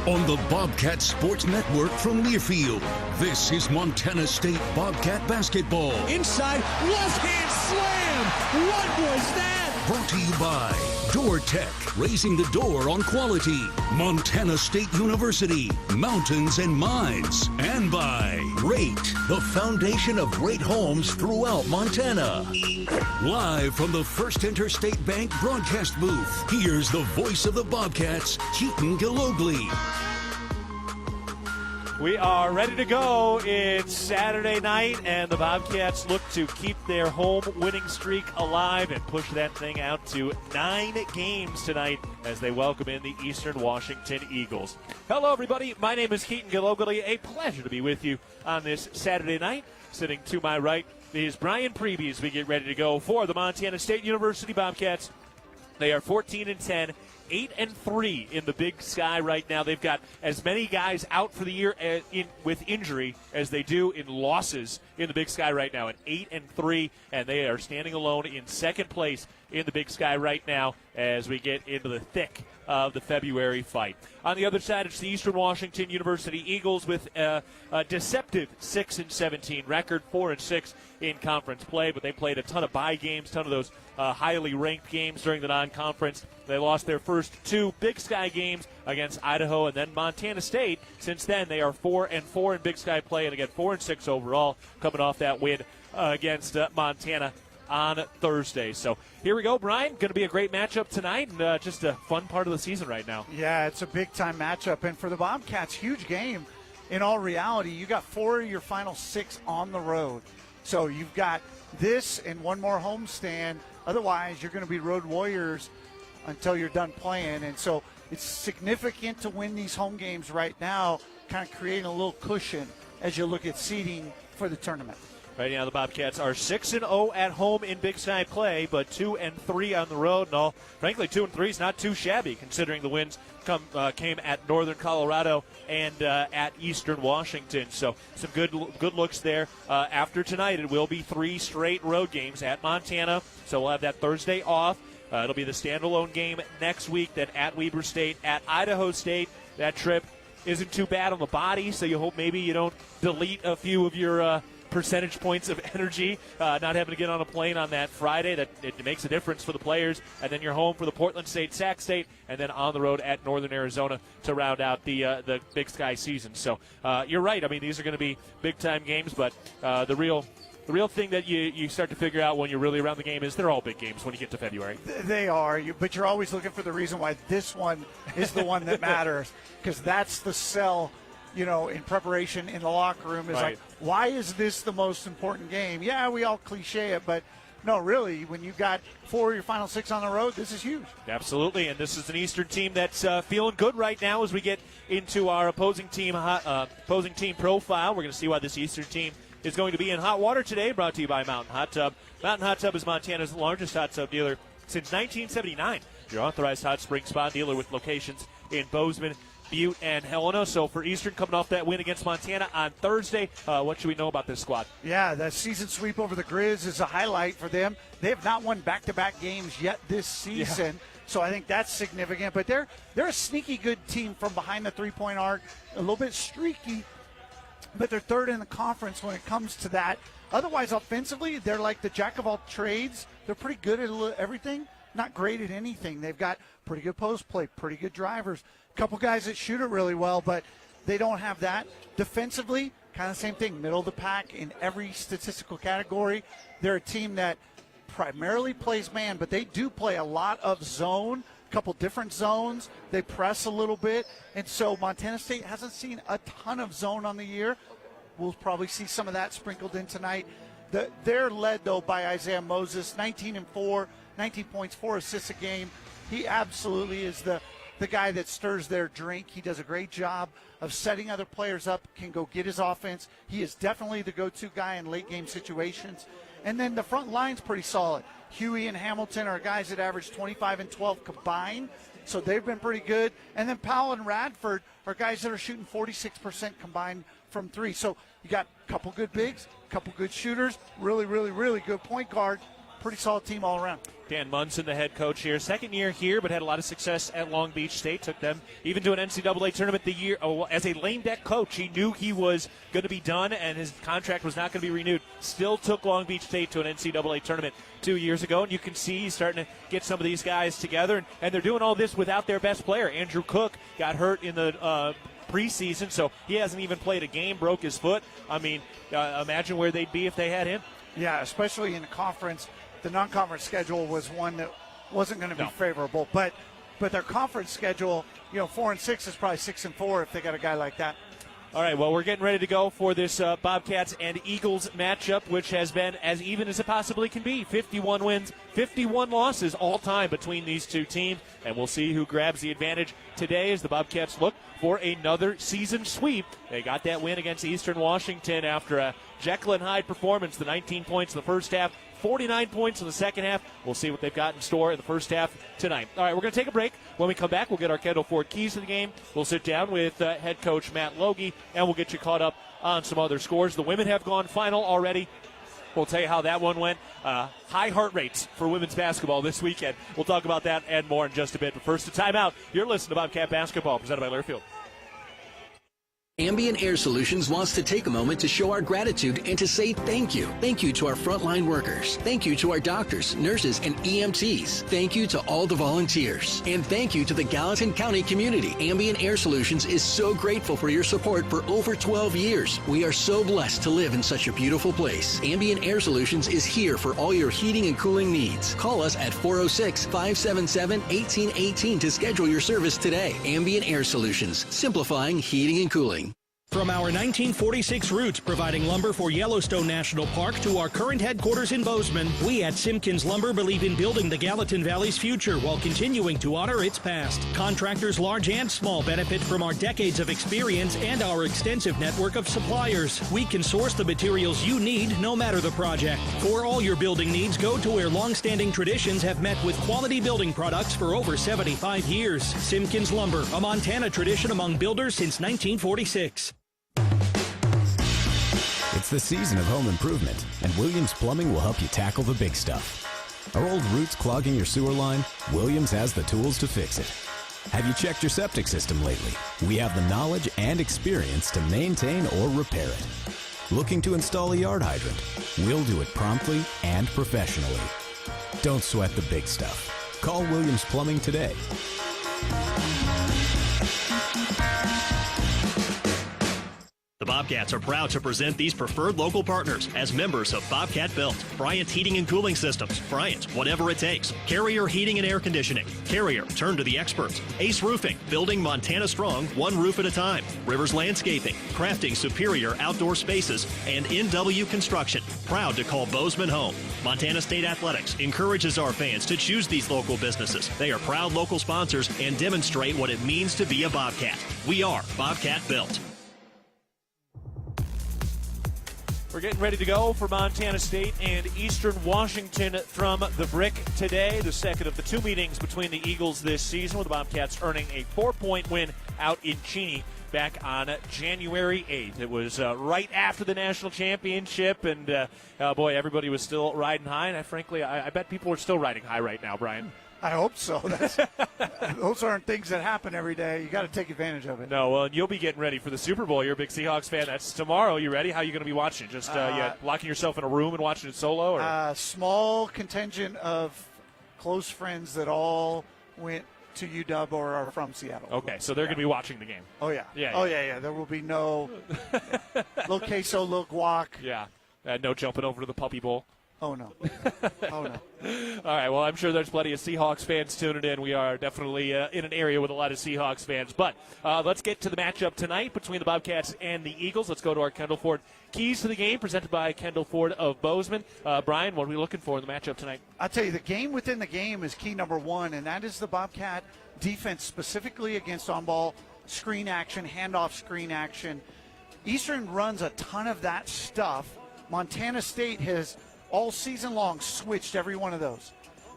On the Bobcats Sports Network from Learfield, this is Montana State Bobcat basketball. Inside, left hand slam. What was that? Brought to you by Door Tech, raising the door on quality. Montana State University, mountains and mines. And by Rate, the foundation of great homes throughout Montana. Live from the First Interstate Bank broadcast booth, here's the voice of the Bobcats, Keaton Gillogly. We are ready to go. It's Saturday night, and the Bobcats look to keep their home winning streak alive and push that thing out to 9 games tonight as they welcome in the Eastern Washington Eagles. Hello, everybody. My name is Keaton Gillogly. A pleasure to be with you on this Saturday night. Sitting to my right is Brian Priebe as we get ready to go for the Montana State University Bobcats. They are 14-10. 8-3 in the Big Sky right now. They've got as many guys out for the year with injury as they do in losses in the Big Sky right now. At 8-3, and they are standing alone in second place in the Big Sky right now as we get into the thick of the February fight. On the other side, it's the Eastern Washington University Eagles with a deceptive 6-17 record, 4-6 in conference play, but they played a ton of bye games, ton of those highly ranked games during the non-conference. They lost their first 2 Big Sky games against Idaho and then Montana State. Since then, they are 4-4 in Big Sky play, and again 4-6 overall, coming off that win against Montana on Thursday. So here we go, Brian. Going to be a great matchup tonight, and just a fun part of the season right now. Yeah, it's a big-time matchup, and for the Bobcats, huge game. In all reality, you got 4 of your final 6 on the road. So you've got this and one more homestand. Otherwise, you're going to be road warriors until you're done playing. And so it's significant to win these home games right now, kind of creating a little cushion as you look at seeding for the tournament. Right now, the Bobcats are 6-0 at home in Big Sky play, but 2-3 on the road. And frankly, 2-3 is not too shabby considering the wins came at Northern Colorado and at Eastern Washington. So some good looks there. After tonight, it will be 3 straight road games at Montana. So we'll have that Thursday off. It'll be the standalone game next week, then at Weber State, at Idaho State. That trip isn't too bad on the body, so you hope maybe you don't delete a few of your percentage points of energy, not having to get on a plane on that Friday. That it makes a difference for the players. And then you're home for the Portland State, Sac State, and then on the road at Northern Arizona to round out the Big Sky season. So you're right. I mean, these are going to be big-time games, but the real thing that you start to figure out when you're really around the game is they're all big games when you get to February. They are, but you're always looking for the reason why this one is the one that matters, because that's the sell, in preparation in the locker room is right. Like, why is this the most important game? Yeah, we all cliche it, but no, really, when you've got 4 of your final 6 on the road, this is huge. Absolutely, and this is an Eastern team that's feeling good right now as we get into our opposing team profile. We're going to see why this Eastern team is going to be in hot water today, brought to you by Mountain Hot Tub. Mountain Hot Tub is Montana's largest hot tub dealer since 1979. Your authorized hot spring spa dealer with locations in Bozeman, Butte, and Helena. So for Eastern coming off that win against Montana on Thursday, what should we know about this squad? Yeah, the season sweep over the Grizz is a highlight for them. They have not won back-to-back games yet this season. Yeah. So I think that's significant. But they're a sneaky good team from behind the three-point arc, a little bit streaky, but they're third in the conference when it comes to that. Otherwise, offensively, they're like the jack of all trades. They're pretty good at everything, not great at anything. They've got pretty good post play, pretty good drivers, a couple guys that shoot it really well, but they don't have that. Defensively, kind of the same thing, middle of the pack in every statistical category. They're a team that primarily plays man, but they do play a lot of zone, couple different zones. They press a little bit, and so Montana State hasn't seen a ton of zone on the year. We'll probably see some of that sprinkled in tonight. They're led, though, by Isaiah Moses, 19-4, 19 points, 4 assists a game. He absolutely is the guy that stirs their drink. He does a great job of setting other players up, can go get his offense. He is definitely the go-to guy in late-game situations. And then the front line's pretty solid. Huey and Hamilton are guys that average 25 and 12 combined, so they've been pretty good. And then Powell and Radford are guys that are shooting 46% combined from 3. So you got a couple good bigs, a couple good shooters, really, really, really good point guard. pretty solid team all around. Dan Munson, the head coach here. Second year here, but had a lot of success at Long Beach State. Took them even to an NCAA tournament as a lame deck coach. He knew he was going to be done and his contract was not going to be renewed. Still took Long Beach State to an NCAA tournament 2 years ago. And you can see he's starting to get some of these guys together. And they're doing all this without their best player. Andrew Cook got hurt in the preseason, so he hasn't even played a game, broke his foot. I mean, imagine where they'd be if they had him. Yeah, especially in a conference. The non-conference schedule was one that wasn't going to be favorable, but their conference schedule, 4 and 6 is probably 6 and 4 if they got a guy like that. All right, well, we're getting ready to go for this Bobcats and Eagles matchup, which has been as even as it possibly can be. 51 wins, 51 losses all time between these two teams, and we'll see who grabs the advantage today as the Bobcats look for another season sweep. They got that win against Eastern Washington after a Jekyll and Hyde performance, the 19 points in the first half, 49 points in the second half. We'll see what they've got in store in the first half tonight. All right, we're going to take a break. When we come back, we'll get our Kendall Ford keys to the game. We'll sit down with head coach Matt Logie, and we'll get you caught up on some other scores. The women have gone final already. We'll tell you how that one went. High heart rates for women's basketball this weekend. We'll talk about that and more in just a bit. But first, a timeout. You're listening to Bobcat Basketball, presented by Learfield. Ambient Air Solutions wants to take a moment to show our gratitude and to say thank you. Thank you to our frontline workers. Thank you to our doctors, nurses, and EMTs. Thank you to all the volunteers. And thank you to the Gallatin County community. Ambient Air Solutions is so grateful for your support for over 12 years. We are so blessed to live in such a beautiful place. Ambient Air Solutions is here for all your heating and cooling needs. Call us at 406-577-1818 to schedule your service today. Ambient Air Solutions, simplifying heating and cooling. From our 1946 roots providing lumber for Yellowstone National Park to our current headquarters in Bozeman, we at Simpkins Lumber believe in building the Gallatin Valley's future while continuing to honor its past. Contractors large and small benefit from our decades of experience and our extensive network of suppliers. We can source the materials you need no matter the project. For all your building needs, go to where long-standing traditions have met with quality building products for over 75 years. Simpkins Lumber, a Montana tradition among builders since 1946. It's the season of home improvement, and Williams Plumbing will help you tackle the big stuff. Are old roots clogging your sewer line? Williams has the tools to fix it. Have you checked your septic system lately? We have the knowledge and experience to maintain or repair it. Looking to install a yard hydrant? We'll do it promptly and professionally. Don't sweat the big stuff. Call Williams Plumbing today. The Bobcats are proud to present these preferred local partners as members of Bobcat Built, Bryant Heating and Cooling Systems, Bryant, whatever it takes, Carrier Heating and Air Conditioning, Carrier, turn to the experts, Ace Roofing, building Montana strong, one roof at a time, Rivers Landscaping, crafting superior outdoor spaces, and EWU Construction, proud to call Bozeman home. Montana State Athletics encourages our fans to choose these local businesses. They are proud local sponsors and demonstrate what it means to be a Bobcat. We are Bobcat Built. We're getting ready to go for Montana State and Eastern Washington from the Brick today. The second of the two meetings between the Eagles this season, with the Bobcats earning a 4-point win out in Cheney back on January 8th. It was right after the national championship, and boy, everybody was still riding high. And frankly, I bet people are still riding high right now, Brian. I hope so. Those aren't things that happen every day. You got to take advantage of it. No, well, you'll be getting ready for the Super Bowl. You're a big Seahawks fan. That's tomorrow. You ready? How are you going to be watching? Just locking yourself in a room and watching it solo? Or? Small contingent of close friends that all went to UW or are from Seattle. Okay, so they're going to be watching the game. Oh, yeah. Yeah. There will be no little queso, little guac. Yeah. No jumping over to the Puppy Bowl. Oh, no. Oh, no. All right, well, I'm sure there's plenty of Seahawks fans tuning in. We are definitely in an area with a lot of Seahawks fans. But let's get to the matchup tonight between the Bobcats and the Eagles. Let's go to our Kendall Ford keys to the game, presented by Kendall Ford of Bozeman. Brian, what are we looking for in the matchup tonight? I'll tell you, the game within the game is key number one, and that is the Bobcat defense, specifically against on-ball screen action, handoff screen action. Eastern runs a ton of that stuff. Montana State has all season long switched every one of those.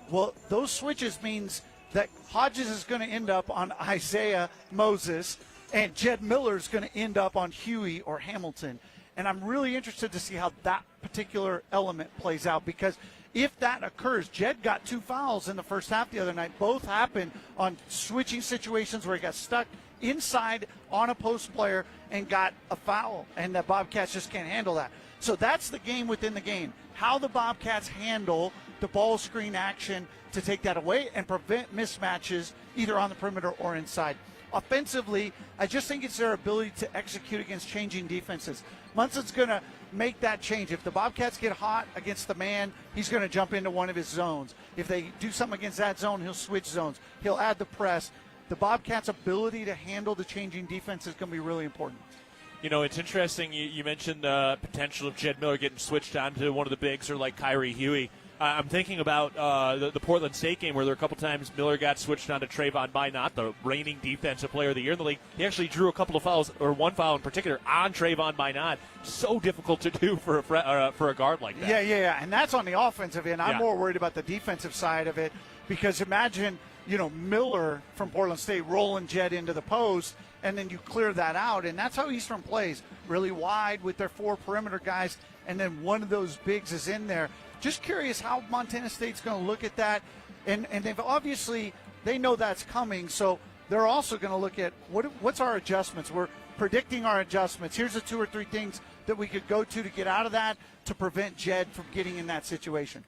Well, those switches means that Hodges is going to end up on Isaiah Moses and Jed Miller is going to end up on Huey or Hamilton. And I'm really interested to see how that particular element plays out, because if that occurs, Jed got 2 fouls in the first half the other night. Both happened on switching situations where he got stuck inside on a post player and got a foul, and the Bobcats just can't handle that. So that's the game within the game. How the Bobcats handle the ball screen action to take that away and prevent mismatches either on the perimeter or inside. Offensively, I just think it's their ability to execute against changing defenses. Munson's going to make that change. If the Bobcats get hot against the man, he's going to jump into one of his zones. If they do something against that zone, he'll switch zones. He'll add the press. The Bobcats' ability to handle the changing defense is going to be really important. You know, it's interesting. You mentioned the potential of Jed Miller getting switched on to one of the bigs, or like Kyrie Huey. I'm thinking about the Portland State game where there were a couple times Miller got switched on to Trayvon Minot, the reigning defensive player of the year in the league. He actually drew a couple of fouls, or one foul in particular, on Trayvon Minot. So difficult to do for a guard like that. Yeah. And that's on the offensive end. I'm more worried about the defensive side of it, because imagine, Miller from Portland State rolling Jed into the post, and then you clear that out. And that's how Eastern plays, really wide with their 4 perimeter guys, and then one of those bigs is in there. Just curious how Montana State's going to look at that. And they've obviously, they know that's coming, so they're also going to look at what's our adjustments. We're predicting our adjustments. Here's the 2 or 3 things that we could go to get out of that to prevent Jed from getting in that situation.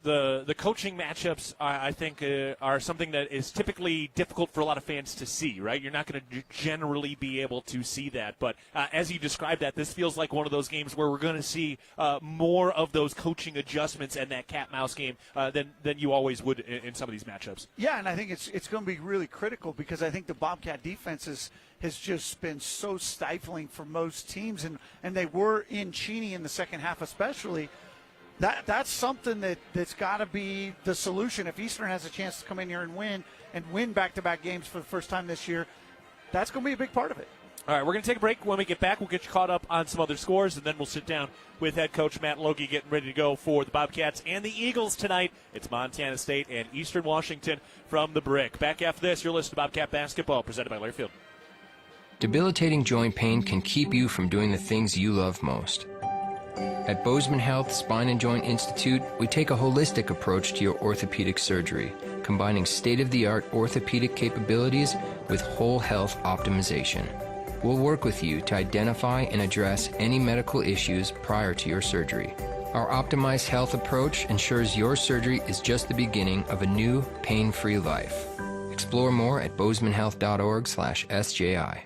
The coaching matchups, I think, are something that is typically difficult for a lot of fans to see, right? You're not going to generally be able to see that. But as you described that, this feels like one of those games where we're going to see more of those coaching adjustments and that cat-mouse game than you always would in some of these matchups. Yeah, and I think it's going to be really critical, because I think the Bobcat defense has just been so stifling for most teams, and they were in Cheney in the second half especially. That's something that's got to be the solution. If Eastern has a chance to come in here and win back-to-back games for the first time this year, that's going to be a big part of it. All right, we're going to take a break. When we get back, we'll get you caught up on some other scores, and then we'll sit down with head coach Matt Logie getting ready to go for the Bobcats and the Eagles tonight. It's Montana State and Eastern Washington from the Brick. Back after this, you're listening to Bobcat Basketball, presented by Larry Field. Debilitating joint pain can keep you from doing the things you love most. At Bozeman Health Spine and Joint Institute, we take a holistic approach to your orthopedic surgery, combining state-of-the-art orthopedic capabilities with whole health optimization. We'll work with you to identify and address any medical issues prior to your surgery. Our optimized health approach ensures your surgery is just the beginning of a new, pain-free life. Explore more at bozemanhealth.org/SJI.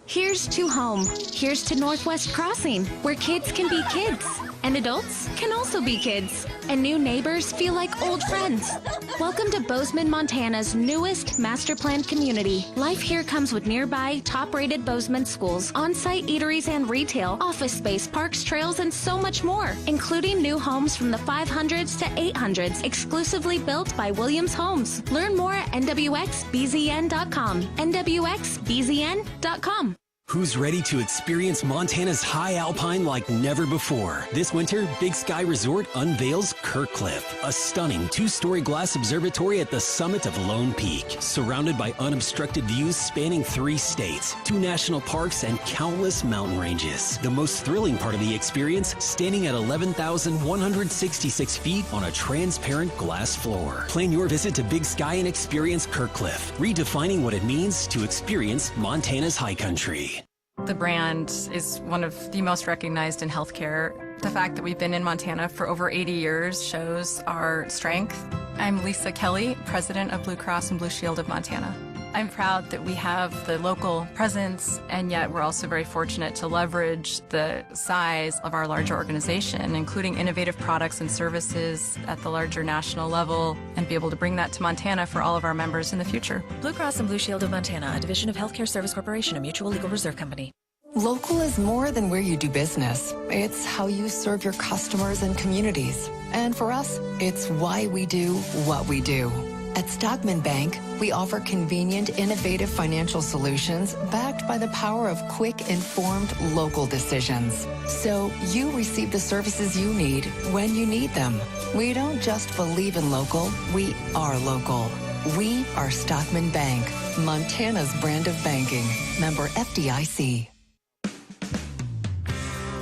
Here's to home. Here's to Northwest Crossing, where kids can be kids, and adults can also be kids, and new neighbors feel like old friends. Welcome to Bozeman, Montana's newest master planned community. Life here comes with nearby, top-rated Bozeman schools, on-site eateries and retail, office space, parks, trails, and so much more, including new homes from the 500s to 800s, exclusively built by Williams Homes. Learn more at nwxbzn.com. nwxbzn.com. Who's ready to experience Montana's high alpine like never before? This winter, Big Sky Resort unveils Kirkcliff, a stunning 2-story glass observatory at the summit of Lone Peak, surrounded by unobstructed views spanning 3 states, 2 national parks, and countless mountain ranges. The most thrilling part of the experience, standing at 11,166 feet on a transparent glass floor. Plan your visit to Big Sky and experience Kirkcliff, redefining what it means to experience Montana's high country. The brand is one of the most recognized in healthcare. The fact that we've been in Montana for over 80 years shows our strength. I'm Lisa Kelly, president of Blue Cross and Blue Shield of Montana. I'm proud that we have the local presence, and yet we're also very fortunate to leverage the size of our larger organization, including innovative products and services at the larger national level, and be able to bring that to Montana for all of our members in the future. Blue Cross and Blue Shield of Montana, a division of Healthcare Service Corporation, a mutual legal reserve company. Local is more than where you do business. It's how you serve your customers and communities. And for us, it's why we do what we do. At Stockman Bank, we offer convenient, innovative financial solutions backed by the power of quick, informed local decisions. So you receive the services you need when you need them. We don't just believe in local, we are local. We are Stockman Bank, Montana's brand of banking. Member FDIC.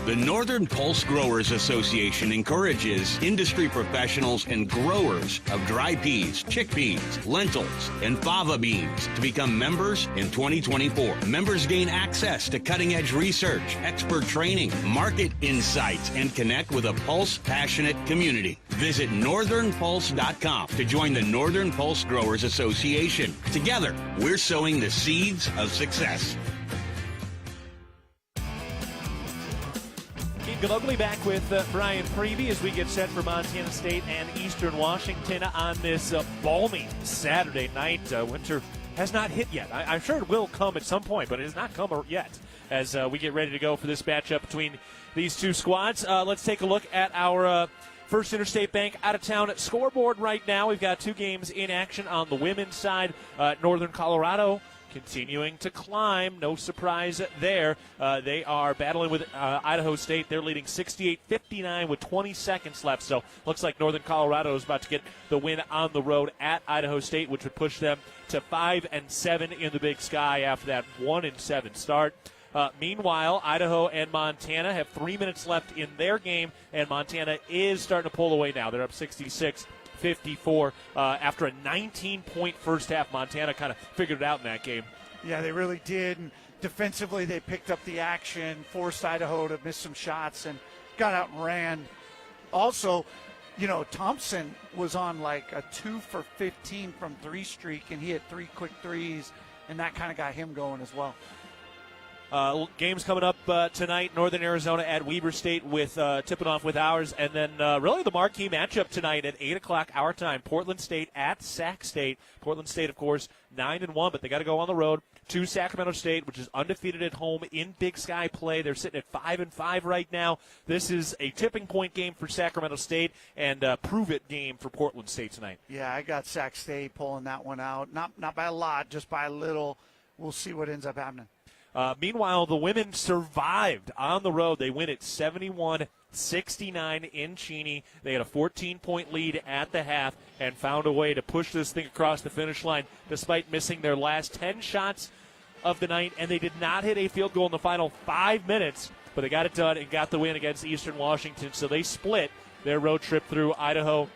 The Northern Pulse Growers Association encourages industry professionals and growers of dry peas, chickpeas, lentils, and fava beans to become members in 2024. Members gain access to cutting-edge research, expert training, market insights, and connect with a Pulse-passionate community. Visit northernpulse.com to join the Northern Pulse Growers Association. Together, we're sowing the seeds of success. Gillogly back with Brian Priebe as we get set for Montana State and Eastern Washington on this balmy Saturday night. Winter has not hit yet. I'm sure it will come at some point, but it has not come yet as we get ready to go for this matchup between these two squads. Let's take a look at our First Interstate Bank out-of-town scoreboard right now. We've got two games in action on the women's side. Northern Colorado continuing to climb. No surprise there. They are battling with Idaho State. They're leading 68-59 with 20 seconds left. So looks like Northern Colorado is about to get the win on the road at Idaho State, which would push them to 5-7 in the Big Sky after that 1-7 start. Meanwhile, Idaho and Montana have 3 minutes left in their game, and Montana is starting to pull away now. They're up 66-54 after a 19-point first half. Montana kind of figured it out in that game. Yeah, they really did. And defensively, they picked up the action, forced Idaho to miss some shots, and got out and ran. Also, you know, Thompson was on like a 2 for 15 from three streak, and he had 3 quick threes, and that kind of got him going as well. Games coming up tonight. Northern Arizona at Weber State with tipping off with ours. And then really the marquee matchup tonight at 8 o'clock our time. Portland State at Sac State. Portland State, of course, 9-1, but they got to go on the road to Sacramento State, which is undefeated at home in Big Sky play. They're sitting at 5-5 right now. This is a tipping point game for Sacramento State and prove-it game for Portland State tonight. Yeah, I got Sac State pulling that one out. Not by a lot, just by a little. We'll see what ends up happening. Meanwhile, the women survived on the road. They win at 71-69 in Cheney. They had a 14-point lead at the half and found a way to push this thing across the finish line despite missing their last 10 shots of the night, and they did not hit a field goal in the final 5 minutes, but they got it done and got the win against Eastern Washington. So they split their road trip through Idaho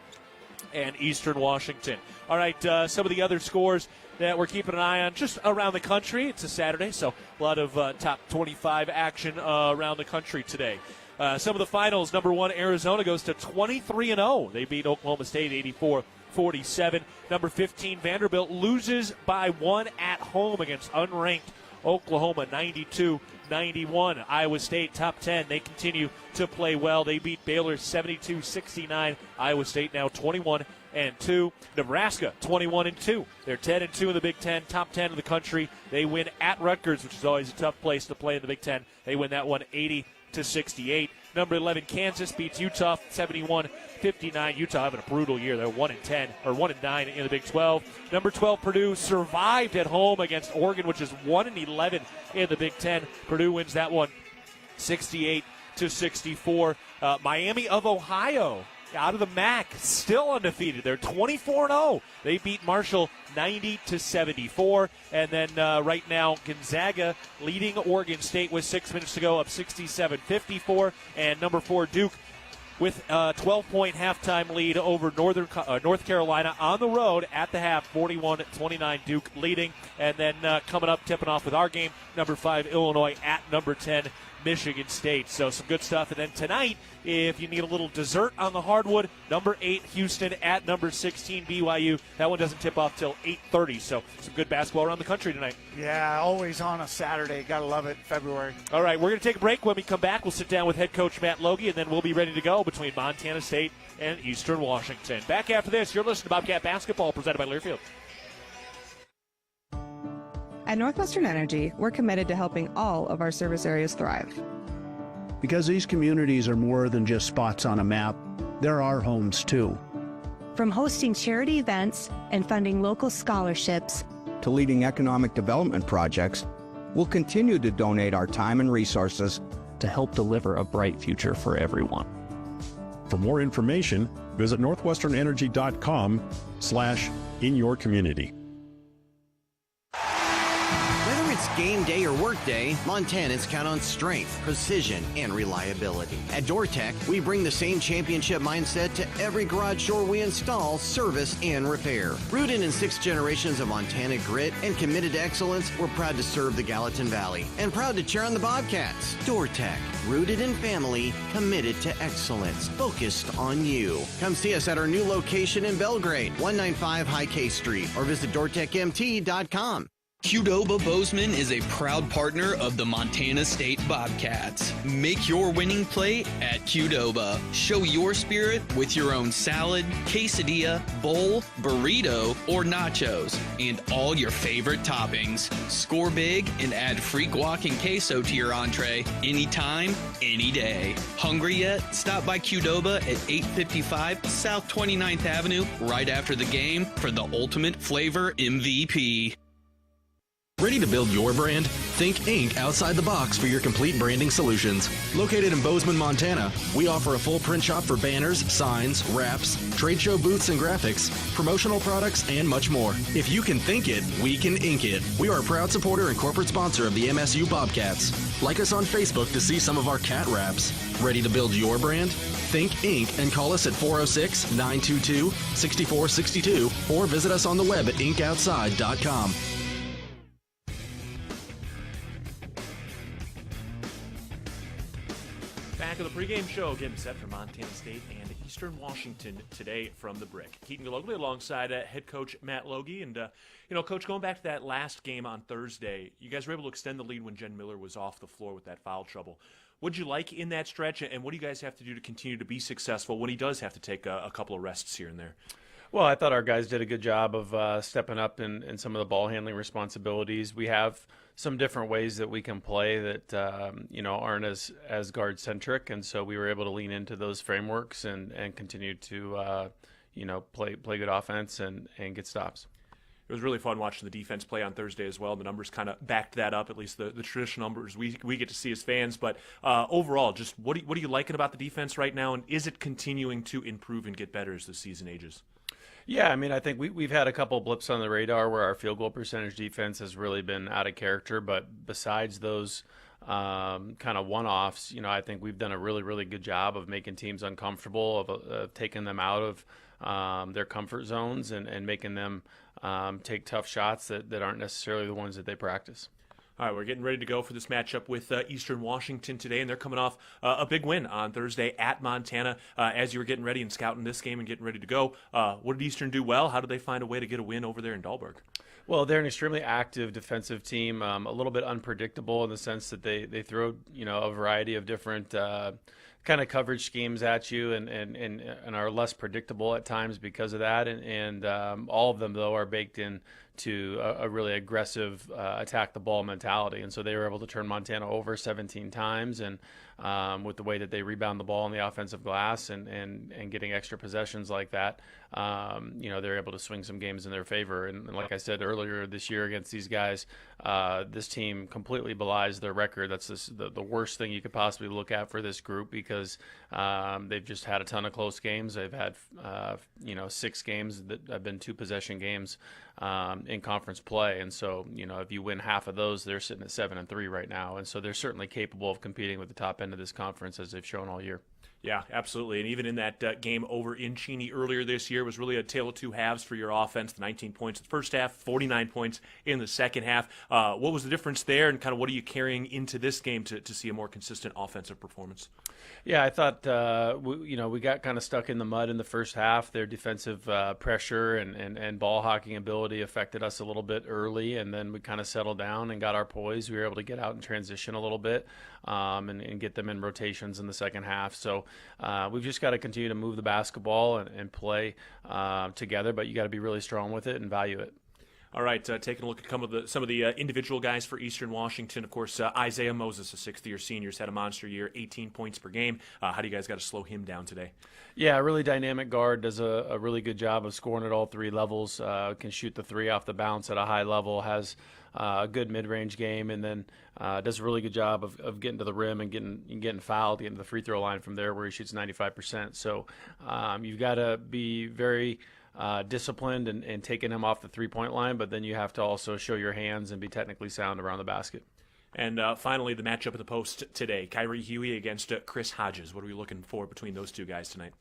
and Eastern Washington. All right, some of the other scores that we're keeping an eye on just around the country. It's a Saturday, so a lot of top 25 action around the country today. Some of the finals, number 1, Arizona goes to 23-0. They beat Oklahoma State 84-47. Number 15, Vanderbilt loses by 1 at home against unranked Oklahoma 92-91. Iowa State, top 10. They continue to play well. They beat Baylor 72-69. Iowa State now 21-2. Nebraska 21-2. They're 10-2 in the Big Ten, top 10 in the country. They win at Rutgers, which is always a tough place to play in the Big Ten. They win that one 80-68. Number 11, Kansas beats Utah 71-59. Utah having a brutal year. They're 1-10 or 1-9 in the Big 12. Number 12, Purdue survived at home against Oregon, which is 1-11 in the Big Ten. Purdue wins that one 68-64. Miami of Ohio, out of the MAC, still undefeated. They're 24-0. They beat Marshall 90-74. And then right now, Gonzaga leading Oregon State with 6 minutes to go, up 67-54. And number 4, Duke, with a 12-point halftime lead over North Carolina on the road at the half, 41-29, Duke leading. And then coming up, tipping off with our game, number 5, Illinois at number 10, Michigan State. So some good stuff. And then tonight, if you need a little dessert on the hardwood, number 8, Houston at number 16, BYU. That one doesn't tip off till 8:30. So some good basketball around the country tonight. Yeah, always on a Saturday. Got to love it, February. All right, we're going to take a break. When we come back, we'll sit down with head coach Matt Logie, and then we'll be ready to go between Montana State and Eastern Washington. Back after this, you're listening to Bobcat Basketball, presented by Learfield. At Northwestern Energy, we're committed to helping all of our service areas thrive. Because these communities are more than just spots on a map, they're our homes too. From hosting charity events and funding local scholarships to leading economic development projects, we'll continue to donate our time and resources to help deliver a bright future for everyone. For more information, visit northwesternenergy.com/inyourcommunity. Whether it's game day or work day, Montanans count on strength, precision, and reliability. At DoorTech, we bring the same championship mindset to every garage door we install, service, and repair. Rooted in 6 generations of Montana grit and committed to excellence, we're proud to serve the Gallatin Valley and proud to cheer on the Bobcats. DoorTech, rooted in family, committed to excellence, focused on you. Come see us at our new location in Belgrade, 195 High K Street, or visit DoorTechMT.com. Qdoba Bozeman is a proud partner of the Montana State Bobcats. Make your winning play at Qdoba. Show your spirit with your own salad, quesadilla, bowl, burrito, or nachos, and all your favorite toppings. Score big and add free guac and queso to your entree anytime, any day. Hungry yet? Stop by Qdoba at 855 South 29th Avenue right after the game for the ultimate flavor MVP. Ready to build your brand? Think Inc. outside the box for your complete branding solutions. Located in Bozeman, Montana, we offer a full print shop for banners, signs, wraps, trade show booths and graphics, promotional products, and much more. If you can think it, we can ink it. We are a proud supporter and corporate sponsor of the MSU Bobcats. Like us on Facebook to see some of our cat wraps. Ready to build your brand? Think Inc. and call us at 406-922-6462 or visit us on the web at inkoutside.com. Back of the pregame show, getting set for Montana State and Eastern Washington today from the Brick. Keaton Gillogly alongside head coach Matt Logie. And, Coach, going back to that last game on Thursday, you guys were able to extend the lead when Jen Miller was off the floor with that foul trouble. What'd you like in that stretch, and what do you guys have to do to continue to be successful when he does have to take a couple of rests here and there? Well, I thought our guys did a good job of stepping up in some of the ball handling responsibilities. We have some different ways that we can play that aren't as guard centric, and so we were able to lean into those frameworks and continue to play good offense and get stops. It was really fun watching the defense play on Thursday as well. The numbers kind of backed that up, at least the traditional numbers we get to see as fans. But overall, just what are you liking about the defense right now, and is it continuing to improve and get better as the season ages? Yeah, I mean, I think we've had a couple of blips on the radar where our field goal percentage defense has really been out of character. But besides those kind of one-offs, I think we've done a really, really good job of making teams uncomfortable, of taking them out of their comfort zones and making them take tough shots that aren't necessarily the ones that they practice. All right, we're getting ready to go for this matchup with Eastern Washington today, and they're coming off a big win on Thursday at Montana. As you were getting ready and scouting this game and getting ready to go, what did Eastern do well? How did they find a way to get a win over there in Dahlberg? Well, they're an extremely active defensive team, a little bit unpredictable in the sense that they throw a variety of different kind of coverage schemes at you and are less predictable at times because of that. And all of them, though, are baked in to a really aggressive attack the ball mentality. And so they were able to turn Montana over 17 times. And with the way that they rebound the ball on the offensive glass and getting extra possessions like that, they're able to swing some games in their favor. And like I said earlier this year against these guys, this team completely belies their record. That's the worst thing you could possibly look at for this group because they've just had a ton of close games. They've had 6 games that have been 2-possession games in conference play. And so, if you win half of those, they're sitting at 7-3 right now. And so they're certainly capable of competing with the top end of this conference as they've shown all year. Yeah, absolutely. And even in that game over in Cheney earlier this year was really a tale of two halves for your offense. The 19 points in the first half, 49 points in the second half. What was the difference there, and kind of what are you carrying into this game to see a more consistent offensive performance? Yeah, I thought we got kind of stuck in the mud in the first half. Their defensive pressure and ball hawking ability affected us a little bit early, and then we kind of settled down and got our poise. We were able to get out and transition a little bit and get them in rotations in the second half. So we've just got to continue to move the basketball and play together, but you got to be really strong with it and value it. All right, taking a look at some of the individual guys for Eastern Washington. Of course, Isaiah Moses, a sixth-year senior, has had a monster year, 18 points per game. How do you guys got to slow him down today? Yeah, a really dynamic guard, does a really good job of scoring at all 3 levels, can shoot the 3 off the bounce at a high level, has a good mid-range game, and then does a really good job of getting to the rim and getting fouled, getting to the free throw line from there where he shoots 95%. So you've got to be very disciplined and taking him off the three-point line, but then you have to also show your hands and be technically sound around the basket. And finally, the matchup at the post today, Kyrie Huey against Chris Hodges. What are we looking for between those two guys tonight?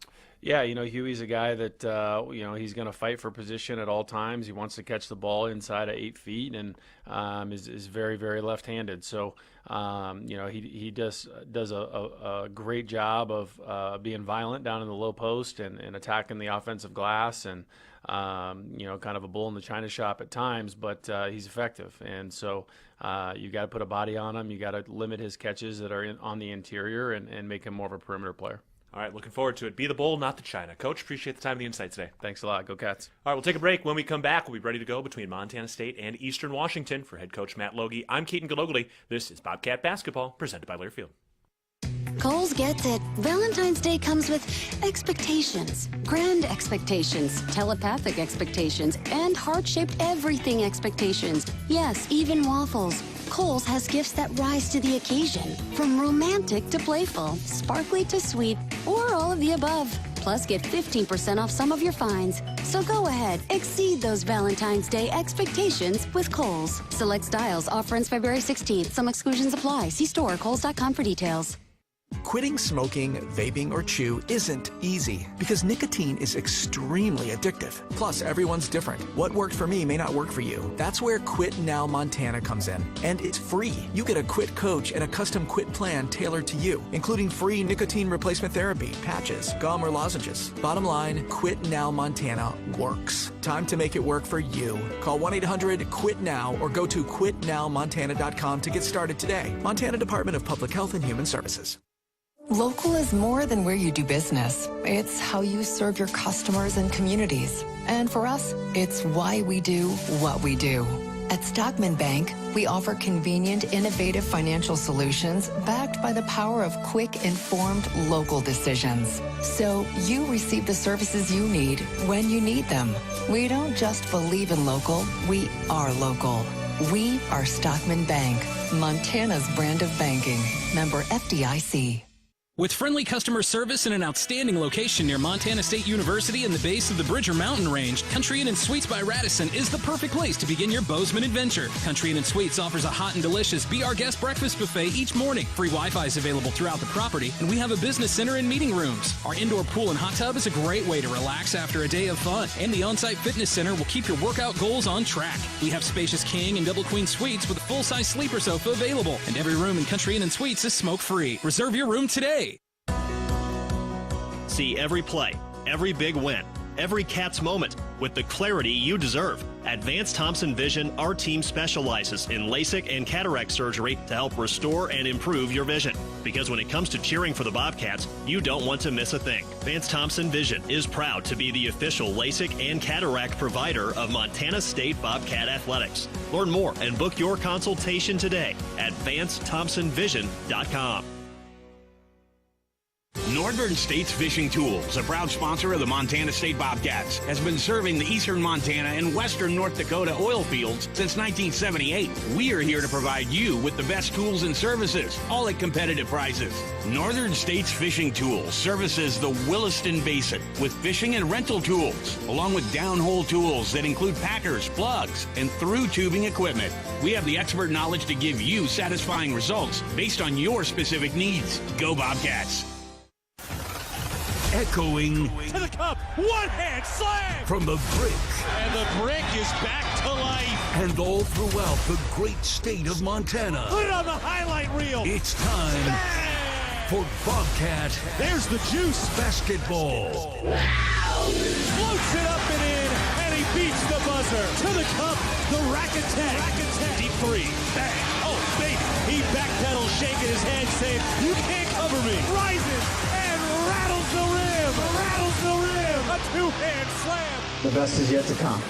Yeah, Huey's a guy that, he's going to fight for position at all times. He wants to catch the ball inside of 8 feet and is very, very left-handed. So, he does a great job of being violent down in the low post and attacking the offensive glass and, kind of a bull in the china shop at times, but he's effective. And so you got to put a body on him. You got to limit his catches that are on the interior and make him more of a perimeter player. All right, looking forward to it. Be the bull, not the china. Coach, appreciate the time and the insight today. Thanks a lot. Go Cats. All right, we'll take a break. When we come back, we'll be ready to go between Montana State and Eastern Washington. For head coach Matt Logie, I'm Keaton Gillogly. This is Bobcat Basketball, presented by Learfield. Kohl's gets it. Valentine's Day comes with expectations. Grand expectations, telepathic expectations, and heart-shaped everything expectations. Yes, even waffles. Kohl's has gifts that rise to the occasion. From romantic to playful, sparkly to sweet, or all of the above. Plus, get 15% off some of your finds. So go ahead, exceed those Valentine's Day expectations with Kohl's. Select styles, offer ends February 16th. Some exclusions apply. See store, kohls.com for details. Quitting smoking, vaping, or chew isn't easy because nicotine is extremely addictive. Plus, everyone's different. What worked for me may not work for you. That's where Quit Now Montana comes in. And it's free. You get a quit coach and a custom quit plan tailored to you, including free nicotine replacement therapy, patches, gum, or lozenges. Bottom line, Quit Now Montana works. Time to make it work for you. Call 1-800-QUIT-NOW or go to quitnowmontana.com to get started today. Montana Department of Public Health and Human Services. Local is more than where you do business. It's how you serve your customers and communities. And for us, it's why we do what we do. At Stockman Bank, we offer convenient, innovative financial solutions backed by the power of quick, informed local decisions. So you receive the services you need when you need them. We don't just believe in local, we are local. We are Stockman Bank, Montana's brand of banking. Member FDIC. With friendly customer service and an outstanding location near Montana State University and the base of the Bridger Mountain Range, Country Inn & Suites by Radisson is the perfect place to begin your Bozeman adventure. Country Inn & Suites offers a hot and delicious Be Our Guest breakfast buffet each morning. Free Wi-Fi is available throughout the property, and we have a business center and meeting rooms. Our indoor pool and hot tub is a great way to relax after a day of fun, and the on-site fitness center will keep your workout goals on track. We have spacious king and double queen suites with a full-size sleeper sofa available, and every room in Country Inn & Suites is smoke-free. Reserve your room today. See every play, every big win, every Cats moment with the clarity you deserve. At Vance Thompson Vision, our team specializes in LASIK and cataract surgery to help restore and improve your vision. Because when it comes to cheering for the Bobcats, you don't want to miss a thing. Vance Thompson Vision is proud to be the official LASIK and cataract provider of Montana State Bobcat Athletics. Learn more and book your consultation today at VanceThompsonVision.com. Northern States Fishing Tools, a proud sponsor of the Montana State Bobcats, has been serving the eastern Montana and western North Dakota oil fields since 1978. We are here to provide you with the best tools and services, all at competitive prices. Northern States Fishing Tools services the Williston Basin with fishing and rental tools, along with downhole tools that include packers, plugs, and through tubing equipment. We have the expert knowledge to give you satisfying results based on your specific needs. Go Bobcats! Echoing to the cup, one-hand slam from the brick. And the brick is back to life. And all throughout the great state of Montana. Put it on the highlight reel. It's time for Bobcat. There's the juice. Basketball. Floats it up and in, and he beats the buzzer. To the cup, the racket-tech. Deep three, bang. Oh, baby. He backpedals, shaking his head, saying, you can't cover me. Rises and rattles the rim. A two-hand slam. The best is yet to come.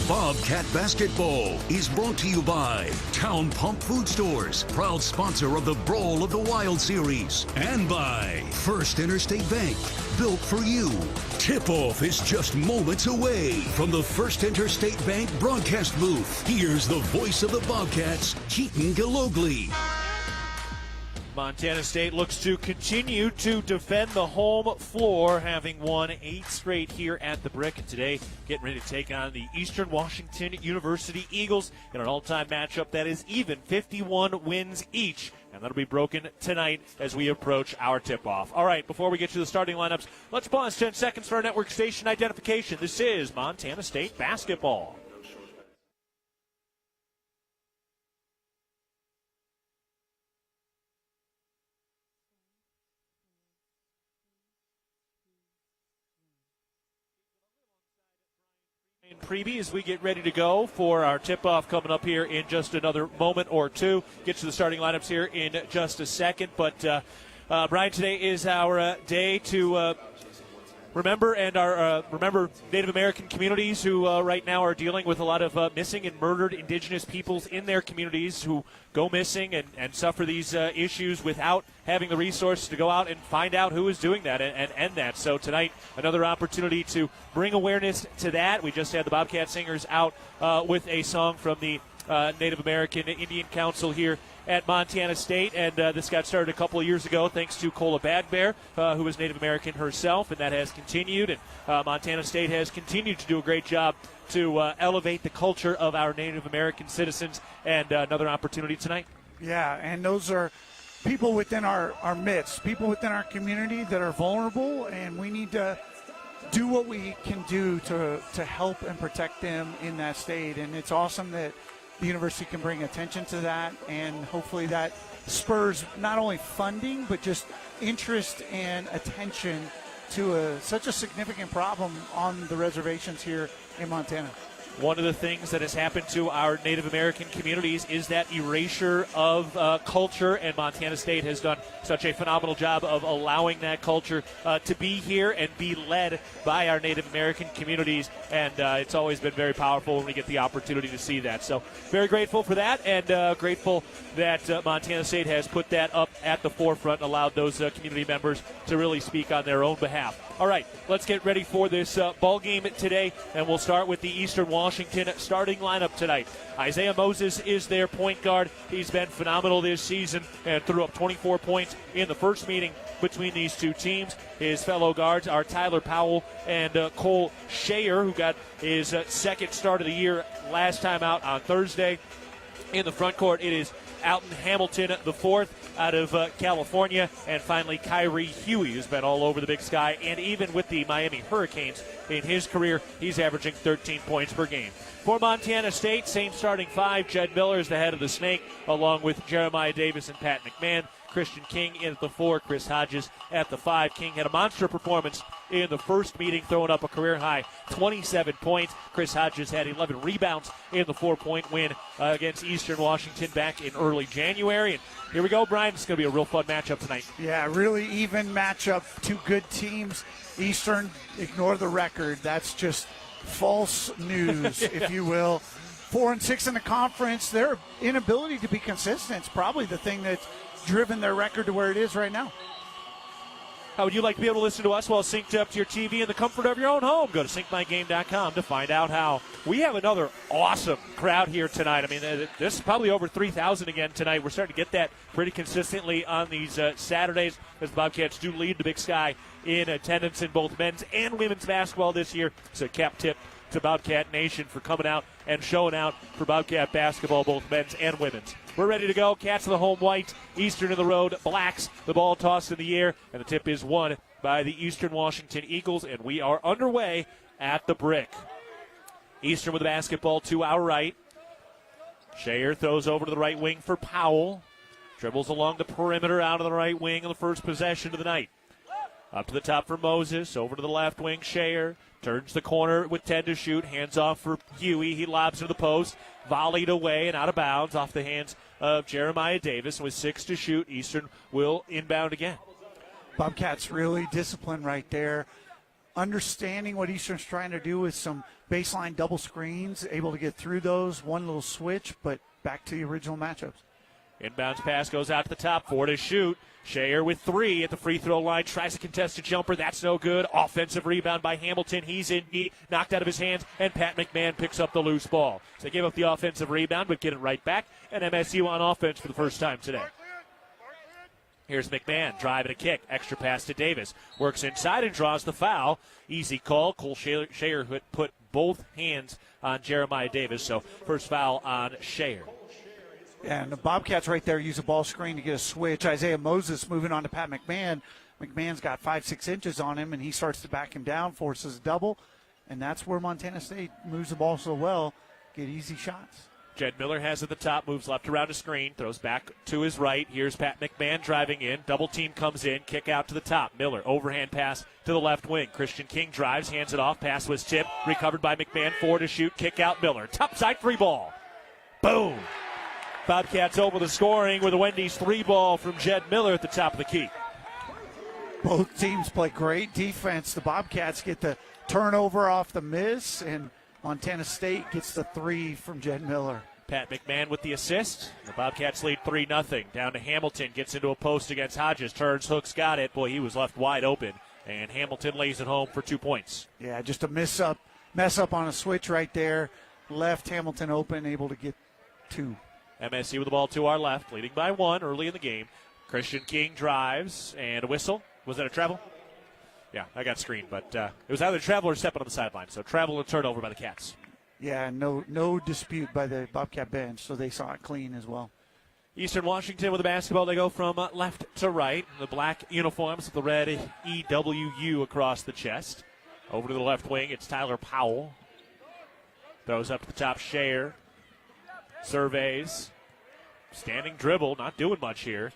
Bobcat Basketball is brought to you by Town Pump Food Stores, proud sponsor of the Brawl of the Wild Series, and by First Interstate Bank, built for you. Tip-off is just moments away from the First Interstate Bank broadcast booth. Here's the voice of the Bobcats, Keaton Gillogly. Montana State looks to continue to defend the home floor, having won 8 straight here at the Brick. And today, getting ready to take on the Eastern Washington University Eagles in an all-time matchup that is even, 51 wins each. And that'll be broken tonight as we approach our tip-off. All right, before we get to the starting lineups, let's pause 10 seconds for our network station identification. This is Montana State basketball. Priebe as we get ready to go for our tip-off coming up here in just another moment or two. Get to the starting lineups here in just a second. But, Brian, today is our day to remember Native American communities who right now are dealing with a lot of missing and murdered indigenous peoples in their communities who go missing and suffer these issues without having the resources to go out and find out who is doing that and end that. So tonight, another opportunity to bring awareness to that. We just had the Bobcat Singers out with a song from the Native American Indian Council here at Montana State, and this got started a couple of years ago thanks to Cola Bagbear, who is Native American herself, and that has continued, and Montana State has continued to do a great job to elevate the culture of our Native American citizens, and another opportunity tonight. Yeah, and those are people within our midst, people within our community that are vulnerable, and we need to do what we can do to help and protect them in that state, and it's awesome that the university can bring attention to that, and hopefully that spurs not only funding but just interest and attention to such a significant problem on the reservations here in Montana. One of the things that has happened to our Native American communities is that erasure of culture, and Montana State has done such a phenomenal job of allowing that culture to be here and be led by our Native American communities, and it's always been very powerful when we get the opportunity to see that. So very grateful for that, and grateful that Montana State has put that up at the forefront and allowed those community members to really speak on their own behalf. All right, let's get ready for this ball game today, and we'll start with the Eastern Washington starting lineup tonight. Isaiah Moses is their point guard. He's been phenomenal this season and threw up 24 points in the first meeting between these two teams. His fellow guards are Tyler Powell and Cole Shayer, who got his second start of the year last time out on Thursday. In the front court, it is Alton Hamilton, the fourth, out of California, and finally Kyrie Huey, who's been all over the Big Sky, and even with the Miami Hurricanes in his career, he's averaging 13 points per game. For Montana State, same starting five. Jed Miller is the head of the Snake, along with Jeremiah Davis and Pat McMahon. Christian King in at the 4, Chris Hodges at the 5. King had a monster performance in the first meeting, throwing up a career-high 27 points. Chris Hodges had 11 rebounds in the 4-point win against Eastern Washington back in early January. And here we go, Brian. It's going to be a real fun matchup tonight. Yeah, really even matchup. Two good teams. Eastern, ignore the record. That's just false news, if you will. 4-6 in the conference. Their inability to be consistent is probably the thing that's driven their record to where it is right now. How would you like to be able to listen to us while synced up to your TV in the comfort of your own home? Go to syncmygame.com to find out how. We have another awesome crowd here tonight. I mean, this is probably over 3,000 again tonight. We're starting to get that pretty consistently on these Saturdays as the Bobcats do lead the Big Sky in attendance in both men's and women's basketball this year. It's a cap tip to Bobcat Nation for coming out and showing out for Bobcat basketball, both men's and women's. We're ready to go. Cats in the home white, Eastern in the road blacks. The ball tossed in the air, and the tip is won by the Eastern Washington Eagles, and we are underway at the Brick. Eastern with the basketball to our right. Shayer throws over to the right wing for Powell. Dribbles along the perimeter out of the right wing on the first possession of the night. Up to the top for Moses, over to the left wing, Shayer. Turns the corner with 10 to shoot. Hands off for Huey. He lobs to the post. Volleyed away and out of bounds off the hands of Jeremiah Davis. With 6 to shoot, Eastern will inbound again. Bobcats really disciplined right there. Understanding what Eastern's trying to do with some baseline double screens. Able to get through those. One little switch, but back to the original matchups. Inbounds pass goes out to the top. 4 to shoot. Shayer with 3 at the free throw line. Tries a contested jumper. That's no good. Offensive rebound by Hamilton. He's in deep. Knocked out of his hands. And Pat McMahon picks up the loose ball. So they gave up the offensive rebound, but get it right back. And MSU on offense for the first time today. Here's McMahon, drive and a kick. Extra pass to Davis. Works inside and draws the foul. Easy call. Cole Shayer put both hands on Jeremiah Davis. So first foul on Shayer. And the Bobcats right there use a ball screen to get a switch. Isaiah Moses moving on to Pat McMahon. McMahon's got 5-6 inches on him, and he starts to back him down, forces a double. And that's where Montana State moves the ball so well, get easy shots. Jed Miller has at the top, moves left around a screen, throws back to his right. Here's Pat McMahon driving in. Double team comes in, kick out to the top. Miller, overhand pass to the left wing. Christian King drives, hands it off. Pass was tipped, recovered by McMahon. 4 to shoot, kick out Miller. Top side 3 ball. Boom. Bobcats over the scoring with a Wendy's 3 ball from Jed Miller at the top of the key. Both teams play great defense. The Bobcats get the turnover off the miss, and Montana State gets the 3 from Jed Miller. Pat McMahon with the assist. The Bobcats lead 3-0. Down to Hamilton, gets into a post against Hodges. Turns, hooks, got it. Boy, he was left wide open. And Hamilton lays it home for 2 points. Yeah, just a mess up on a switch right there. Left Hamilton open, able to get 2. MSU with the ball to our left, leading by 1 early in the game. Christian King drives, and a whistle. Was that a travel? Yeah, I got screened, but it was either travel or stepping on the sideline. So travel and turnover by the Cats. Yeah, no dispute by the Bobcat bench, so they saw it clean as well. Eastern Washington with the basketball. They go from left to right. The black uniforms with the red EWU across the chest. Over to the left wing, it's Tyler Powell. Throws up to the top, Shayer. Surveys. Standing dribble, not doing much here.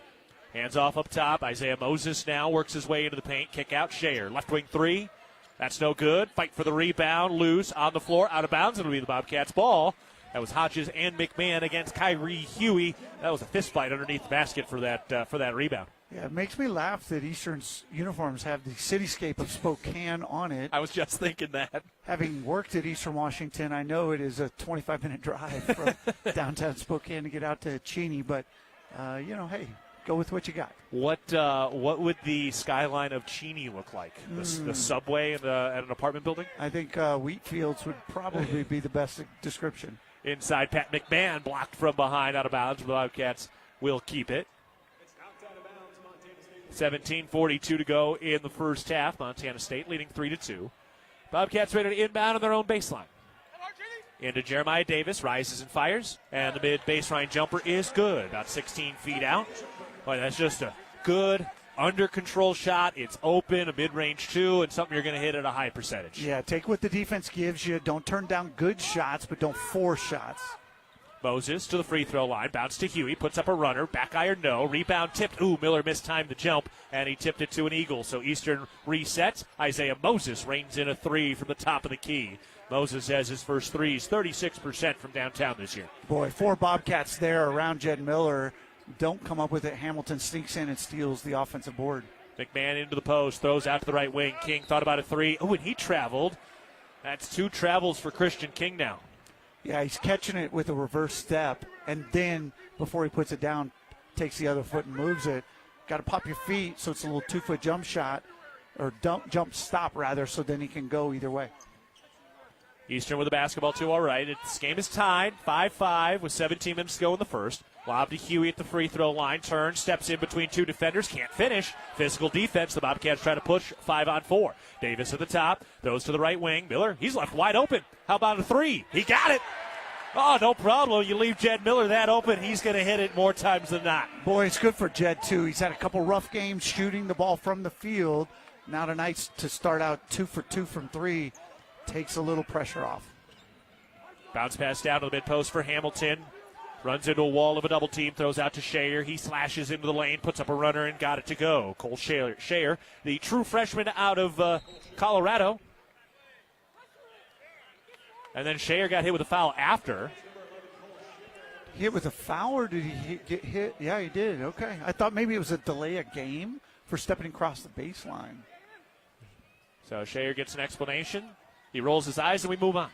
Hands off up top. Isaiah Moses now works his way into the paint. Kick out Shayer. Left wing 3. That's no good. Fight for the rebound. Loose on the floor. Out of bounds. It'll be the Bobcats' ball. That was Hodges and McMahon against Kyrie Huey. That was a fist fight underneath the basket for that rebound. Yeah, it makes me laugh that Eastern's uniforms have the cityscape of Spokane on it. I was just thinking that. Having worked at Eastern Washington, I know it is a 25-minute drive from downtown Spokane to get out to Cheney, but, hey, go with what you got. What would the skyline of Cheney look like? The subway at an apartment building? I think Wheatfields would probably be the best description. Inside, Pat McMahon blocked from behind, out of bounds. The Bobcats will keep it. 17:42 to go in the first half. Montana State leading 3-2. Bobcats ready to inbound on their own baseline. Into Jeremiah Davis, rises and fires, and the mid-baseline jumper is good, about 16 feet out. Boy, that's just a good, under-control shot. It's open, a mid-range 2, and something you're going to hit at a high percentage. Yeah, take what the defense gives you. Don't turn down good shots, but don't force shots. Moses to the free throw line, bounce to Huey, puts up a runner, back iron no, rebound tipped. Ooh, Miller mistimed the jump, and he tipped it to an Eagle. So Eastern resets. Isaiah Moses reins in a 3 from the top of the key. Moses has his first threes, 36% from downtown this year. Boy, 4 Bobcats there around Jed Miller. Don't come up with it. Hamilton sneaks in and steals the offensive board. McMahon into the post, throws out to the right wing. King thought about a 3. Oh, and he traveled. That's 2 travels for Christian King now. Yeah, he's catching it with a reverse step, and then before he puts it down, takes the other foot and moves it. Got to pop your feet, so it's a little 2-foot jump shot, or jump stop, rather, so then he can go either way. Eastern with the basketball, too, all right. This game is tied, 5-5, with 17 minutes to go in the first. Lob to Huey at the free throw line. Turns, steps in between 2 defenders. Can't finish. Physical defense. The Bobcats try to push 5-on-4. Davis at the top. Throws to the right wing. Miller, he's left wide open. How about a 3? He got it. Oh, no problem. You leave Jed Miller that open, he's going to hit it more times than not. Boy, it's good for Jed, too. He's had a couple rough games shooting the ball from the field. Now tonight to start out 2 for 2 from 3 takes a little pressure off. Bounce pass down to the mid-post for Hamilton. Runs into a wall of a double team, throws out to Shayer. He slashes into the lane, puts up a runner, and got it to go. Cole Shayer, the true freshman out of Colorado. And then Shayer got hit with a foul after. Hit with a foul, or did he get hit? Yeah, he did. Okay. I thought maybe it was a delay of game for stepping across the baseline. So Shayer gets an explanation. He rolls his eyes, and we move on.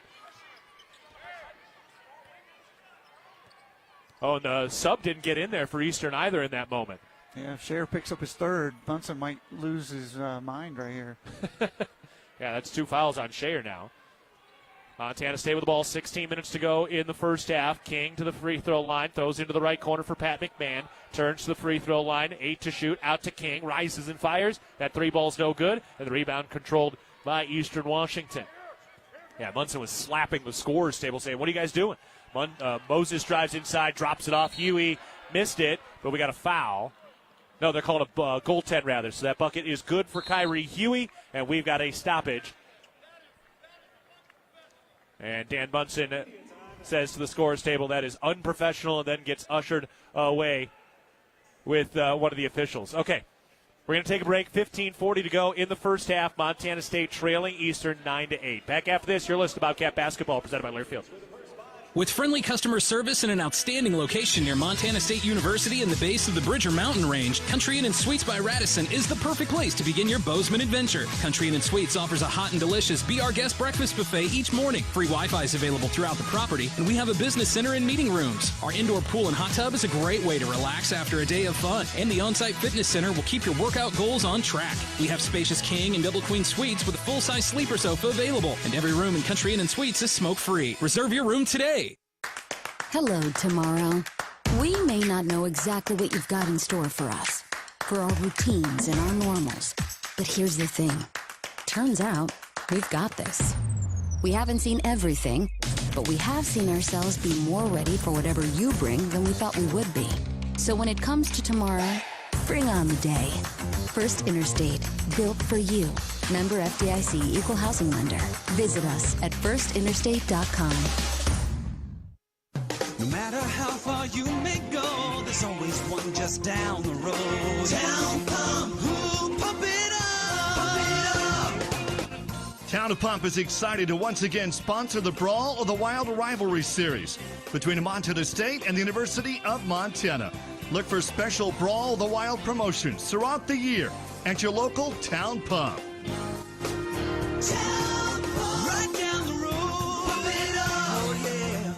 Oh, and the sub didn't get in there for Eastern either in that moment. Yeah, if Shayer picks up his 3rd, Bunsen might lose his mind right here. Yeah, that's 2 fouls on Shayer now. Montana State with the ball, 16 minutes to go in the first half. King to the free throw line, throws into the right corner for Pat McMahon. Turns to the free throw line, 8 to shoot, out to King, rises and fires. That three ball's no good, and the rebound controlled by Eastern Washington. Yeah, Munson was slapping the scorers table saying, what are you guys doing? Moses drives inside, drops it off. Huey missed it, but we got a foul. No, they're calling a goaltend rather, so that bucket is good for Kyrie Huey, and we've got a stoppage. And Dan Munson says to the scorers table that is unprofessional, and then gets ushered away with one of the officials. Okay, we're going to take a break. 15:40 to go in the first half. Montana State trailing Eastern 9-8. Back after this, your list of Bobcat basketball presented by Learfield. With friendly customer service and an outstanding location near Montana State University and the base of the Bridger Mountain Range, Country Inn & Suites by Radisson is the perfect place to begin your Bozeman adventure. Country Inn & Suites offers a hot and delicious Be Our Guest breakfast buffet each morning. Free Wi-Fi is available throughout the property, and we have a business center and meeting rooms. Our indoor pool and hot tub is a great way to relax after a day of fun, and the on-site fitness center will keep your workout goals on track. We have spacious king and double queen suites with a full-size sleeper sofa available, and every room in Country Inn & Suites is smoke-free. Reserve your room today. Hello, tomorrow. We may not know exactly what you've got in store for us, for our routines and our normals. But here's the thing. Turns out, we've got this. We haven't seen everything, but we have seen ourselves be more ready for whatever you bring than we thought we would be. So when it comes to tomorrow, bring on the day. First Interstate, built for you. Member FDIC, Equal Housing Lender. Visit us at firstinterstate.com. No matter how far you may go, there's always one just down the road. Town Pump, who pump it up, pump it up. Town of Pump is excited to once again sponsor the Brawl of the Wild Rivalry Series between Montana State and the University of Montana. Look for special Brawl of the Wild promotions throughout the year at your local Town Pump. Town Pump, right down the road, pump it up, oh yeah.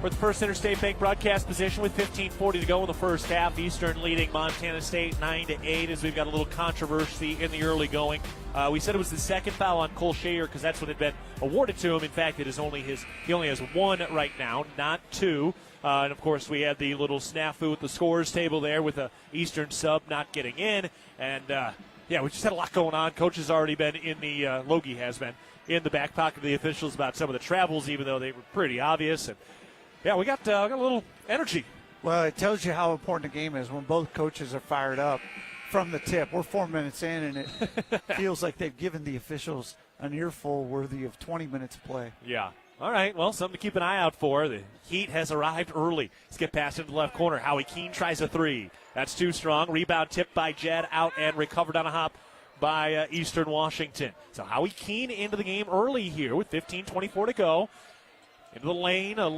For the First Interstate Bank broadcast position with 15:40 to go in the first half. Eastern leading Montana State 9-8 as we've got a little controversy in the early going. We said it was the second foul on Cole Shayer because that's what had been awarded to him. In fact, he only has one right now, not two. And, of course, we had the little snafu at the scores table there with the Eastern sub not getting in. And, we just had a lot going on. Coach has already been in the Logie has been in the back pocket of the officials about some of the travels, even though they were pretty obvious. And yeah, we got a little energy. Well, it tells you how important the game is when both coaches are fired up from the tip. We're 4 minutes in, and it feels like they've given the officials an earful worthy of 20 minutes of play. Yeah. All right, well, something to keep an eye out for. The heat has arrived early. Let's get past into the left corner. Howie Keene tries a three. That's too strong. Rebound tipped by Jed, out and recovered on a hop by Eastern Washington. So Howie Keene into the game early here with 15:24 to go. Into the lane, a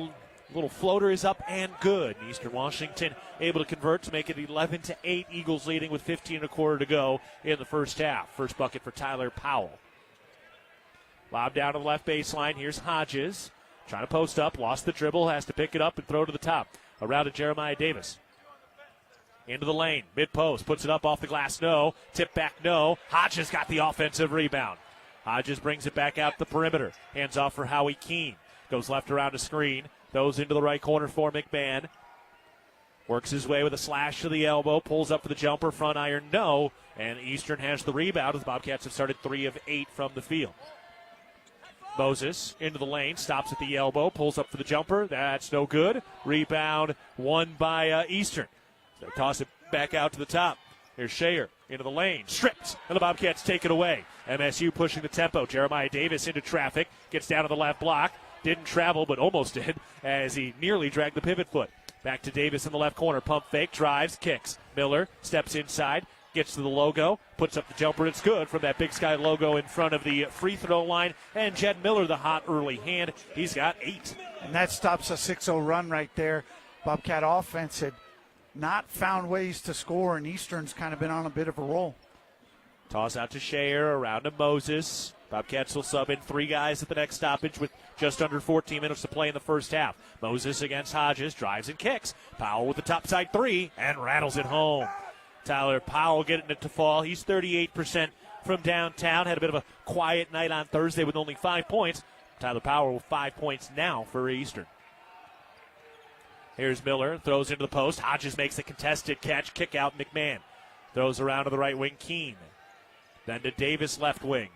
little floater is up and good. Eastern Washington able to convert to make it 11-8. Eagles leading with 15:25 to go in the first half. First bucket for Tyler Powell. Lob down to the left baseline. Here's Hodges. Trying to post up. Lost the dribble. Has to pick it up and throw to the top. Around to Jeremiah Davis. Into the lane. Mid-post. Puts it up off the glass. No. Tip back. No. Hodges got the offensive rebound. Hodges brings it back out the perimeter. Hands off for Howie Keene. Goes left around a screen. Throws into the right corner for McMahon. Works his way with a slash to the elbow. Pulls up for the jumper. Front iron. No. And Eastern has the rebound as the Bobcats have started 3 of 8 from the field. Moses into the lane, stops at the elbow, pulls up for the jumper. That's no good. Rebound won by Eastern. So they toss it back out to the top. Here's Shayer into the lane, stripped, and the Bobcats take it away. MSU pushing the tempo. Jeremiah Davis into traffic, gets down to the left block. Didn't travel, but almost did, as he nearly dragged the pivot foot. Back to Davis in the left corner. Pump fake, drives, kicks. Miller steps inside. Gets to the logo, puts up the jumper. It's good from that Big Sky logo in front of the free throw line. And Jed Miller, the hot early hand. He's got 8. And that stops a 6-0 run right there. Bobcat offense had not found ways to score, and Eastern's kind of been on a bit of a roll. Toss out to Shayer, around to Moses. Bobcats will sub in 3 guys at the next stoppage with just under 14 minutes to play in the first half. Moses against Hodges, drives and kicks. Powell with the topside 3 and rattles it home. Tyler Powell getting it to fall. He's 38% from downtown. Had a bit of a quiet night on Thursday with only 5 points. Tyler Power with 5 points now for Eastern. Here's Miller, throws into the post. Hodges makes a contested catch, kick out McMahon. Throws around to the right wing, Keene. Then to Davis, left wing.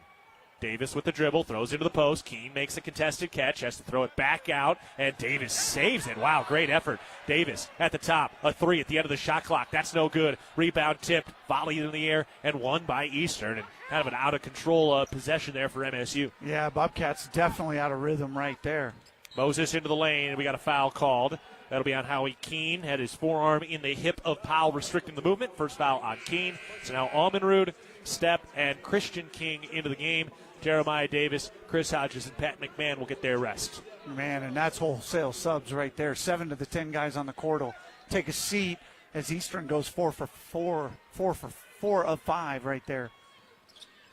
Davis with the dribble, throws into the post. Keene makes a contested catch, has to throw it back out, and Davis saves it. Wow, great effort. Davis at the top, a three at the end of the shot clock. That's no good. Rebound tipped, volleyed in the air, and won by Eastern. And kind of an out-of-control possession there for MSU. Yeah, Bobcats definitely out of rhythm right there. Moses into the lane, and we got a foul called. That'll be on Howie Keene. Had his forearm in the hip of Powell, restricting the movement. First foul on Keene. So now Almenrud, Stepp, and Christian King into the game. Jeremiah Davis, Chris Hodges, and Pat McMahon will get their rest. Man, and that's wholesale subs right there. 7 of the 10 guys on the court will take a seat as Eastern goes 4 for 4 of 5 right there.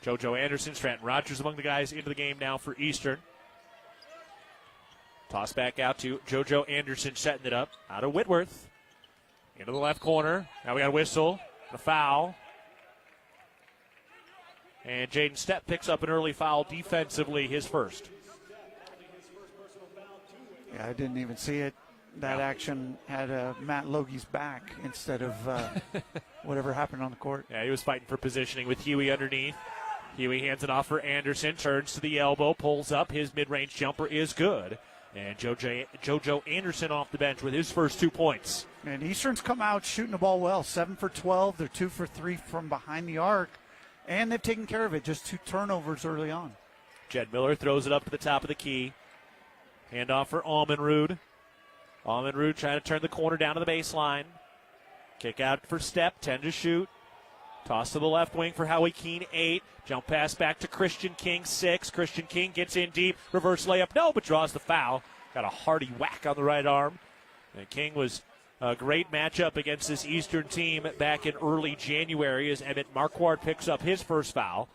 JoJo Anderson, Stratton Rogers among the guys into the game now for Eastern. Toss back out to JoJo Anderson, setting it up out of Whitworth. Into the left corner. Now we got a whistle, a foul. And Jaden Stepp picks up an early foul defensively, his first. Yeah, I didn't even see it. That action had Matt Logie's back instead of whatever happened on the court. Yeah, he was fighting for positioning with Huey underneath. Huey hands it off for Anderson, turns to the elbow, pulls up. His mid-range jumper is good. And JoJo Anderson off the bench with his first 2 points. And Eastern's come out shooting the ball well, 7 for 12. They're 2 for 3 from behind the arc. And they've taken care of it, just 2 turnovers early on. Jed Miller throws it up to the top of the key. Handoff for Almenrud. Almenrud trying to turn the corner down to the baseline. Kick out for Stepp, 10 to shoot. Toss to the left wing for Howie Keene, 8. Jump pass back to Christian King, 6. Christian King gets in deep. Reverse layup, no, but draws the foul. Got a hearty whack on the right arm. And King was a great matchup against this Eastern team back in early January as Emmett Marquardt picks up his first foul.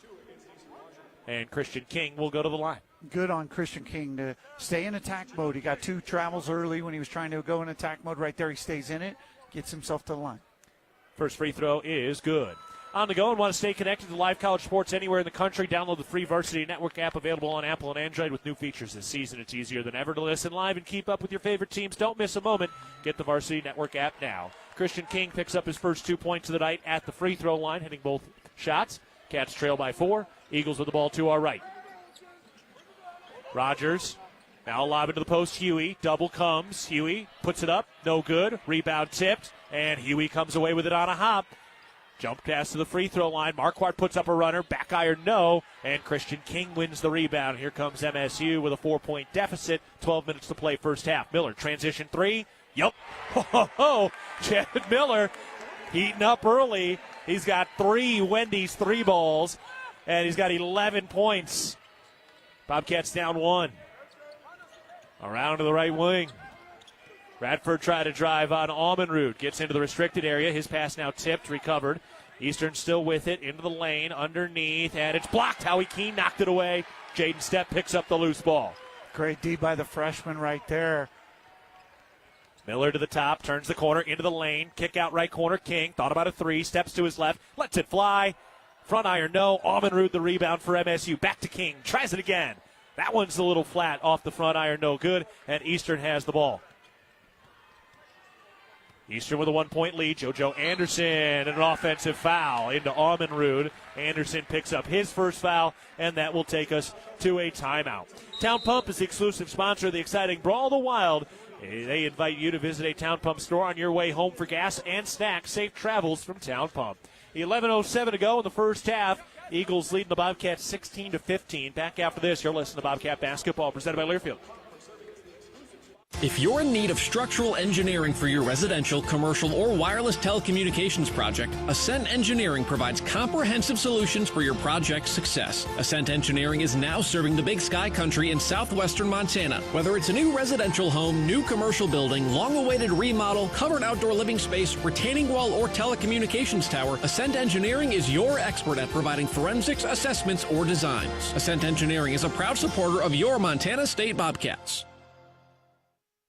And Christian King will go to the line. Good on Christian King to stay in attack mode. He got 2 travels early when he was trying to go in attack mode. Right there, he stays in it, gets himself to the line. First free throw is good. On the go and want to stay connected to live college sports anywhere in the country, download the free Varsity Network app available on Apple and Android with new features this season. It's easier than ever to listen live and keep up with your favorite teams. Don't miss a moment. Get the Varsity Network app now. Christian King picks up his first 2 points of the night at the free throw line, hitting both shots. Cats trail by 4. Eagles with the ball to our right. Rogers now lob into the post. Huey, double comes. Huey puts it up, no good. Rebound tipped, and Huey comes away with it on a hop. Jump pass to the free throw line. Marquardt puts up a runner. Back iron, no. And Christian King wins the rebound. Here comes MSU with a 4-point deficit. 12 minutes to play first half. Miller, transition 3. Yup. Ho, ho, ho. Chad Miller heating up early. He's got 3 Wendy's 3 balls, and he's got 11 points. Bobcats down 1. Around to the right wing. Radford tried to drive on Almenrud. Gets into the restricted area. His pass now tipped, recovered. Eastern still with it, into the lane, underneath, and it's blocked. Howie Keene knocked it away. Jaden Stepp picks up the loose ball. Great D by the freshman right there. Miller to the top, turns the corner, into the lane. Kick out right corner, King. Thought about a 3, steps to his left, lets it fly. Front iron, no. Almenrud the rebound for MSU. Back to King, tries it again. That one's a little flat off the front iron, no good, and Eastern has the ball. Eastern with a 1-point lead. JoJo Anderson and an offensive foul into Almenrud. Anderson picks up his first foul, and that will take us to a timeout. Town Pump is the exclusive sponsor of the exciting Brawl of the Wild. They invite you to visit a Town Pump store on your way home for gas and snacks. Safe travels from Town Pump. 11:07 to go in the first half. Eagles leading the Bobcats 16-15. Back after this, you're listening to Bobcat Basketball, presented by Learfield. If you're in need of structural engineering for your residential, commercial, or wireless telecommunications project, Ascent Engineering provides comprehensive solutions for your project's success. Ascent Engineering is now serving the Big Sky Country in southwestern Montana. Whether it's a new residential home, new commercial building, long-awaited remodel, covered outdoor living space, retaining wall, or telecommunications tower, Ascent Engineering is your expert at providing forensics, assessments, or designs. Ascent Engineering is a proud supporter of your Montana State Bobcats.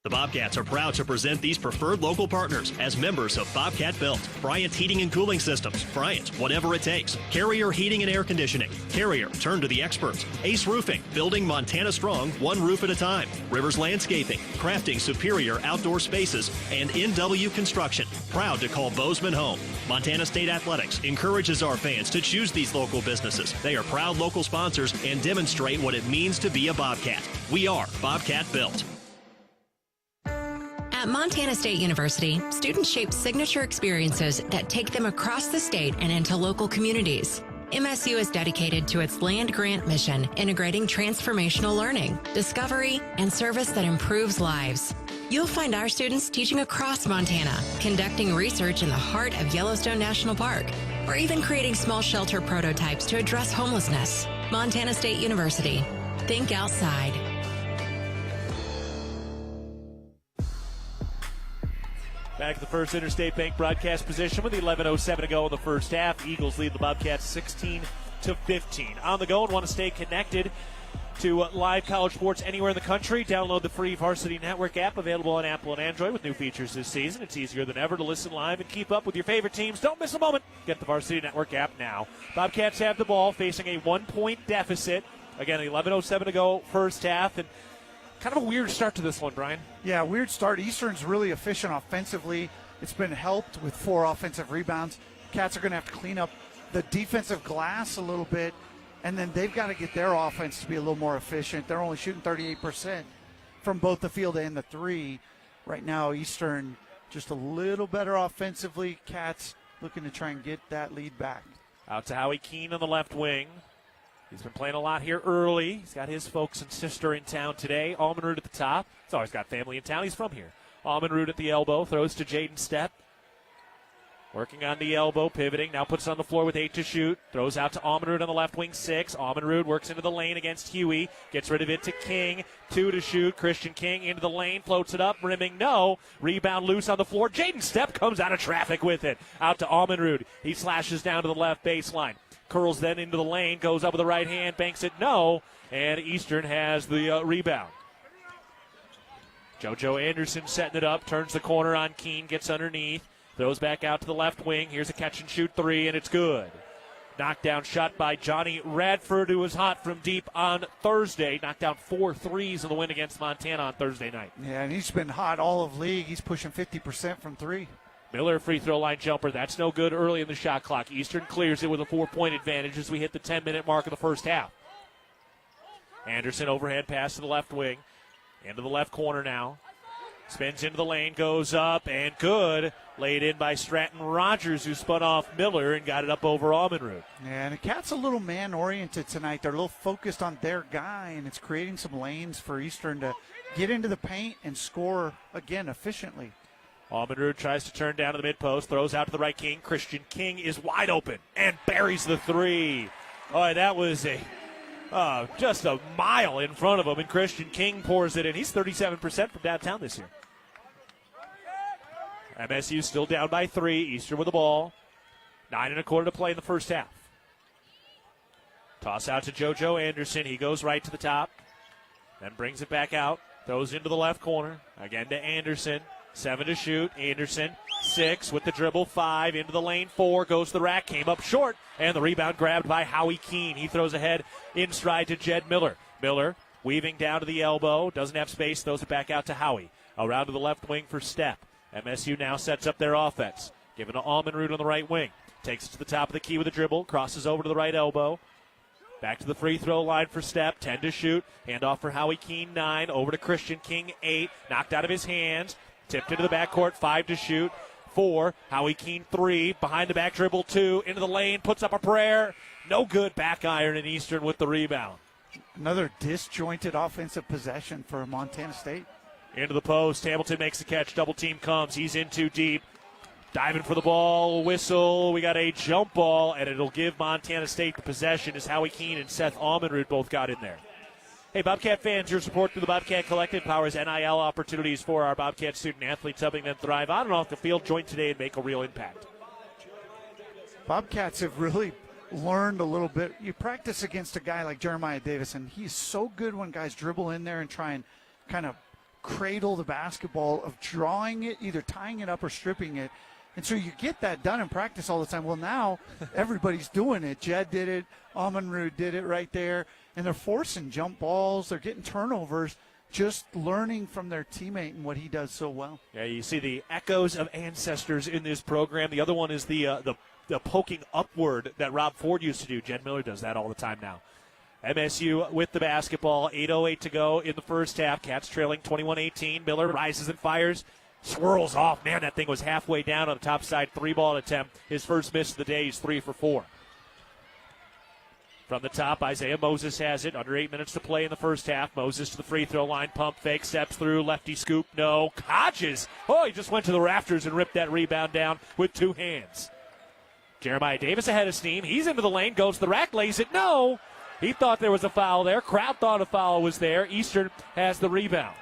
The Bobcats are proud to present these preferred local partners as members of Bobcat Built, Bryant Heating and Cooling Systems, Bryant, whatever it takes, Carrier Heating and Air Conditioning, Carrier, turn to the experts, Ace Roofing, building Montana strong, one roof at a time, Rivers Landscaping, crafting superior outdoor spaces, and EWU Construction, proud to call Bozeman home. Montana State Athletics encourages our fans to choose these local businesses. They are proud local sponsors and demonstrate what it means to be a Bobcat. We are Bobcat Built. At Montana State University, students shape signature experiences that take them across the state and into local communities. MSU is dedicated to its land grant mission, integrating transformational learning, discovery, and service that improves lives. You'll find our students teaching across Montana, conducting research in the heart of Yellowstone National Park, or even creating small shelter prototypes to address homelessness. Montana State University. Think outside. Back to the First Interstate Bank broadcast position with 11:07 to go in the first half. Eagles lead the Bobcats 16-15. On the go and want to stay connected to live college sports anywhere in the country. Download the free Varsity Network app available on Apple and Android with new features this season. It's easier than ever to listen live and keep up with your favorite teams. Don't miss a moment. Get the Varsity Network app now. Bobcats have the ball facing a 1-point deficit. Again, 11:07 to go first half. And kind of a weird start to this one, Brian. Yeah, weird start. Eastern's really efficient offensively. It's been helped with 4 offensive rebounds. Cats are going to have to clean up the defensive glass a little bit, and then they've got to get their offense to be a little more efficient. They're only shooting 38% from both the field and the three. Right now, Eastern just a little better offensively. Cats looking to try and get that lead back. Out to Howie Keene on the left wing. He's been playing a lot here early. He's got his folks and sister in town today. Almanrud at the top. He's always got family in town. He's from here. Almanrud at the elbow. Throws to Jaden Stepp. Working on the elbow, pivoting. Now puts it on the floor with 8 to shoot. Throws out to Almanrud on the left wing, 6. Almanrud works into the lane against Huey. Gets rid of it to King. 2 to shoot. Christian King into the lane. Floats it up. Rimming, no. Rebound loose on the floor. Jaden Stepp comes out of traffic with it. Out to Almanrud. He slashes down to the left baseline. Curls then into the lane, goes up with the right hand, banks it, no, and Eastern has the rebound. JoJo Anderson setting it up, turns the corner on Keene, gets underneath, throws back out to the left wing. Here's a catch-and-shoot 3, and it's good. Knockdown shot by Johnny Radford, who was hot from deep on Thursday. Knocked down 4 threes in the win against Montana on Thursday night. Yeah, and he's been hot all of league. He's pushing 50% from 3. Miller free throw line jumper. That's no good early in the shot clock. Eastern clears it with a 4-point advantage as we hit the 10-minute mark of the first half. Anderson overhead pass to the left wing. Into the left corner now. Spins into the lane, goes up, and good. Laid in by Stratton Rogers, who spun off Miller and got it up over Almanrud. Yeah, and the Cats a little man-oriented tonight. They're a little focused on their guy, and it's creating some lanes for Eastern to get into the paint and score, again, efficiently. Almanrud tries to turn down to the mid-post, throws out to the right King. Christian King is wide open and buries the 3. Oh, that was just a mile in front of him, and Christian King pours it in. He's 37% from downtown this year. MSU still down by 3. Eastern with the ball. 9 1/4 to play in the first half. Toss out to JoJo Anderson. He goes right to the top, then brings it back out. Throws into the left corner. Again to Anderson. 7 to shoot. Anderson, 6 with the dribble. 5 into the lane. 4 goes to the rack. Came up short. And the rebound grabbed by Howie Keene. He throws ahead in stride to Jed Miller. Miller weaving down to the elbow. Doesn't have space. Throws it back out to Howie. Around to the left wing for Stepp. MSU now sets up their offense. Giving to Almanrud on the right wing. Takes it to the top of the key with a dribble. Crosses over to the right elbow. Back to the free throw line for Stepp. 10 to shoot. Handoff for Howie Keene. 9. Over to Christian King. 8. Knocked out of his hands. Tipped into the backcourt, 5 to shoot. 4, Howie Keene 3, behind the back dribble 2, into the lane, puts up a prayer. No good, back iron, and Eastern with the rebound. Another disjointed offensive possession for Montana State. Into the post, Hamilton makes the catch, double team comes, he's in too deep. Diving for the ball, whistle, we got a jump ball, and it'll give Montana State the possession as Howie Keene and Seth Almanrud both got in there. Hey, Bobcat fans, your support through the Bobcat Collective powers NIL opportunities for our Bobcat student-athletes, helping them thrive on and off the field. Join today and make a real impact. Bobcats have really learned a little bit. You practice against a guy like Jeremiah Davis, and he's so good when guys dribble in there and try and kind of cradle the basketball, of drawing it, either tying it up or stripping it. And so you get that done in practice all the time. Well, now everybody's doing it. Jed did it. Amonrud did it right there. And they're forcing jump balls. They're getting turnovers, just learning from their teammate and what he does so well. Yeah, you see the echoes of ancestors in this program. The other one is the poking upward that Rob Ford used to do. Jed Miller does that all the time now. MSU with the basketball, 8:08 to go in the first half. Cats trailing 21-18. Miller rises and fires, swirls off. Man, that thing was halfway down on the top side. 3-ball attempt. His first miss of the day. He's 3 for 4. From the top, Isaiah Moses has it. Under 8 minutes to play in the first half. Moses to the free throw line. Pump fake, steps through. Lefty scoop. No. Hodges. Oh, he just went to the rafters and ripped that rebound down with 2 hands. Jeremiah Davis ahead of steam. He's into the lane. Goes to the rack. Lays it. No. He thought there was a foul there. Crowd thought a foul was there. Eastern has the rebound.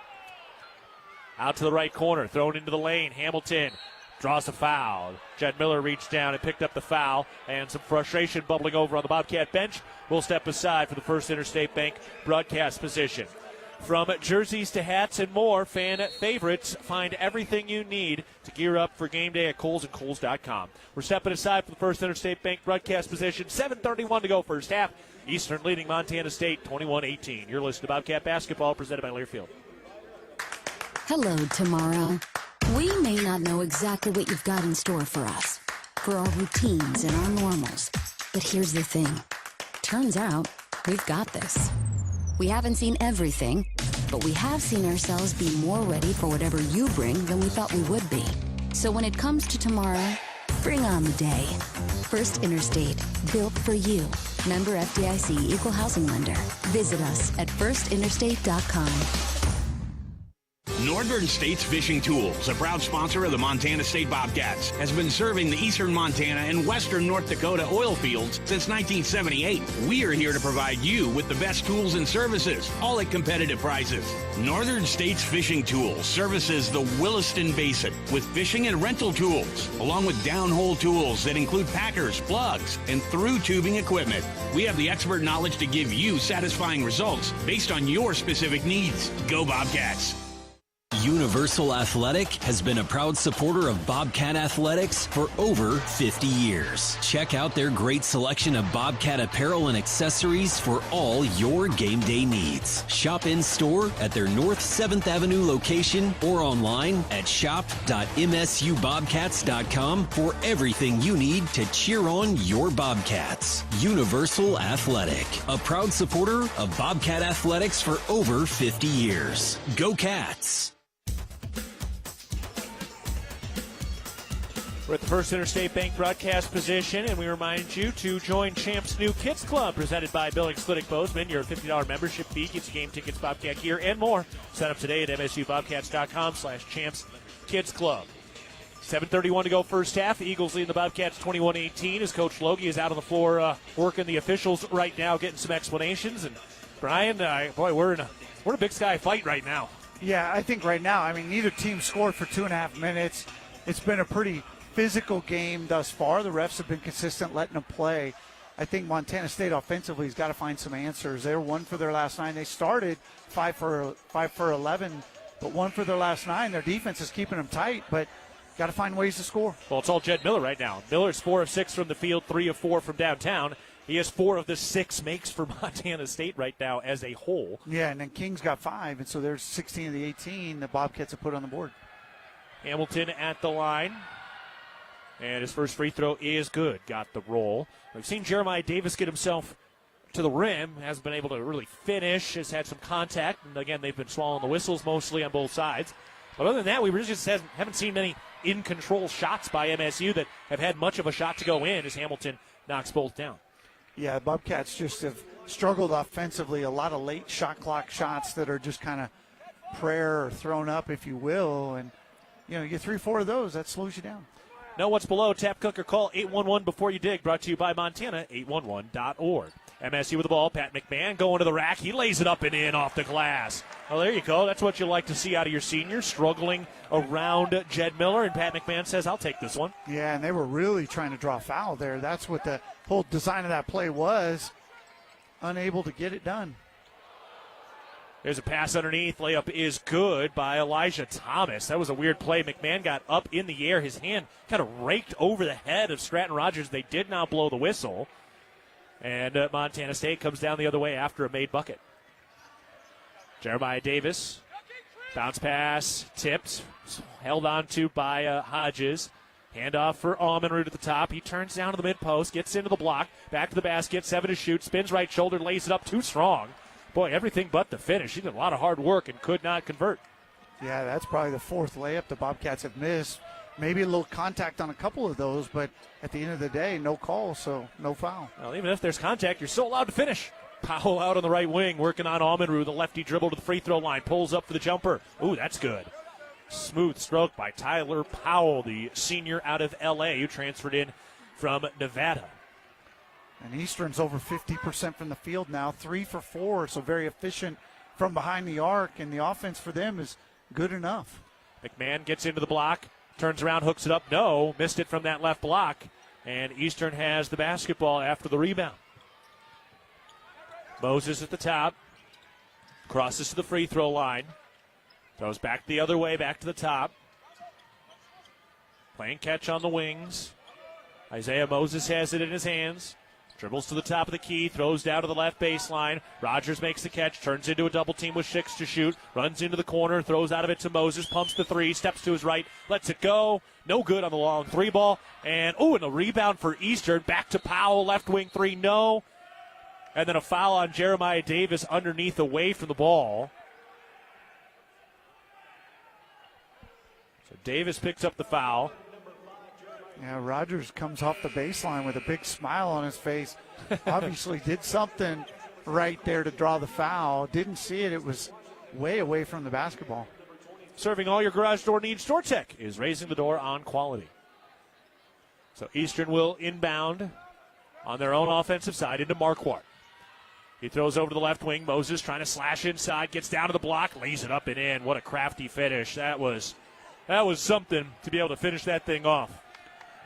Out to the right corner. Thrown into the lane. Hamilton draws a foul. Jed Miller reached down and picked up the foul. And some frustration bubbling over on the Bobcat bench. We'll step aside for the First Interstate Bank broadcast position. From jerseys to hats and more, fan favorites, find everything you need to gear up for game day at Kohl's and Kohl's.com. We're stepping aside for the First Interstate Bank broadcast position. 7:31 to go first half. Eastern leading Montana State 21-18. You're listening to Bobcat Basketball presented by Learfield. Hello, tomorrow. We may not know exactly what you've got in store for us, for our routines and our normals. But here's the thing. Turns out, we've got this. We haven't seen everything, but we have seen ourselves be more ready for whatever you bring than we thought we would be. So when it comes to tomorrow, bring on the day. First Interstate, built for you. Member FDIC, Equal Housing Lender. Visit us at firstinterstate.com. Northern States Fishing Tools, a proud sponsor of the Montana State Bobcats, has been serving the eastern Montana and western North Dakota oil fields since 1978. We are here to provide you with the best tools and services, all at competitive prices. Northern States Fishing Tools services the Williston Basin with fishing and rental tools, along with downhole tools that include packers, plugs, and through tubing equipment. We have the expert knowledge to give you satisfying results based on your specific needs. Go Bobcats! Universal Athletic has been a proud supporter of Bobcat Athletics for over 50 years. Check out their great selection of Bobcat apparel and accessories for all your game day needs. Shop in store at their North 7th Avenue location or online at shop.msubobcats.com for everything you need to cheer on your Bobcats. Universal Athletic, a proud supporter of Bobcat Athletics for over 50 years. Go Cats! We're at the First Interstate Bank broadcast position, and we remind you to join Champs New Kids Club, presented by Billings Clinic Bozeman. Your $50 membership fee gets you game tickets, Bobcat gear, and more. Sign up today at msubobcats.com/Champs Kids Club. 7:31 to go first half. The Eagles lead the Bobcats 21-18 as Coach Logie is out on the floor working the officials right now, getting some explanations. And Brian, boy, we're in a Big Sky fight right now. Yeah, I think right now, neither team scored for 2.5 minutes. It's been a pretty physical game thus far. The refs have been consistent letting them play. I think Montana State offensively has got to find some answers. They're 1 for their last 9. They started 5 for 11, but 1 for their last 9. Their defense is keeping them tight, but got to find ways to score. Well, it's all Jed Miller right now. Miller's 4 of 6 from the field, 3 of 4 from downtown. He has 4 of the 6 makes for Montana State right now as a whole. Yeah, and then King's got 5, and so there's 16 of the 18 the Bobcats have put on the board. Hamilton at the line. And his first free throw is good. Got the roll. We've seen Jeremiah Davis get himself to the rim. Hasn't been able to really finish. Has had some contact. And again, they've been swallowing the whistles mostly on both sides. But other than that, we really just haven't seen many in-control shots by MSU that have had much of a shot to go in as Hamilton knocks both down. Yeah, Bobcats just have struggled offensively. A lot of late shot clock shots that are just kind of prayer or thrown up, if you will. And, you get 3-4 of those, that slows you down. Know what's below? Tap, cook, or call 811 before you dig. Brought to you by Montana811.org. MSU with the ball. Pat McMahon going to the rack. He lays it up and in off the glass. Well, there you go. That's what you like to see out of your seniors, struggling around Jed Miller. And Pat McMahon says, I'll take this one. Yeah, and they were really trying to draw foul there. That's what the whole design of that play was. Unable to get it done. There's a pass underneath. Layup is good by Elijah Thomas. That was a weird play. McMahon got up in the air. His hand kind of raked over the head of Stratton Rogers. They did not blow the whistle. And Montana State comes down the other way after a made bucket. Jeremiah Davis. Bounce pass. Tipped. Held on to by Hodges. Handoff for Almenrud at the top. He turns down to the mid-post. Gets into the block. Back to the basket. 7 to shoot. Spins right shoulder. Lays it up too strong. Boy, everything but the finish. He did a lot of hard work and could not convert. Yeah, that's probably the fourth layup the Bobcats have missed. Maybe a little contact on a couple of those, but at the end of the day, no call, so no foul. Well, even if there's contact, you're still allowed to finish. Powell out on the right wing, working on Almenrud. The lefty dribble to the free throw line, pulls up for the jumper. Ooh, that's good. Smooth stroke by Tyler Powell, the senior out of L.A., who transferred in from Nevada. And Eastern's over 50% from the field now, 3 for 4, so very efficient from behind the arc, and the offense for them is good enough. McMahon gets into the block, turns around, hooks it up. No, missed it from that left block, and Eastern has the basketball after the rebound. Moses at the top, crosses to the free throw line, throws back the other way, back to the top. Playing catch on the wings. Isaiah Moses has it in his hands. Dribbles to the top of the key, throws down to the left baseline. Rogers makes the catch, turns into a double team with 6 to shoot, runs into the corner, throws out of it to Moses, pumps the 3, steps to his right, lets it go. No good on the long 3 ball. And a rebound for Eastern. Back to Powell, left wing 3, no. And then a foul on Jeremiah Davis underneath away from the ball. So Davis picks up the foul. Yeah, Rogers comes off the baseline with a big smile on his face. Obviously did something right there to draw the foul. Didn't see it. It was way away from the basketball. Serving all your garage door needs, StoreTech is raising the door on quality. So Eastern will inbound on their own offensive side into Marquardt. He throws over to the left wing. Moses trying to slash inside, gets down to the block, lays it up and in. What a crafty finish. That was something to be able to finish that thing off.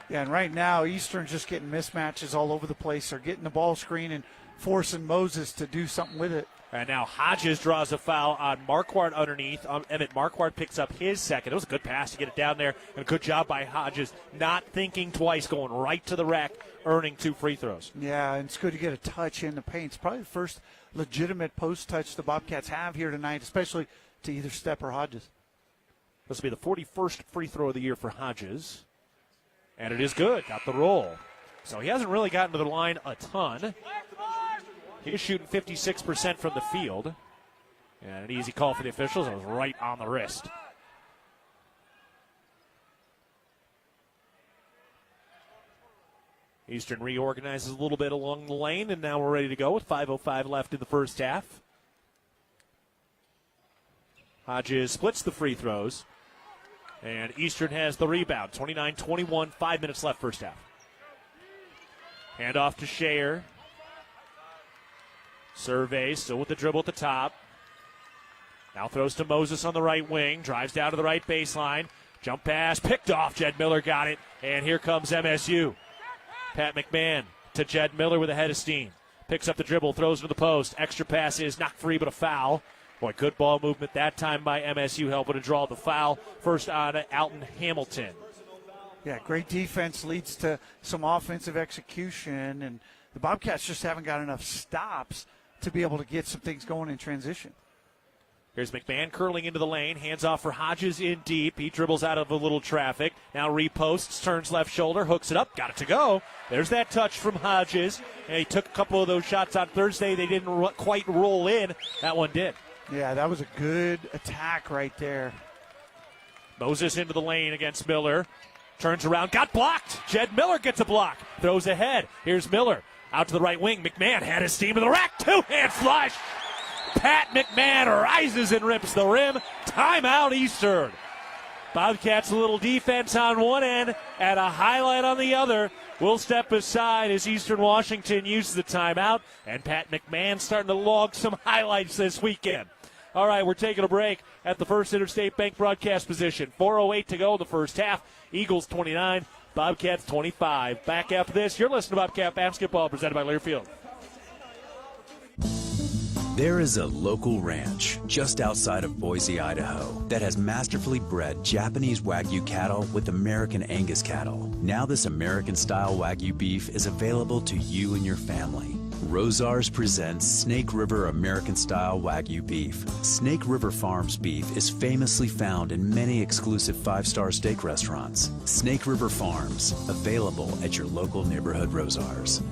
Yeah, and right now Eastern's just getting mismatches all over the place. They're getting the ball screen and forcing Moses to do something with it. And now Hodges draws a foul on Marquardt underneath. Emmett Marquardt picks up his second. It was a good pass to get it down there, and a good job by Hodges, not thinking twice, going right to the rack, earning 2 free throws. Yeah, and it's good to get a touch in the paint. It's probably the first legitimate post touch the Bobcats have here tonight, especially to either Stepp or Hodges. This will be the 41st free throw of the year for Hodges. And it is good. Got the roll. So he hasn't really gotten to the line a ton. He's shooting 56% from the field. And an easy call for the officials. It was right on the wrist. Eastern reorganizes a little bit along the lane, and now we're ready to go with 5:05 left in the first half. Hodges splits the free throws. And Eastern has the rebound. 29-21, 5 minutes left first half. Handoff to Shayer. Surveys, still with the dribble at the top. Now throws to Moses on the right wing. Drives down to the right baseline. Jump pass, picked off. Jed Miller got it. And here comes MSU. Pat McMahon to Jed Miller with a head of steam. Picks up the dribble, throws to the post. Extra pass is knocked free, but a foul. Boy, good ball movement that time by MSU, helping to draw the foul. First on Alton Hamilton. Yeah, great defense leads to some offensive execution, and the Bobcats just haven't got enough stops to be able to get some things going in transition. Here's McMahon curling into the lane. Hands off for Hodges in deep. He dribbles out of a little traffic. Now reposts, turns left shoulder, hooks it up, got it to go. There's that touch from Hodges. And he took a couple of those shots on Thursday. They didn't quite roll in. That one did. Yeah, that was a good attack right there. Moses into the lane against Miller. Turns around, got blocked. Jed Miller gets a block. Throws ahead. Here's Miller. Out to the right wing. McMahon had his steam to the rack. Two-hand flush. Pat McMahon rises and rips the rim. Timeout Eastern. Bobcats a little defense on one end and a highlight on the other. We'll step aside as Eastern Washington uses the timeout. And Pat McMahon starting to log some highlights this weekend. All right, we're taking a break at the First Interstate Bank broadcast position. 4:08 to go in the first half. Eagles 29, Bobcats 25. Back after this, you're listening to Bobcat Basketball presented by Learfield. There is a local ranch just outside of Boise, Idaho, that has masterfully bred Japanese Wagyu cattle with American Angus cattle. Now this American-style Wagyu beef is available to you and your family. Rosars presents Snake River American-style Wagyu beef. Snake River Farms beef is famously found in many exclusive 5-star steak restaurants. Snake River Farms, available at your local neighborhood Rosars.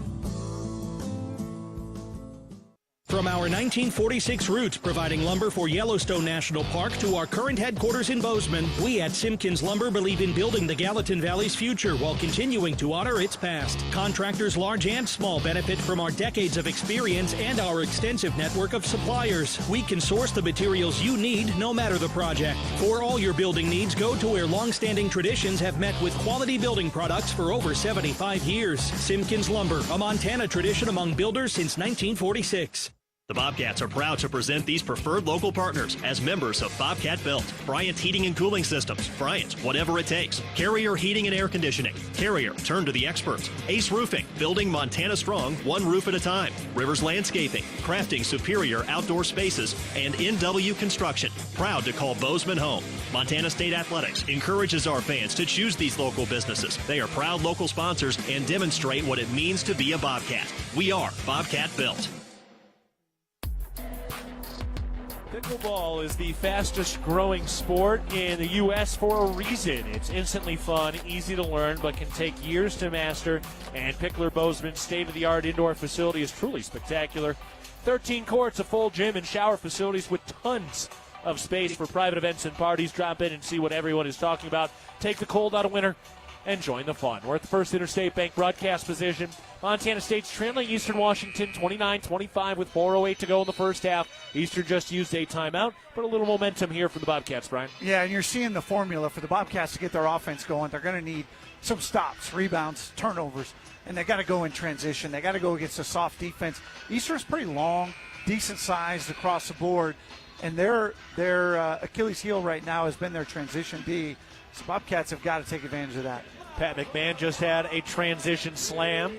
From our 1946 roots providing lumber for Yellowstone National Park to our current headquarters in Bozeman, we at Simpkins Lumber believe in building the Gallatin Valley's future while continuing to honor its past. Contractors large and small benefit from our decades of experience and our extensive network of suppliers. We can source the materials you need no matter the project. For all your building needs, go to where long-standing traditions have met with quality building products for over 75 years. Simpkins Lumber, a Montana tradition among builders since 1946. The Bobcats are proud to present these preferred local partners as members of Bobcat Built, Bryant Heating and Cooling Systems, Bryant, whatever it takes, Carrier Heating and Air Conditioning, Carrier, turn to the experts, Ace Roofing, building Montana strong, one roof at a time, Rivers Landscaping, crafting superior outdoor spaces, and NW Construction, proud to call Bozeman home. Montana State Athletics encourages our fans to choose these local businesses. They are proud local sponsors and demonstrate what it means to be a Bobcat. We are Bobcat Built. Pickleball is the fastest growing sport in the U.S. for a reason. It's instantly fun, easy to learn, but can take years to master. And Pickler Bozeman's state-of-the-art indoor facility is truly spectacular. 13 courts, a full gym, and shower facilities with tons of space for private events and parties. Drop in and see what everyone is talking about. Take the cold out of winter and join the fun. We're at the First Interstate Bank broadcast position. Montana State's trailing Eastern Washington 29-25 with 4:08 to go in the first half. Eastern just used a timeout, but a little momentum here for the Bobcats, Brian. Yeah, and you're seeing the formula for the Bobcats to get their offense going. They're going to need some stops, rebounds, turnovers, and they got to go in transition. They got to go against a soft defense. Eastern's pretty long, decent sized across the board, and their Achilles heel right now has been their transition D. So Bobcats have got to take advantage of that. Pat McMahon just had a transition slam.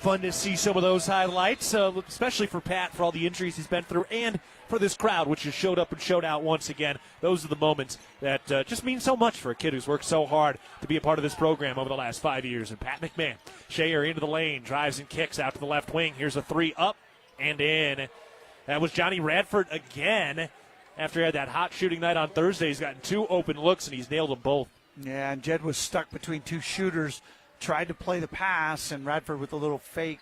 Fun to see some of those highlights, especially for Pat for all the injuries he's been through and for this crowd, which has showed up and showed out once again. Those are the moments that just mean so much for a kid who's worked so hard to be a part of this program over the last 5 years. And Pat McMahon, Shayer into the lane, drives and kicks out to the left wing. Here's a three up and in. That was Johnny Radford again. After he had that hot shooting night on Thursday, he's gotten 2 open looks, and he's nailed them both. Yeah, and Jed was stuck between 2 shooters, tried to play the pass, and Radford with a little fake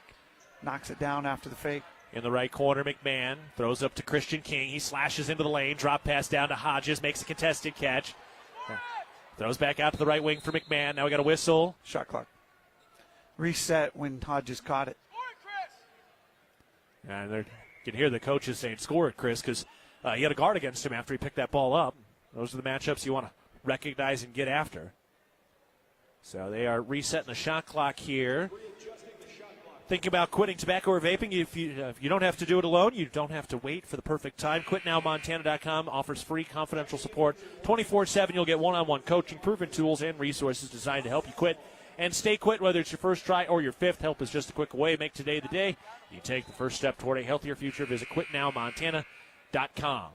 knocks it down after the fake. In the right corner, McMahon throws up to Christian King. He slashes into the lane, drop pass down to Hodges, makes a contested catch. Throws back out to the right wing for McMahon. Now we got a whistle. Shot clock. Reset when Hodges caught it. And you can hear the coaches saying, score it, Chris, because he had a guard against him after he picked that ball up. Those are the matchups you want to recognize and get after. So they are resetting the shot clock here. Think about quitting tobacco or vaping. If you don't have to do it alone, you don't have to wait for the perfect time. QuitNowMontana.com offers free confidential support 24/7. You'll get one-on-one coaching, proven tools, and resources designed to help you quit and stay quit, whether it's your first try or your 5th. Help is just a click away. Make today the day you take the first step toward a healthier future. Visit QuitNowMontana.com.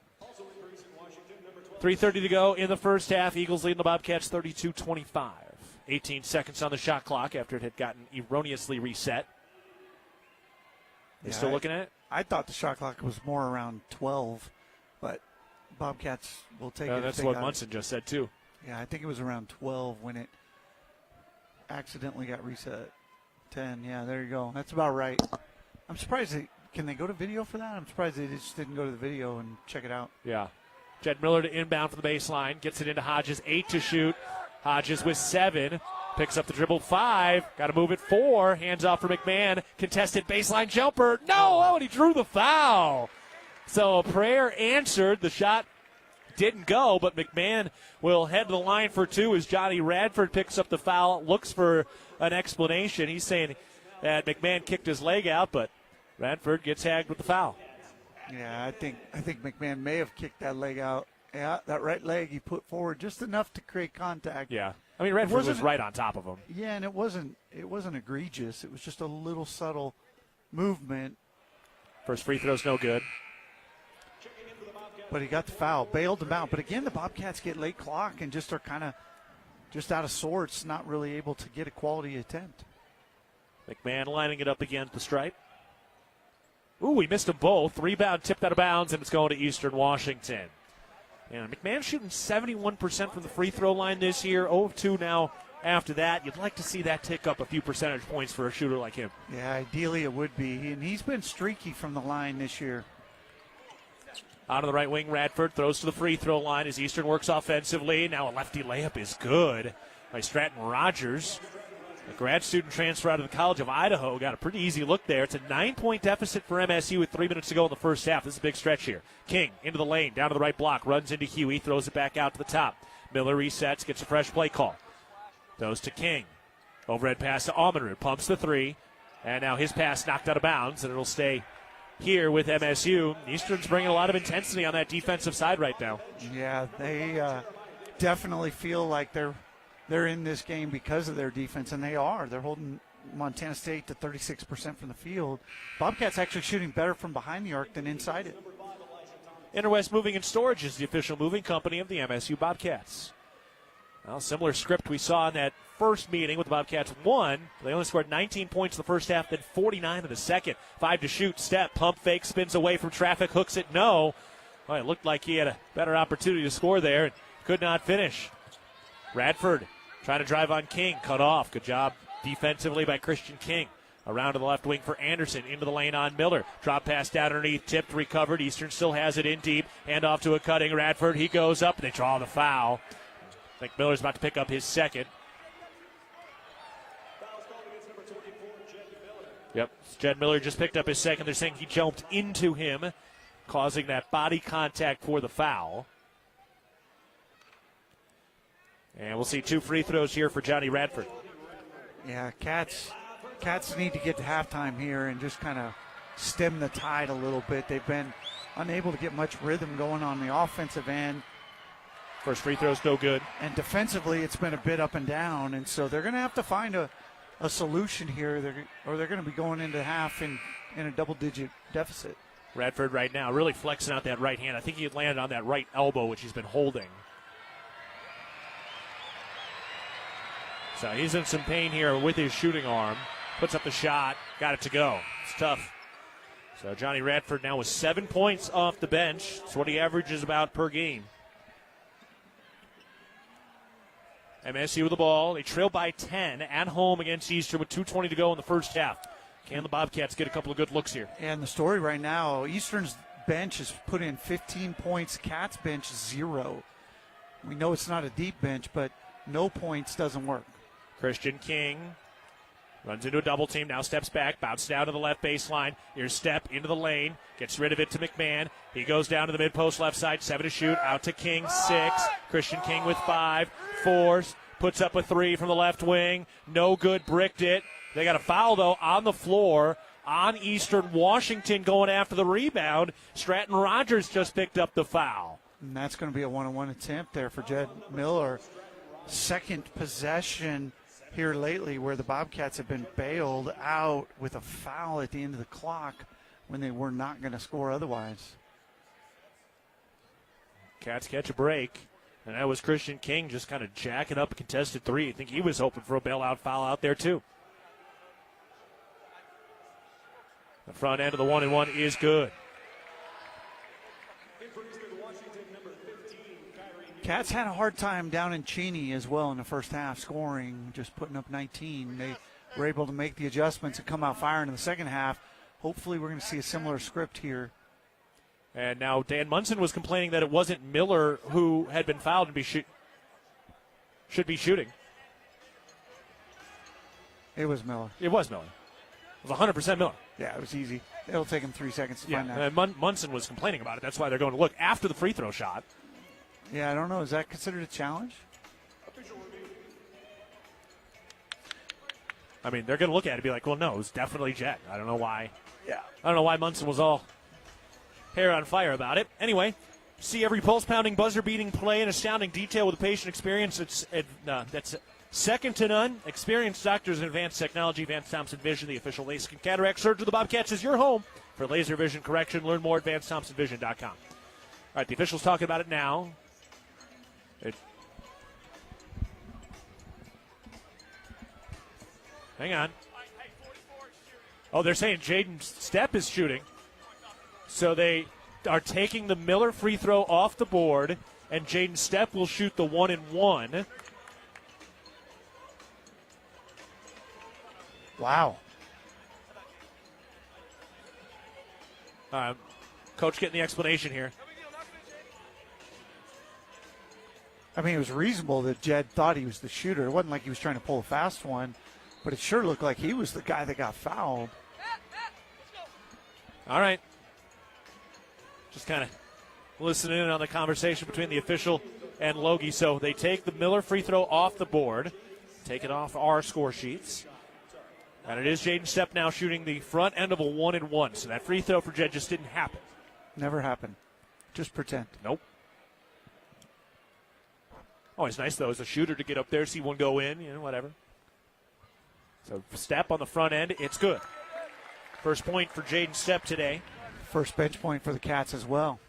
3:30 to go in the first half. Eagles leading the Bobcats 32-25. 18 seconds on the shot clock after it had gotten erroneously reset. They still looking at it? I thought the shot clock was more around 12, but Bobcats will take it. That's what Munson just said, too. Yeah, I think it was around 12 when it accidentally got reset. 10, yeah, there you go. That's about right. I'm surprised. Can they go to video for that? I'm surprised they just didn't go to the video and check it out. Yeah. Jed Miller to inbound from the baseline. Gets it into Hodges. 8 to shoot. Hodges with 7. Picks up the dribble. 5. Got to move it. 4. Hands off for McMahon. Contested baseline jumper. No! Oh, and he drew the foul. So a prayer answered. The shot didn't go, but McMahon will head to the line for 2 as Johnny Radford picks up the foul. Looks for an explanation. He's saying that McMahon kicked his leg out, but Radford gets tagged with the foul. Yeah, I think McMahon may have kicked that leg out. Yeah, that right leg he put forward just enough to create contact. Yeah, I mean Radford was right on top of him. Yeah, and it wasn't egregious. It was just a little subtle movement. First free throw's no good. but he got the foul, bailed him out. But again, the Bobcats get late clock and just are kind of just out of sorts, not really able to get a quality attempt. McMahon lining it up again at the stripe. Ooh, we missed them both. Rebound tipped out of bounds, and it's going to Eastern Washington. And McMahon shooting 71% from the free throw line this year, 0 of 2 now after that. You'd like to see that tick up a few percentage points for a shooter like him. Yeah, ideally it would be. And he's been streaky from the line this year. Out of the right wing, Radford throws to the free throw line as Eastern works offensively. Now a lefty layup is good by Stratton Rogers. A grad student transfer out of the College of Idaho got a pretty easy look there. It's a 9-point deficit for MSU with 3 minutes to go in the first half. This is a big stretch here. King into the lane, down to the right block, runs into Huey, throws it back out to the top. Miller resets, gets a fresh play call. Throws to King. Overhead pass to Almenrud, pumps the three, and now his pass knocked out of bounds, and it'll stay here with MSU. Eastern's bringing a lot of intensity on that defensive side right now. Yeah, they definitely feel like they're in this game because of their defense, and they are. They're holding Montana State to 36% from the field. Bobcats actually shooting better from behind the arc than inside it. Interwest Moving and Storage is the official moving company of the MSU Bobcats. Well, similar script we saw in that first meeting with the Bobcats won. They only scored 19 points in the first half, then 49 in the second. 5 to shoot, step, pump fake, spins away from traffic, hooks it, no. Well, it looked like he had a better opportunity to score there and could not finish. Radford trying to drive on King, cut off. Good job defensively by Christian King. Around to the left wing for Anderson, into the lane on Miller. Drop pass down underneath, tipped, recovered. Eastern still has it in deep. Hand off to a cutting Radford. He goes up, and they draw the foul. I think Miller's about to pick up his second. Yep, Jed Miller just picked up his second. They're saying he jumped into him, causing that body contact for the foul. And we'll see 2 free throws here for Johnny Radford. Yeah, Cats need to get to halftime here and just kind of stem the tide a little bit. They've been unable to get much rhythm going on the offensive end. First free throw's no good. And defensively, it's been a bit up and down, and so they're going to have to find a solution here, or they're going to be going into half in a double-digit deficit. Radford right now really flexing out that right hand. I think he had landed on that right elbow, which he's been holding. So he's in some pain here with his shooting arm. Puts up the shot, got it to go. It's tough. So Johnny Radford now with 7 points off the bench. That's what he averages about per game. MSU with the ball. They trail by 10 at home against Eastern with 2:20 to go in the first half. Can the Bobcats get a couple of good looks here? And the story right now, Eastern's bench has put in 15 points. Cats bench 0. We know it's not a deep bench, but no points doesn't work. Christian King runs into a double team, now steps back, bounces down to the left baseline. Here's step into the lane, gets rid of it to McMahon. He goes down to the mid-post left side, 7 to shoot, out to King, 6. Christian King with 5, 4, puts up a 3 from the left wing. No good, bricked it. They got a foul, though, on the floor on Eastern Washington going after the rebound. Stratton Rogers just picked up the foul. And that's going to be a one-on-one attempt there for Jed Miller. Second possession here lately where the Bobcats have been bailed out with a foul at the end of the clock when they were not going to score otherwise. Cats catch a break, and that was Christian King just kind of jacking up a contested 3. I think he was hoping for a bailout foul out there too. The front end of the 1-and-1 is good. Cats had a hard time down in Cheney as well in the first half, scoring, just putting up 19. They were able to make the adjustments and come out firing in the second half. Hopefully we're going to see a similar script here. And now Dan Munson was complaining that it wasn't Miller who had been fouled and should be shooting. It was Miller. It was Miller. It was 100% Miller. Yeah, it was easy. It'll take him 3 seconds to find out. And Munson was complaining about it. That's why they're going to look after the free throw shot. Yeah, I don't know. Is that considered a challenge? I mean, they're going to look at it and be like, well, no, it was definitely Jet. I don't know why. Yeah. I don't know why Munson was all hair on fire about it. Anyway, see every pulse-pounding, buzzer-beating play in astounding detail with a patient experience that's second to none. Experienced doctors in advanced technology. Vance Thompson Vision, the official LASIK and cataract surgeon of the Bobcats, is your home for laser vision correction. Learn more at VanceThompsonVision.com. right, the official's talking about it now. Hang on. Oh, they're saying Jaden Stepp is shooting. So they are taking the Miller free throw off the board, and Jaden Stepp will shoot the 1-and-1. Wow. Coach getting the explanation here. I mean, it was reasonable that Jed thought he was the shooter. It wasn't like he was trying to pull a fast one, but it sure looked like he was the guy that got fouled. All right. Just kind of listening in on the conversation between the official and Logie. So they take the Miller free throw off the board, take it off our score sheets. And it is Jaden Stepp now shooting the front end of a 1-and-1. So that free throw for Jed just didn't happen. Never happened. Just pretend. Nope. Always nice, though, as a shooter to get up there, see one go in, whatever. So Stepp on the front end, it's good. First point for Jaden Stepp today. First bench point for the Cats as well.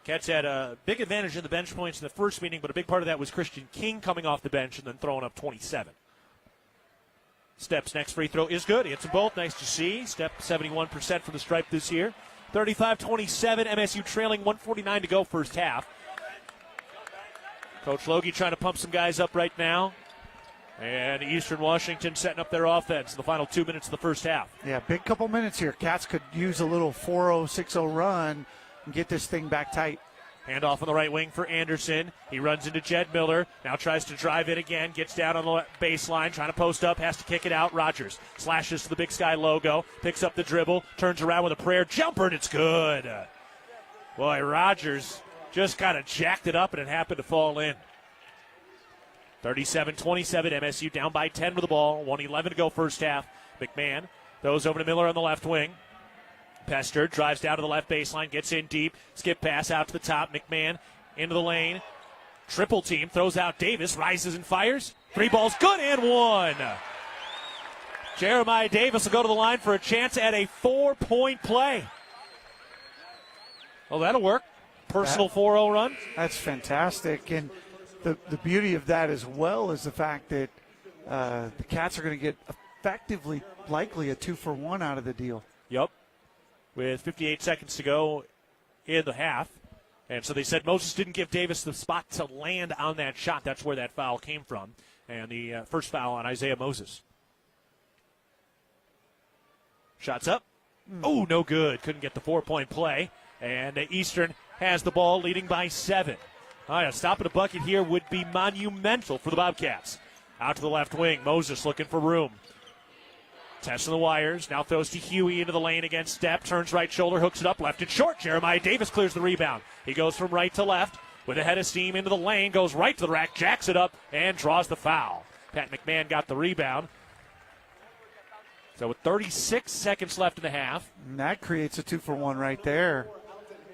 Cats had a big advantage in the bench points in the first meeting, but a big part of that was Christian King coming off the bench and then throwing up 27. Stepp's next free throw is good. He hits them both. Nice to see. Stepp 71% from the stripe this year. 35-27, MSU trailing 1:49 to go first half. Coach Logie trying to pump some guys up right now. And Eastern Washington setting up their offense in the final 2 minutes of the first half. Yeah, big couple minutes here. Cats could use a little 4-0, 6-0 run and get this thing back tight. Handoff on the right wing for Anderson. He runs into Jed Miller. Now tries to drive in again. Gets down on the baseline. Trying to post up. Has to kick it out. Rogers slashes to the Big Sky logo. Picks up the dribble. Turns around with a prayer jumper, and it's good. Boy, Rogers just kind of jacked it up, and it happened to fall in. 37-27. MSU down by 10 with the ball. 1:11 to go first half. McMahon throws over to Miller on the left wing. Pester drives down to the left baseline, gets in deep, skip pass out to the top. McMahon into the lane. Triple team, throws out Davis, rises and fires. Three balls, good and one. Jeremiah Davis will go to the line for a chance at a 4-point play. Well, that'll work. Personal 4-0 run. That's fantastic. And the beauty of that as well is the fact that the Cats are going to get effectively, likely a 2-for-1 out of the deal. Yep. With 58 seconds to go in the half. And so they said Moses didn't give Davis the spot to land on that shot. That's where that foul came from. And the first foul on Isaiah Moses. Shots up. Oh, no good. Couldn't get the 4-point play. And Eastern has the ball, leading by 7. All right, a stop at a bucket here would be monumental for the Bobcats. Out to the left wing. Moses looking for room. Testing the wires. Now throws to Huey into the lane against Stepp. Turns right shoulder, hooks it up, left and short. Jeremiah Davis clears the rebound. He goes from right to left with a head of steam into the lane, goes right to the rack, jacks it up, and draws the foul. Pat McMahon got the rebound. So with 36 seconds left in the half. And that creates a 2-for-1 right there.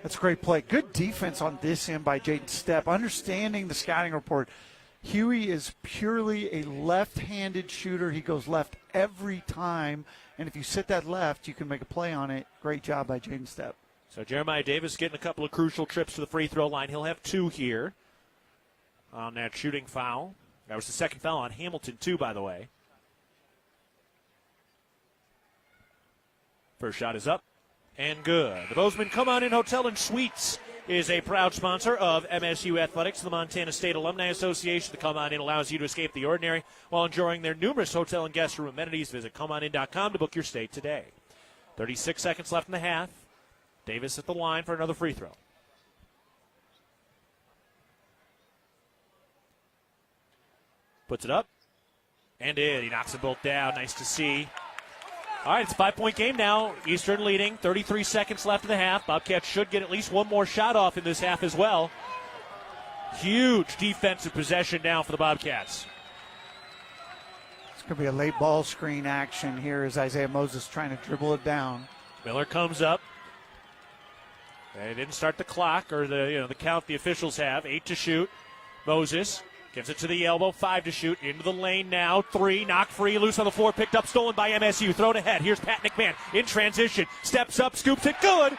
That's a great play. Good defense on this end by Jaden Stepp. Understanding the scouting report. Huey is purely a left-handed shooter. He goes left every time. And if you sit that left, you can make a play on it. Great job by Jaden Stepp. So Jeremiah Davis getting a couple of crucial trips to the free throw line. He'll have 2 here on that shooting foul. That was the second foul on Hamilton, too, by the way. First shot is up and good. The Bozeman Come On In Hotel and Suites is a proud sponsor of MSU Athletics, the Montana State Alumni Association. The Come On In allows you to escape the ordinary while enjoying their numerous hotel and guest room amenities. Visit ComeOnIn.com to book your stay today. 36 seconds left in the half. Davis at the line for another free throw. Puts it up. And in. He knocks them both down. Nice to see. All right, it's a 5-point game now. Eastern leading. 33 seconds left in the half. Bobcats should get at least one more shot off in this half as well. Huge defensive possession now for the Bobcats. It's going to be a late ball screen action here as Isaiah Moses trying to dribble it down. Miller comes up. They didn't start the clock or the count the officials have. 8 to shoot. Moses gives it to the elbow. 5 to shoot. Into the lane now. 3. Knocked free. Loose on the floor. Picked up. Stolen by MSU. Thrown ahead. Here's Pat McMahon in transition. Steps up. Scoops it. Good.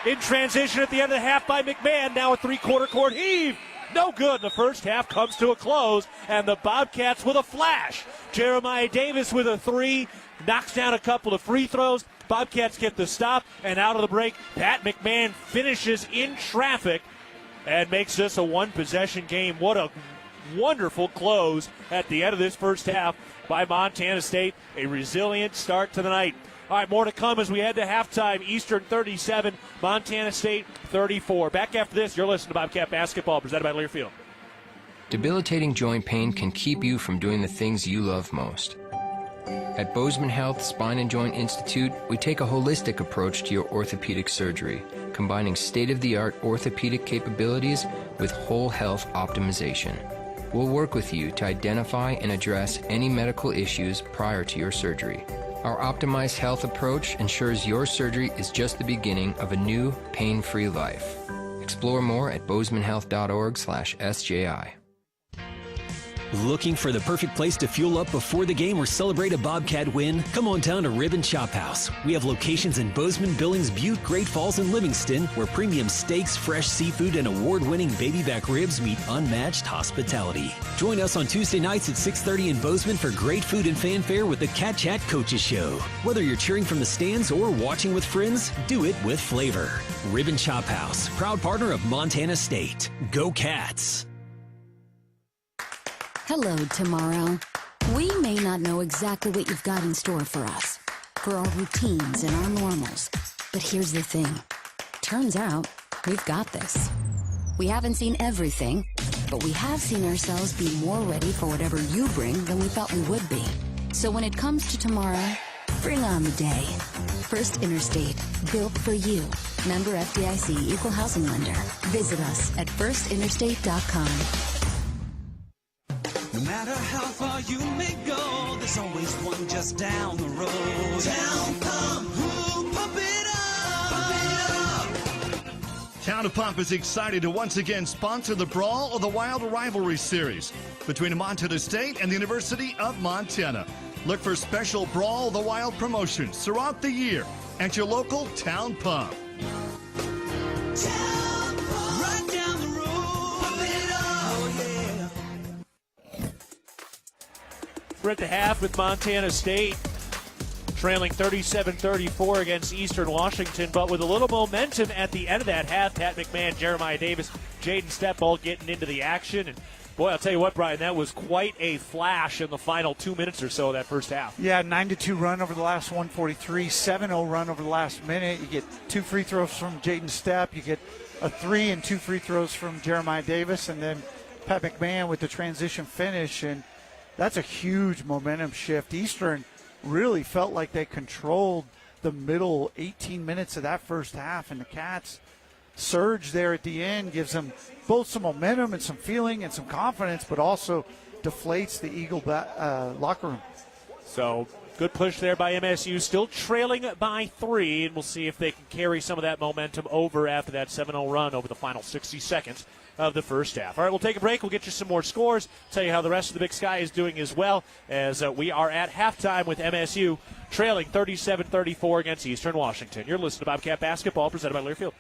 in transition at the end of the half by McMahon. Now a three-quarter court heave. No good. The first half comes to a close, and the Bobcats with a flash. Jeremiah Davis with a three, knocks down a couple of free throws. Bobcats get the stop, and out of the break, Pat McMahon finishes in traffic and makes this a one-possession game. What a wonderful close at the end of this first half by Montana State. A resilient start to the night. All right, more to come as we head to halftime. Eastern 37, Montana State 34. Back after this, you're listening to Bobcat Basketball, presented by Learfield. Debilitating joint pain can keep you from doing the things you love most. At Bozeman Health Spine and Joint Institute, we take a holistic approach to your orthopedic surgery, combining state-of-the-art orthopedic capabilities with whole health optimization. We'll work with you to identify and address any medical issues prior to your surgery. Our optimized health approach ensures your surgery is just the beginning of a new, pain-free life. Explore more at bozemanhealth.org/SJI. Looking for the perfect place to fuel up before the game or celebrate a Bobcat win? Come on down to Rib and Chop House. We have locations in Bozeman, Billings, Butte, Great Falls, and Livingston, where premium steaks, fresh seafood, and award-winning baby back ribs meet unmatched hospitality. Join us on Tuesday nights at 6:30 in Bozeman for great food and fanfare with the Cat Chat Coaches Show. Whether you're cheering from the stands or watching with friends, do it with flavor. Rib and Chop House, proud partner of Montana State. Go Cats! Hello, tomorrow. We may not know exactly what you've got in store for us, for our routines and our normals. But here's the thing. Turns out, we've got this. We haven't seen everything, but we have seen ourselves be more ready for whatever you bring than we thought we would be. So when it comes to tomorrow, bring on the day. First Interstate, built for you. Member FDIC, Equal Housing Lender. Visit us at firstinterstate.com. No matter how far you may go, there's always one just down the road. Town Pump, who pump it up, pump it up. Town of Pump is excited to once again sponsor the Brawl of the Wild Rivalry Series between Montana State and the University of Montana. Look for special Brawl of the Wild promotions throughout the year at your local Town Pump. Town Pump, right down the road, pump it up, oh yeah. We're at the half with Montana State trailing 37-34 against Eastern Washington, but with a little momentum at the end of that half. Pat McMahon, Jeremiah Davis, Jaden Stepbold getting into the action. And boy, I'll tell you what, Brian, that was quite a flash in the final 2 minutes or so of that first half. Yeah, 9-2 run over the last 143, 7-0 run over the last minute. You get 2 free throws from Jaden Stepp. You get a 3 and 2 free throws from Jeremiah Davis, and then Pat McMahon with the transition finish. And that's a huge momentum shift. Eastern really felt like they controlled the middle 18 minutes of that first half, and the Cats surge there at the end gives them both some momentum and some feeling and some confidence, but also deflates the Eagle locker room. So good push there by MSU, still trailing by 3, and we'll see if they can carry some of that momentum over after that 7-0 run over the final 60 seconds of the first half. All right, we'll take a break. We'll get you some more scores, tell you how the rest of the Big Sky is doing as well, as we are at halftime with MSU trailing 37-34 against Eastern Washington. You're listening to Bobcat Basketball, presented by Learfield.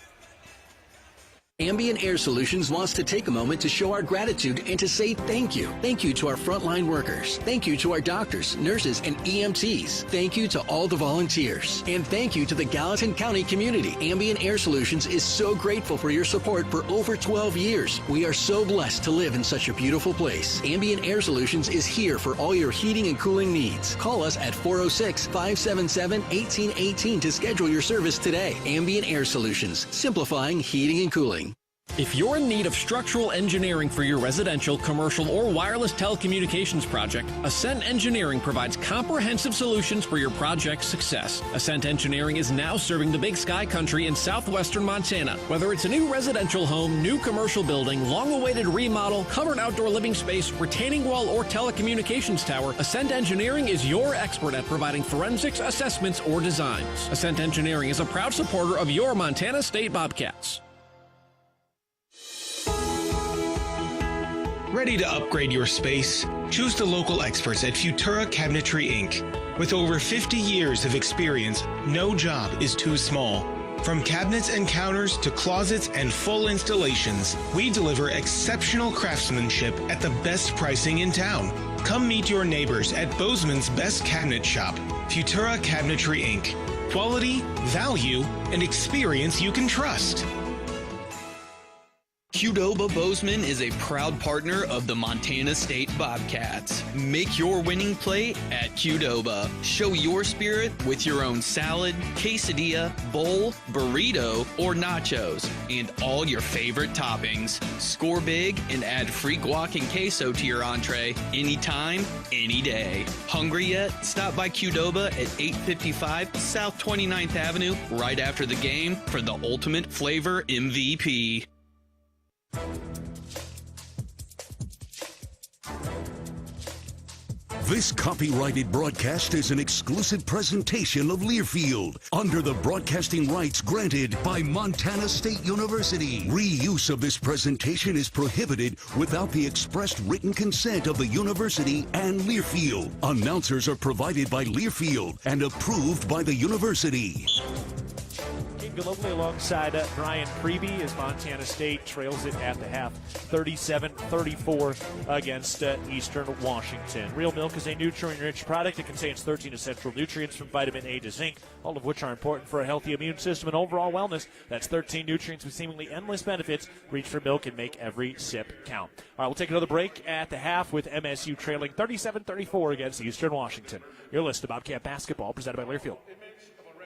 Ambient Air Solutions wants to take a moment to show our gratitude and to say thank you. Thank you to our frontline workers. Thank you to our doctors, nurses, and EMTs. Thank you to all the volunteers. And thank you to the Gallatin County community. Ambient Air Solutions is so grateful for your support for over 12 years. We are so blessed to live in such a beautiful place. Ambient Air Solutions is here for all your heating and cooling needs. Call us at 406-577-1818 to schedule your service today. Ambient Air Solutions, simplifying heating and cooling. If you're in need of structural engineering for your residential, commercial, or wireless telecommunications project, Ascent Engineering provides comprehensive solutions for your project's success. Ascent Engineering is now serving the Big Sky country in southwestern Montana. Whether it's a new residential home, new commercial building, long-awaited remodel, covered outdoor living space, retaining wall, or telecommunications tower, Ascent Engineering is your expert at providing forensics, assessments, or designs. Ascent Engineering is a proud supporter of your Montana State Bobcats. Ready to upgrade your space? Choose the local experts at Futura Cabinetry Inc. With over 50 years of experience, no job is too small. From cabinets and counters to closets and full installations, we deliver exceptional craftsmanship at the best pricing in town. Come meet your neighbors at Bozeman's Best Cabinet Shop, Futura Cabinetry Inc. Quality, value, and experience you can trust. Qdoba Bozeman is a proud partner of the Montana State Bobcats. Make your winning play at Qdoba. Show your spirit with your own salad, quesadilla, bowl, burrito, or nachos, and all your favorite toppings. Score big and add free guac and queso to your entree anytime, any day. Hungry yet? Stop by Qdoba at 855 South 29th Avenue right after the game for the ultimate flavor MVP. This copyrighted broadcast is an exclusive presentation of Learfield under the broadcasting rights granted by Montana State University. Reuse of this presentation is prohibited without the expressed written consent of the university and Learfield. Announcers are provided by Learfield and approved by the university. Gillogly alongside Brian Priebe as Montana State trails it at the half 37-34 against Eastern Washington. Real milk is a nutrient-rich product. It contains 13 essential nutrients from vitamin A to zinc, all of which are important for a healthy immune system and overall wellness. That's 13 nutrients with seemingly endless benefits. Reach for milk and make every sip count. All right, we'll take another break at the half with MSU trailing 37-34 against Eastern Washington. You're listening to Bobcat Basketball presented by Learfield.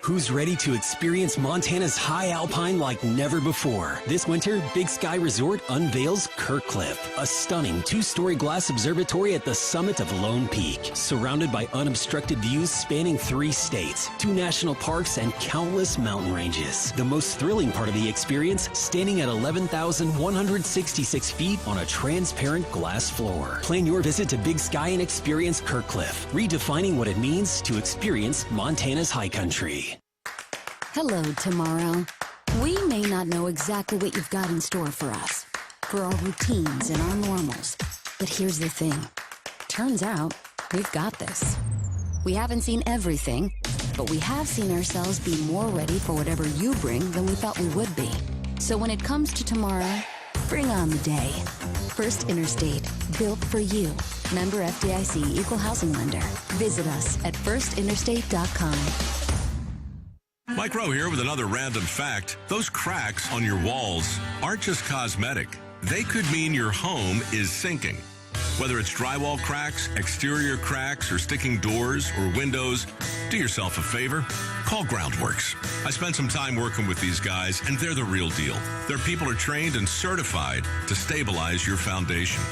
Who's ready to experience Montana's high alpine like never before? This winter, Big Sky Resort unveils Kirkcliff, a stunning two-story glass observatory at the summit of Lone Peak, surrounded by unobstructed views spanning 3 states, 2 national parks, and countless mountain ranges. The most thrilling part of the experience, standing at 11,166 feet on a transparent glass floor. Plan your visit to Big Sky and experience Kirkcliff, redefining what it means to experience Montana's high country. Hello, tomorrow. We may not know exactly what you've got in store for us, for our routines and our normals. But here's the thing. Turns out, we've got this. We haven't seen everything, but we have seen ourselves be more ready for whatever you bring than we thought we would be. So when it comes to tomorrow, bring on the day. First Interstate, built for you. Member FDIC, Equal Housing Lender. Visit us at firstinterstate.com. Mike Rowe here with another random fact. Those cracks on your walls aren't just cosmetic. They could mean your home is sinking. Whether it's drywall cracks, exterior cracks, or sticking doors or windows, do yourself a favor. Call Groundworks. I spent some time working with these guys, and they're the real deal. Their people are trained and certified to stabilize your foundation.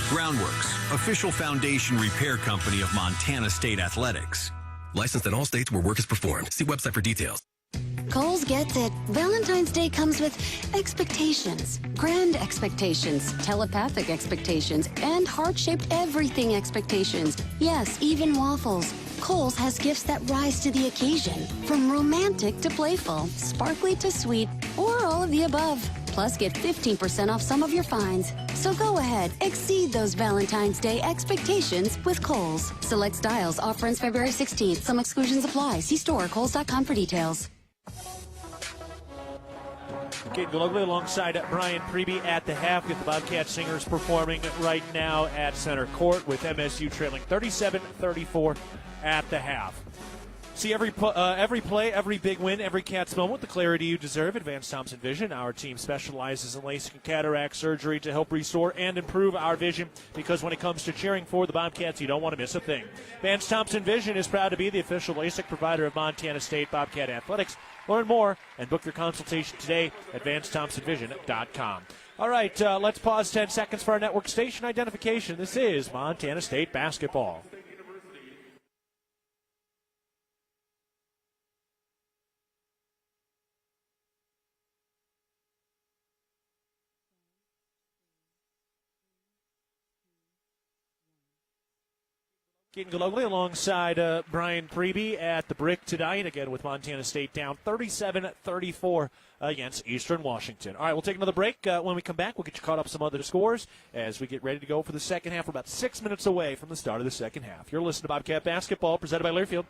Groundworks, official foundation repair company of Montana State Athletics. Licensed in all states where work is performed. See website for details. Kohl's gets it. Valentine's Day comes with expectations, grand expectations, telepathic expectations, and heart-shaped everything expectations. Yes, even waffles. Kohl's has gifts that rise to the occasion, from romantic to playful, sparkly to sweet, or all of the above. Plus, get 15% off some of your finds. So go ahead, exceed those Valentine's Day expectations with Kohl's. Select styles, offer ends February 16th. Some exclusions apply. See store, kohls.com for details. Keaton Gillogly alongside Brian Priebe at the half. Get the Bobcat Singers performing right now at center court with MSU trailing 37-34 at the half. See every play, every big win, every Cats moment with the clarity you deserve. Advanced Thompson Vision. Our team specializes in LASIK and cataract surgery to help restore and improve our vision, because when it comes to cheering for the Bobcats, you don't want to miss a thing. Advanced Thompson Vision is proud to be the official LASIK provider of Montana State Bobcat Athletics. Learn more and book your consultation today at AdvancedThompsonVision.com. All right, let's pause 10 seconds for our network station identification. This is Montana State Basketball. Keaton Gillogly alongside Brian Priebe at the Brick tonight, again with Montana State down 37-34 against Eastern Washington. All right, we'll take another break. When we come back, we'll get you caught up some other scores as we get ready to go for the second half. We're about 6 minutes away from the start of the second half. You're listening to Bobcat Basketball, presented by Learfield.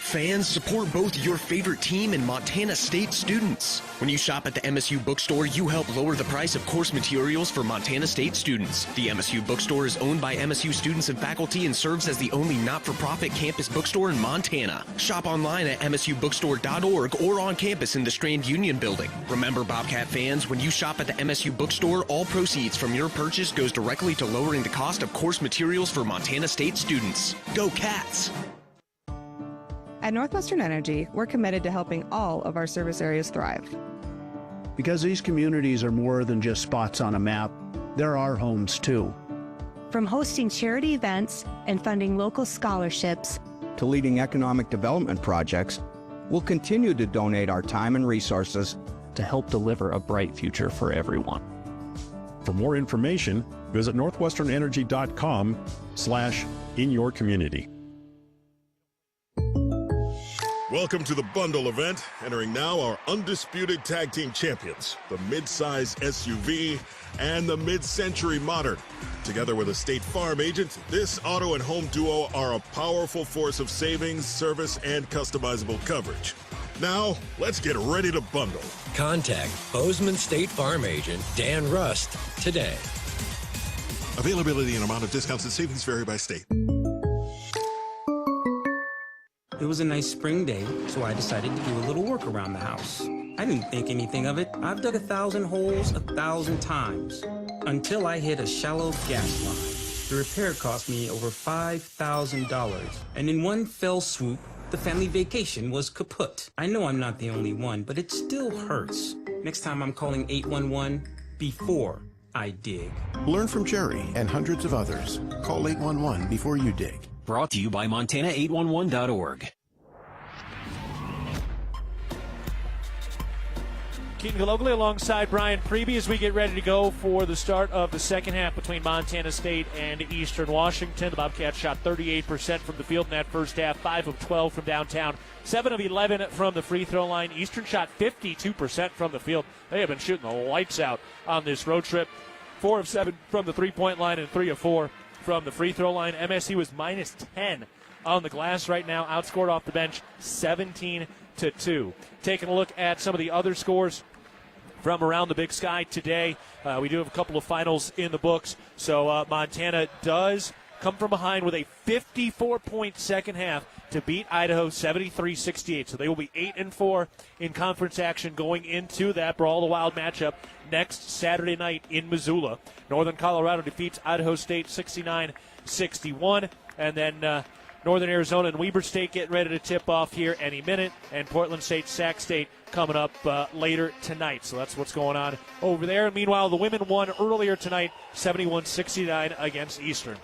Fans, support both your favorite team and Montana State students. When you shop at the MSU bookstore, you help lower the price of course materials for Montana State students. The MSU bookstore is owned by MSU students and faculty and serves as the only not-for-profit campus bookstore in Montana. Shop online at msubookstore.org or on campus in the Strand Union building. Remember, Bobcat fans, when you shop at the MSU bookstore, all proceeds from your purchase goes directly to lowering the cost of course materials for Montana State students. Go Cats! At Northwestern Energy, we're committed to helping all of our service areas thrive. Because these communities are more than just spots on a map, they're our homes too. From hosting charity events and funding local scholarships to leading economic development projects, we'll continue to donate our time and resources to help deliver a bright future for everyone. For more information, visit northwesternenergy.com/inyourcommunity. Welcome to the Bundle event. Entering now our undisputed tag team champions, the mid-size SUV and the mid-century modern. Together with a State Farm agent, this auto and home duo are a powerful force of savings, service, and customizable coverage. Now, let's get ready to bundle. Contact Bozeman State Farm agent Dan Rust today. Availability and amount of discounts and savings vary by state. It was a nice spring day, so I decided to do a little work around the house. I didn't think anything of it. I've dug 1,000 holes 1,000 times until I hit a shallow gas line. The repair cost me over $5,000, and in one fell swoop, the family vacation was kaput. I know I'm not the only one, but it still hurts. Next time I'm calling 811 before I dig. Learn from Jerry and hundreds of others. Call 811 before you dig. Brought to you by Montana811.org. Keaton Gillogly alongside Brian Priebe as we get ready to go for the start of the second half between Montana State and Eastern Washington. The Bobcats shot 38% from the field in that first half, 5 of 12 from downtown, 7 of 11 from the free throw line. Eastern shot 52% from the field. They have been shooting the lights out on this road trip. 4 of 7 from the three-point line and 3 of 4 from the free throw line. MSU was minus 10 on the glass right now, outscored off the bench 17-2. Taking a look at some of the other scores from around the Big Sky today. We do have a couple of finals in the books. So Montana does come from behind with a 54-point second half to beat Idaho 73-68. So they will be 8-4 in conference action going into that Brawl of the Wild matchup next Saturday night in Missoula. Northern Colorado defeats Idaho State 69-61. And then Northern Arizona and Weber State getting ready to tip off here any minute. And Portland State, Sac State coming up later tonight. So that's what's going on over there. Meanwhile, the women won earlier tonight, 71-69 against Eastern.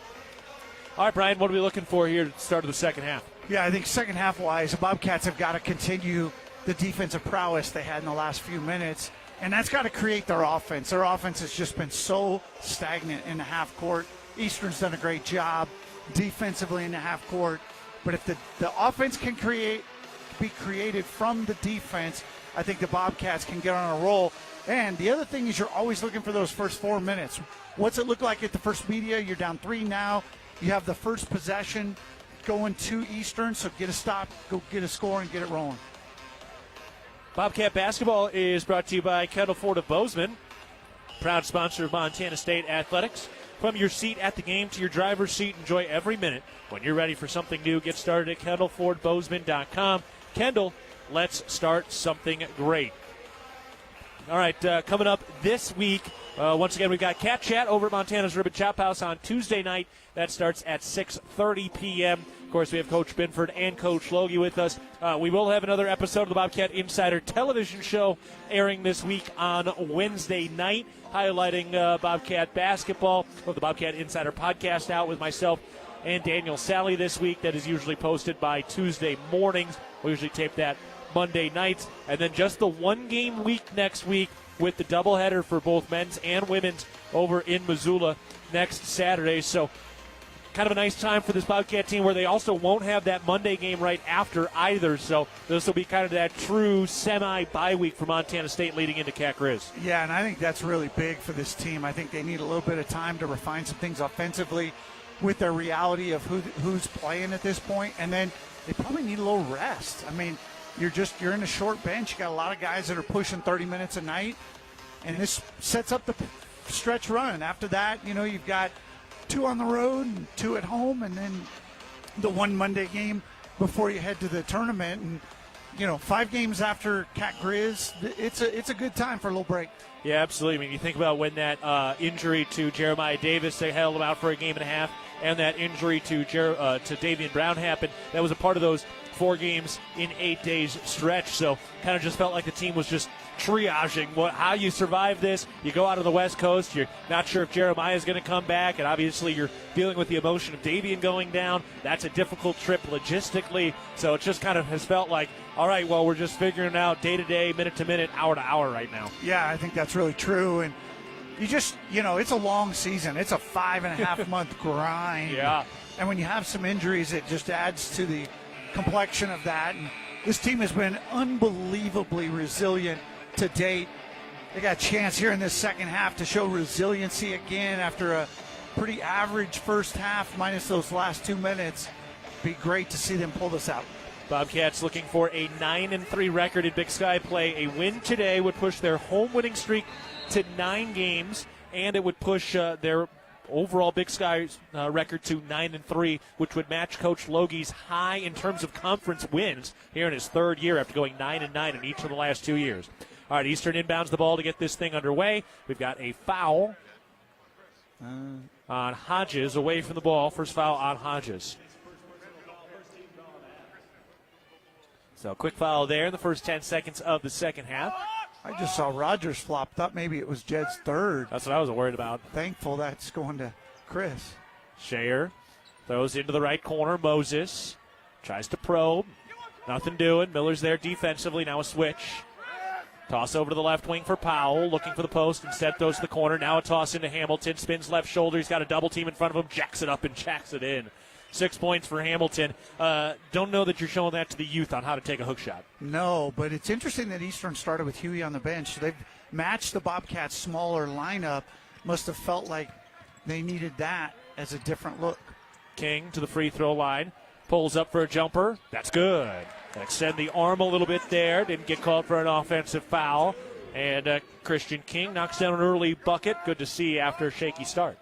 All right, Brian, what are we looking for here at the start of the second half? Yeah, I think second half-wise, the Bobcats have got to continue the defensive prowess they had in the last few minutes, and that's got to create their offense. Their offense has just been so stagnant in the half court. Eastern's done a great job defensively in the half court, but if the offense can be created from the defense, I think the Bobcats can get on a roll. And the other thing is you're always looking for those first 4 minutes. What's it look like at the first media? You're down 3 now. You have the first possession going to Eastern, so get a stop, go get a score, and get it rolling. Bobcat basketball is brought to you by Kendall Ford of Bozeman, proud sponsor of Montana State Athletics. From your seat at the game to your driver's seat, enjoy every minute. When you're ready for something new, get started at KendallFordBozeman.com. Kendall, let's start something great. All right, coming up this week, once again, we've got Cat Chat over at Montana's Ribbon Chop House on Tuesday night. That starts at 6:30 p.m. Of course, we have Coach Binford and Coach Logie with us. We will have another episode of the Bobcat Insider television show airing this week on Wednesday night, highlighting Bobcat basketball. Well, the Bobcat Insider podcast out with myself and Daniel Sally this week. That is usually posted by Tuesday mornings. We usually tape that Monday nights. And then just the one-game week next week with the doubleheader for both men's and women's over in Missoula next Saturday. So kind of a nice time for this Bobcat team where they also won't have that Monday game right after either. So this will be kind of that true semi-bye week for Montana State leading into Cat Grizz. Yeah, and I think that's really big for this team. I think they need a little bit of time to refine some things offensively with their reality of who's playing at this point. And then they probably need a little rest. I mean, you're in a short bench. You got a lot of guys that are pushing 30 minutes a night, and this sets up the stretch run. After that, you've got 2 on the road and 2 at home, and then the one Monday game before you head to the tournament. And 5 games after Cat Grizz, it's a good time for a little break. Yeah, absolutely. I mean, you think about when that injury to Jeremiah Davis, they held him out for a game and a half, and that injury to Davian Brown happened. That was a part of those 4 games in 8 days stretch. So kind of just felt like the team was just triaging how you survive this. You go out of the West Coast, you're not sure if Jeremiah is going to come back, and obviously you're dealing with the emotion of Davian going down. That's a difficult trip logistically, so it just kind of has felt like, all right, well, we're just figuring it out day to day, minute to minute, hour to hour right now. Yeah, I think that's really true, and you just, it's a long season. It's a 5.5 month grind. Yeah. And when you have some injuries, it just adds to the complexion of that. And this team has been unbelievably resilient to date. They got a chance here in this second half to show resiliency again after a pretty average first half, minus those last 2 minutes. Be great to see them pull this out. Bobcats looking for a 9-3 record in Big Sky play. A win today would push their home winning streak to 9 games, and it would push their overall Big Sky record to 9-3, which would match Coach Logie's high in terms of conference wins here in his 3rd year after going 9-9 in each of the last 2 years. All right, Eastern inbounds the ball to get this thing underway. We've got a foul on Hodges, away from the ball. First foul on Hodges. So quick foul there in the first 10 seconds of the second half. I just saw Rogers flop. Thought maybe it was Jed's 3rd. That's what I was worried about. Thankful that's going to Chris. Shayer throws into the right corner. Moses tries to probe. Nothing doing. Miller's there defensively. Now a switch. Toss over to the left wing for Powell. Looking for the post. Instead throws to the corner. Now a toss into Hamilton. Spins left shoulder. He's got a double team in front of him. Jacks it up and jacks it in. 6 points for Hamilton. Don't know that you're showing that to the youth on how to take a hook shot. No, but it's interesting that Eastern started with Huey on the bench. They've matched the Bobcats' smaller lineup. Must have felt like they needed that as a different look. King to the free throw line. Pulls up for a jumper. That's good. Extend the arm a little bit there. Didn't get called for an offensive foul. And Christian King knocks down an early bucket. Good to see after a shaky start.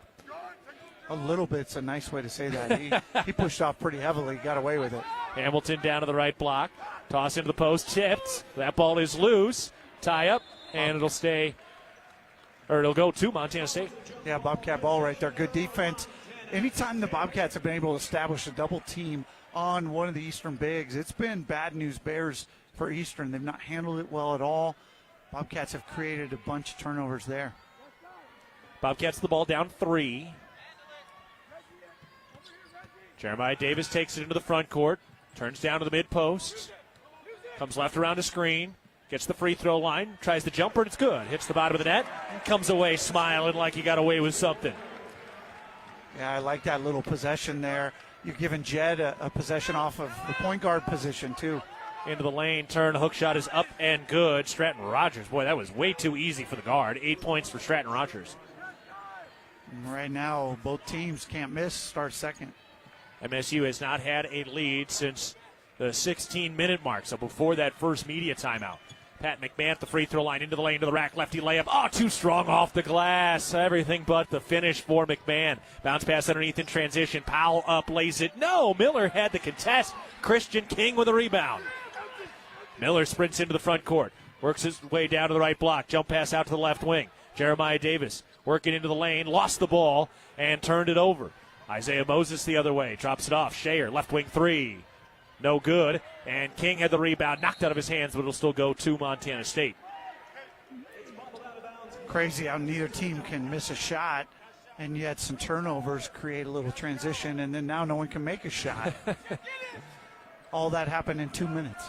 A little bit's a nice way to say that. He pushed off pretty heavily, got away with it. Hamilton down to the right block. Toss into the post, tipped. That ball is loose. Tie up, and it'll stay, or it'll go to Montana State. Yeah, Bobcat ball right there. Good defense. Anytime the Bobcats have been able to establish a double team on one of the Eastern bigs, it's been bad news bears for Eastern. They've not handled it well at all. Bobcats have created a bunch of turnovers there. Bobcats the ball down 3. Jeremiah Davis takes it into the front court, turns down to the mid post, comes left around a screen, gets the free throw line, tries the jumper, and it's good. Hits the bottom of the net, and comes away smiling like he got away with something. Yeah, I like that little possession there. You're giving Jed a possession off of the point guard position, too. Into the lane, turn, hook shot is up and good. Stratton Rogers, boy, that was way too easy for the guard. 8 points for Stratton Rogers. And right now, both teams can't miss, start second. MSU has not had a lead since the 16-minute mark, so before that first media timeout. Pat McMahon at the free throw line, into the lane, to the rack, lefty layup. Oh, too strong off the glass. Everything but the finish for McMahon. Bounce pass underneath in transition. Powell up, lays it. No, Miller had the contest. Christian King with a rebound. Miller sprints into the front court. Works his way down to the right block. Jump pass out to the left wing. Jeremiah Davis working into the lane. Lost the ball and turned it over. Isaiah Moses the other way. Drops it off. Shayer, left wing 3. No good. And King had the rebound knocked out of his hands, but it'll still go to Montana State. Crazy how neither team can miss a shot, and yet some turnovers create a little transition, and then now no one can make a shot. All that happened in 2 minutes.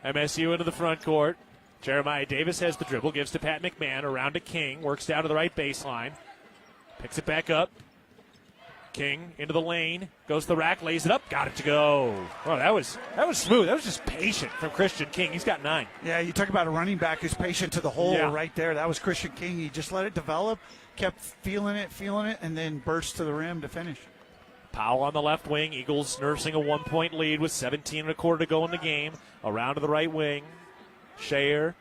MSU into the front court. Jeremiah Davis has the dribble, gives to Pat McMahon, around to King, works down to the right baseline, picks it back up. King into the lane, goes to the rack, lays it up, got it to go. Oh, that was smooth. That was just patient from Christian King. He's got 9. Yeah, you talk about a running back who's patient to the hole right there. That was Christian King. He just let it develop, kept feeling it, and then burst to the rim to finish. Powell on the left wing. Eagles nursing a 1-point lead with 17.25 to go in the game. Around to the right wing. Shayer,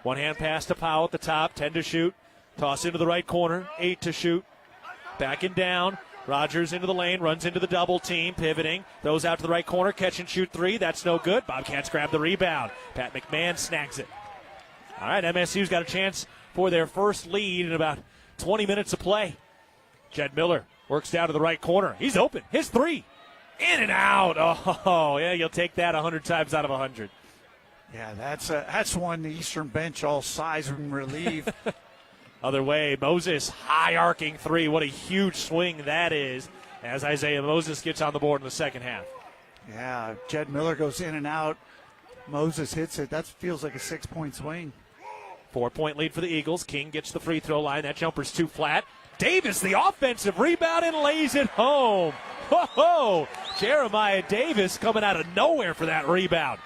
one-hand pass to Powell at the top. 10 to shoot. Toss into the right corner. 8 to shoot. Backing down. Rogers into the lane, runs into the double team, pivoting. Throws out to the right corner. Catch and shoot 3. That's no good. Bobcats grab the rebound. Pat McMahon snags it. All right, MSU's got a chance for their first lead in about 20 minutes of play. Jed Miller works down to the right corner. He's open. His 3. In and out. Oh, yeah, you'll take that 100 times out of 100. Yeah, that's one the Eastern bench all sighs and relief. Other way, Moses, high arcing 3. What a huge swing that is as Isaiah Moses gets on the board in the second half. Yeah, Jed Miller goes in and out. Moses hits it. That feels like a 6-point swing. 4-point lead for the Eagles. King gets the free throw line. That jumper's too flat. Davis, the offensive rebound, and lays it home. Ho-ho! Jeremiah Davis coming out of nowhere for that rebound.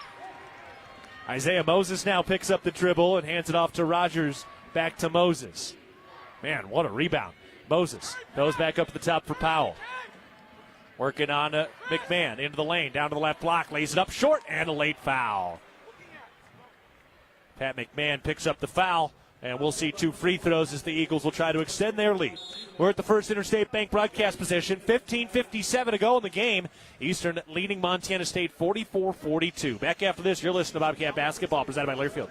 Isaiah Moses now picks up the dribble and hands it off to Rogers. Back to Moses. Man, what a rebound. Moses goes back up to the top for Powell. Working on McMahon into the lane, down to the left block, lays it up short, and a late foul. Pat McMahon picks up the foul, and we'll see 2 free throws as the Eagles will try to extend their lead. We're at the First Interstate Bank broadcast position. 15:57 to go in the game. Eastern leading Montana State 44-42. Back after this, you're listening to Bobcat Basketball, presented by Learfield.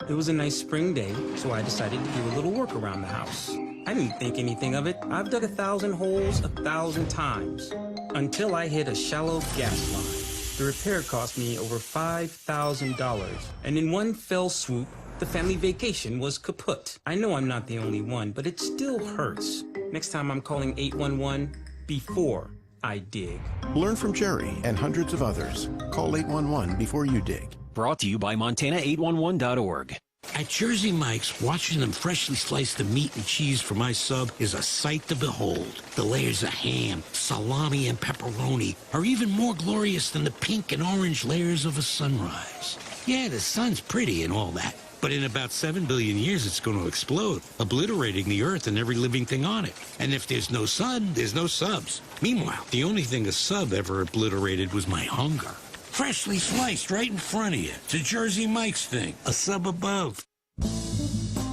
It was a nice spring day, so I decided to do a little work around the house. I didn't think anything of it. I've dug 1,000 holes 1,000 times until I hit a shallow gas line. The repair cost me over $5,000, and in one fell swoop, the family vacation was kaput. I know I'm not the only one, but it still hurts. Next time I'm calling 811 before I dig. Learn from Jerry and hundreds of others. Call 811 before you dig. Brought to you by Montana811.org. At Jersey Mike's, watching them freshly slice the meat and cheese for my sub is a sight to behold. The layers of ham, salami, and pepperoni are even more glorious than the pink and orange layers of a sunrise. Yeah, the sun's pretty and all that, but in about 7 billion years it's going to explode, obliterating the earth and every living thing on it. And if there's no sun, there's no subs. Meanwhile, the only thing a sub ever obliterated was my hunger. Freshly sliced right in front of you. It's a Jersey Mike's thing. A sub above.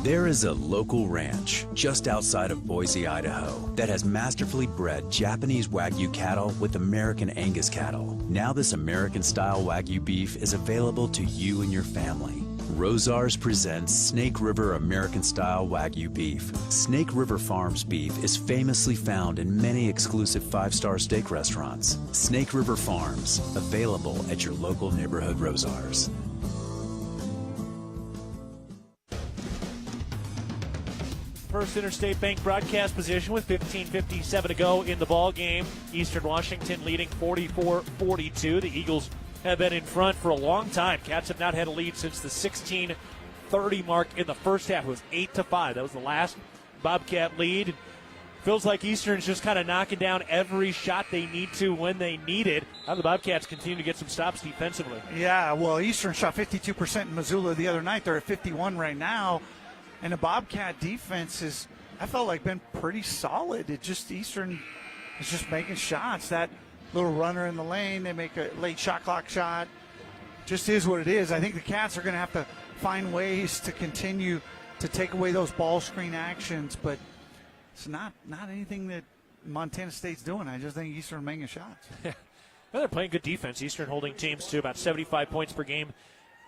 There is a local ranch just outside of Boise, Idaho, that has masterfully bred Japanese Wagyu cattle with American Angus cattle. Now this American-style Wagyu beef is available to you and your family. Rosars presents Snake River American-style Wagyu beef. Snake River Farms beef is famously found in many exclusive 5-star steak restaurants. Snake River Farms, available at your local neighborhood Rosars. First Interstate Bank broadcast position with 15:57 to go in the ball game. Eastern Washington leading 44-42. The Eagles have been in front for a long time. Cats have not had a lead since the 16:30 mark in the first half. It was 8-5. That was the last Bobcat lead. Feels like Eastern's just kind of knocking down every shot they need to when they need it. How the Bobcats continue to get some stops defensively. Yeah, well, Eastern shot 52% in Missoula the other night. They're at 51 right now. And the Bobcat defense is, I felt like, been pretty solid. It just, Eastern is just making shots. That little runner in the lane, they make a late shot clock shot. Just is what it is. I think the Cats are going to have to find ways to continue to take away those ball screen actions, but it's not anything that Montana State's doing. I just think Eastern making shots. Well, they're playing good defense. Eastern holding teams to about 75 points per game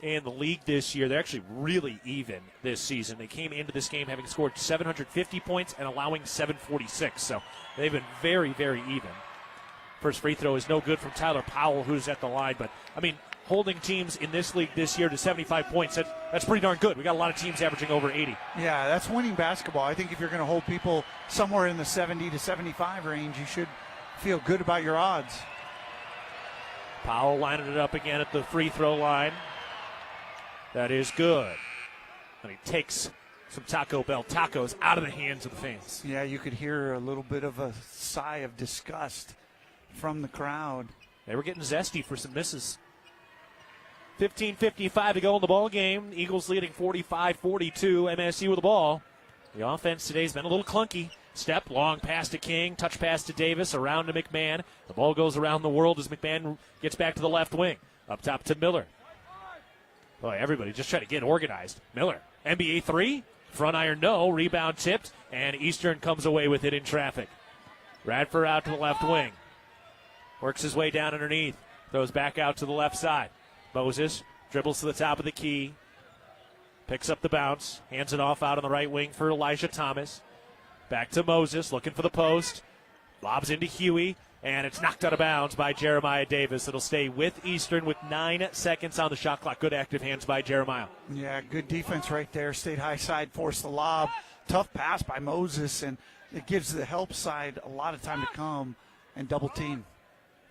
in the league this year. They're actually really even this season. They came into this game having scored 750 points and allowing 746. So they've been very, very even. First free throw is no good from Tyler Powell, who's at the line. But, I mean, holding teams in this league this year to 75 points, that's pretty darn good. We got a lot of teams averaging over 80. Yeah, that's winning basketball. I think if you're going to hold people somewhere in the 70 to 75 range, you should feel good about your odds. Powell lining it up again at the free throw line. That is good. And he takes some Taco Bell tacos out of the hands of the fans. Yeah, you could hear a little bit of a sigh of disgust from the crowd. They were getting zesty for some misses. 15:55 to go in the ball game. Eagles leading 45-42. MSU with the ball. The offense today has been a little clunky. Step, long pass to King, touch pass to Davis, around to McMahon. The ball goes around the world as McMahon gets back to the left wing. Up top to Miller. Boy, everybody just trying to get organized. Miller, NBA three, front iron no, rebound tipped, and Eastern comes away with it in traffic. Radford out to the left wing. Works his way down underneath. Throws back out to the left side. Moses dribbles to the top of the key. Picks up the bounce. Hands it off out on the right wing for Elijah Thomas. Back to Moses, looking for the post. Lobs into Huey, and it's knocked out of bounds by Jeremiah Davis. It'll stay with Eastern with 9 seconds on the shot clock. Good active hands by Jeremiah. Yeah, good defense right there. Stayed high side, forced the lob. Tough pass by Moses, and it gives the help side a lot of time to come and double team.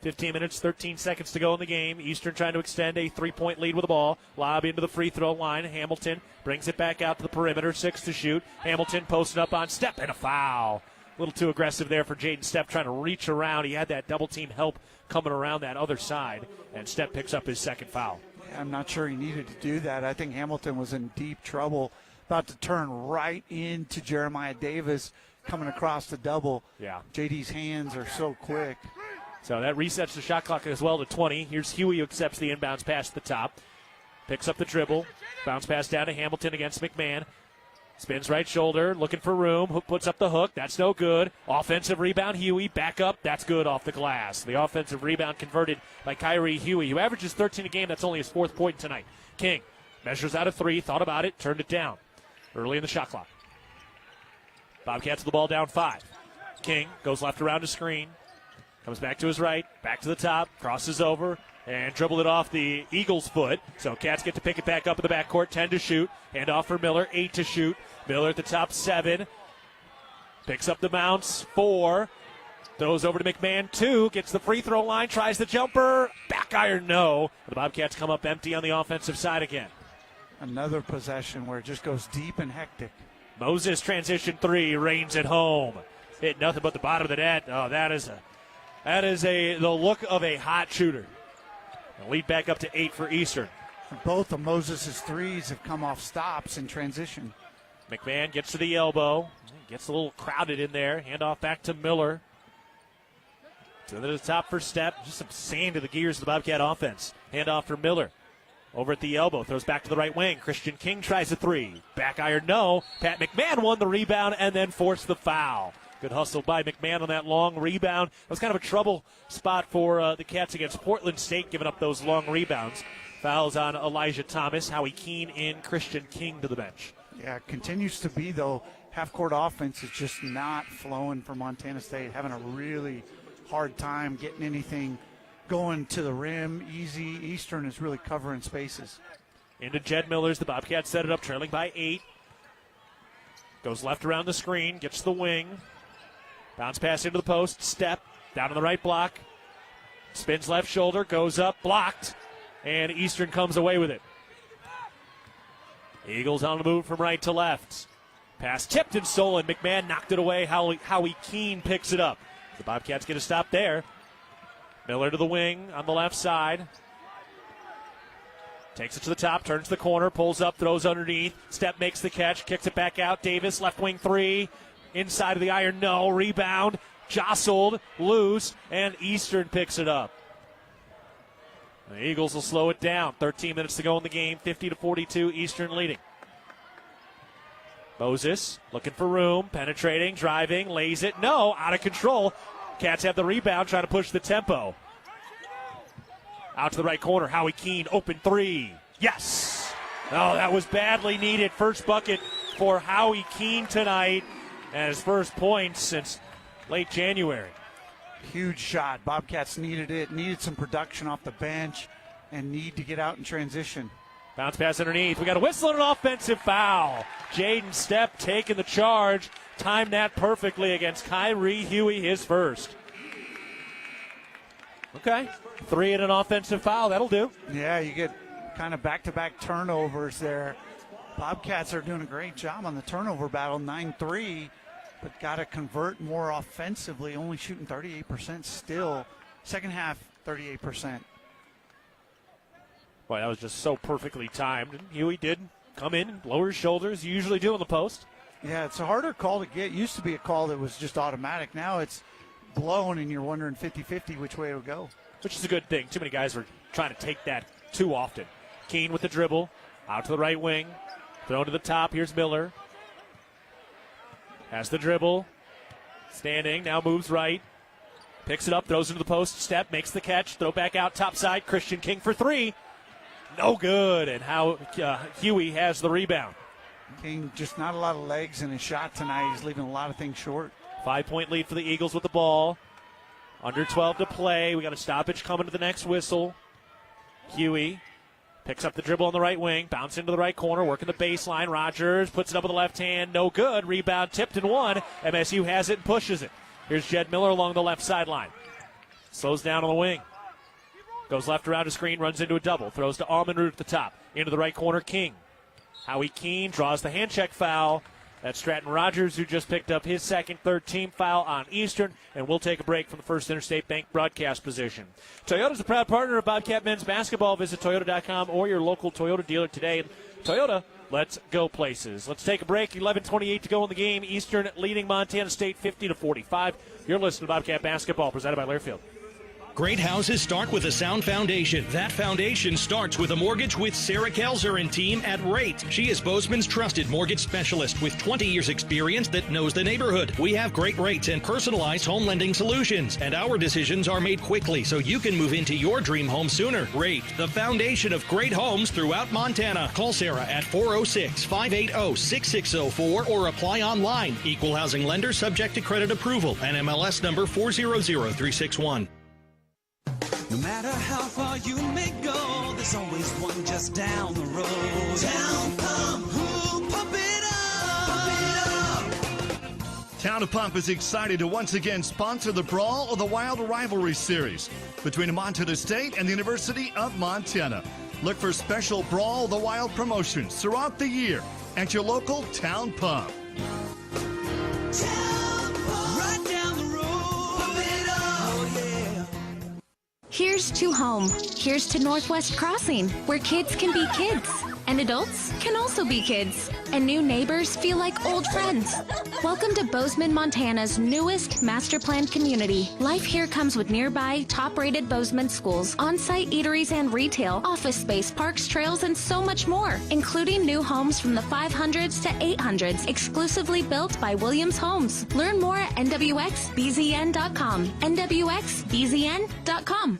15 minutes, 13 seconds to go in the game. Eastern trying to extend a 3-point lead with the ball. Lob into the free throw line. Hamilton brings it back out to the perimeter. 6 to shoot. Hamilton posted up on Step, and a foul. A little too aggressive there for Jaden Step, trying to reach around. He had that double team help coming around that other side, and Step picks up his second foul. Yeah, I'm not sure he needed to do that. I think Hamilton was in deep trouble, about to turn right into Jeremiah Davis coming across the double. Yeah. JD's hands are so quick. So that resets the shot clock as well to 20. Here's Huey, who accepts the inbounds pass at the top. Picks up the dribble. Bounce pass down to Hamilton against McMahon. Spins right shoulder, looking for room. Hook puts up the hook. That's no good. Offensive rebound, Huey. Back up. That's good off the glass. The offensive rebound converted by Kyrie Huey, who averages 13 a game. That's only his 4th point tonight. King measures out a 3, thought about it, turned it down early in the shot clock. Bobcats with the ball down 5. King goes left around to screen. Comes back to his right, back to the top, crosses over, and dribbled it off the Eagles' foot. So Cats get to pick it back up in the backcourt. 10 to shoot. Hand off for Miller. 8 to shoot. Miller at the top, 7. Picks up the bounce. 4. Throws over to McMahon. 2. Gets the free throw line. Tries the jumper. Back iron, no. The Bobcats come up empty on the offensive side again. Another possession where it just goes deep and hectic. Moses transition 3. Reigns at home. Hit nothing but the bottom of the net. Oh, that is the look of a hot shooter. And lead back up to 8 for Eastern. Both of Moses' threes have come off stops in transition. McMahon gets to the elbow. Gets a little crowded in there. Handoff back to Miller. To the top for Step. Just some sand to the gears of the Bobcat offense. Handoff for Miller. Over at the elbow. Throws back to the right wing. Christian King tries a 3. Back iron, no. Pat McMahon won the rebound and then forced the foul. Good hustle by McMahon on that long rebound. It was kind of a trouble spot for the Cats against Portland State, giving up those long rebounds. Fouls on Elijah Thomas, Howie Keene in, Christian King to the bench. Yeah, it continues to be, though. Half-court offense is just not flowing for Montana State, having a really hard time getting anything going to the rim easy. Eastern is really covering spaces. Into Jed Millers. The Bobcats set it up, trailing by 8. Goes left around the screen, gets to the wing. Bounce pass into the post, Step, down on the right block. Spins left shoulder, goes up, blocked, and Eastern comes away with it. Eagles on the move from right to left. Pass tipped and stolen. McMahon knocked it away. Howie Keene picks it up. The Bobcats get a stop there. Miller to the wing on the left side. Takes it to the top, turns the corner, pulls up, throws underneath. Step makes the catch, kicks it back out. Davis, left wing 3. Inside of the iron, no. Rebound, jostled, loose, and Eastern picks it up. The Eagles will slow it down. 13 minutes to go in the game, 50-42, Eastern leading. Moses looking for room, penetrating, driving, lays it. No, out of control. Cats have the rebound, trying to push the tempo. Out to the right corner, Howie Keene, open 3. Yes! Oh, that was badly needed. First bucket for Howie Keene tonight. And his first point since late January. Huge shot. Bobcats needed it, needed some production off the bench, and need to get out in transition. Bounce pass underneath. We got a whistle and an offensive foul. Jaden Step taking the charge. Timed that perfectly against Kyrie Huey, his first. Okay. 3 and an offensive foul. That'll do. Yeah, you get kind of back-to-back turnovers there. Bobcats are doing a great job on the turnover battle, 9-3, but got to convert more offensively, only shooting 38% still. Second half, 38%. Boy, that was just so perfectly timed. And Huey did come in and lower his shoulders, you usually do in the post. Yeah, it's a harder call to get. It used to be a call that was just automatic. Now it's blown, and you're wondering 50-50 which way it will go. Which is a good thing. Too many guys are trying to take that too often. Keane with the dribble. Out to the right wing. Thrown to the top. Here's Miller. Has the dribble. Standing. Now moves right. Picks it up. Throws into the post. Step. Makes the catch. Throw back out. Top side. Christian King for three. No good. And how Huey has the rebound. King, just not a lot of legs in his shot tonight. He's leaving a lot of things short. 5-point lead for the Eagles with the ball. Under 12 to play. We got a stoppage coming to the next whistle. Huey picks up the dribble on the right wing. Bounce into the right corner. Working the baseline. Rogers puts it up with the left hand. No good. Rebound tipped and one. MSU has it and pushes it. Here's Jed Miller along the left sideline. Slows down on the wing. Goes left around the screen. Runs into a double. Throws to Almonroot at the top. Into the right corner. King. Howie Keane draws the hand check foul. That's Stratton Rogers, who just picked up his second, third team foul on Eastern. And we'll take a break from the First Interstate Bank broadcast position. Toyota's a proud partner of Bobcat men's basketball. Visit Toyota.com or your local Toyota dealer today. Toyota, let's go places. Let's take a break. 11:28 to go in the game. Eastern leading Montana State 50-45. You're listening to Bobcat basketball, presented by Learfield. Great houses start with a sound foundation. That foundation starts with a mortgage with Sarah Kelzer and team at Rate. She is Bozeman's trusted mortgage specialist with 20 years experience that knows the neighborhood. We have great rates and personalized home lending solutions, and our decisions are made quickly so you can move into your dream home sooner. Rate, the foundation of great homes throughout Montana. Call Sarah at 406-580-6604 or apply online. Equal housing lender subject to credit approval. NMLS number 400361. No matter how far you may go, there's always one just down the road. Town Pump, who'll pump it up? Town of Pump is excited to once again sponsor the Brawl of the Wild Rivalry Series between Montana State and the University of Montana. Look for special Brawl of the Wild promotions throughout the year at your local Town Pump. Town Pump, right down the road. Pump it up. Oh, yeah. Here's to home. Here's to Northwest Crossing, where kids can be kids, and adults can also be kids, and new neighbors feel like old friends. Welcome to Bozeman, Montana's newest master planned community. Life here comes with nearby top-rated Bozeman schools, on-site eateries and retail, office space, parks, trails, and so much more, including new homes from the 500s to 800s, exclusively built by Williams Homes. Learn more at nwxbzn.com. nwxbzn.com.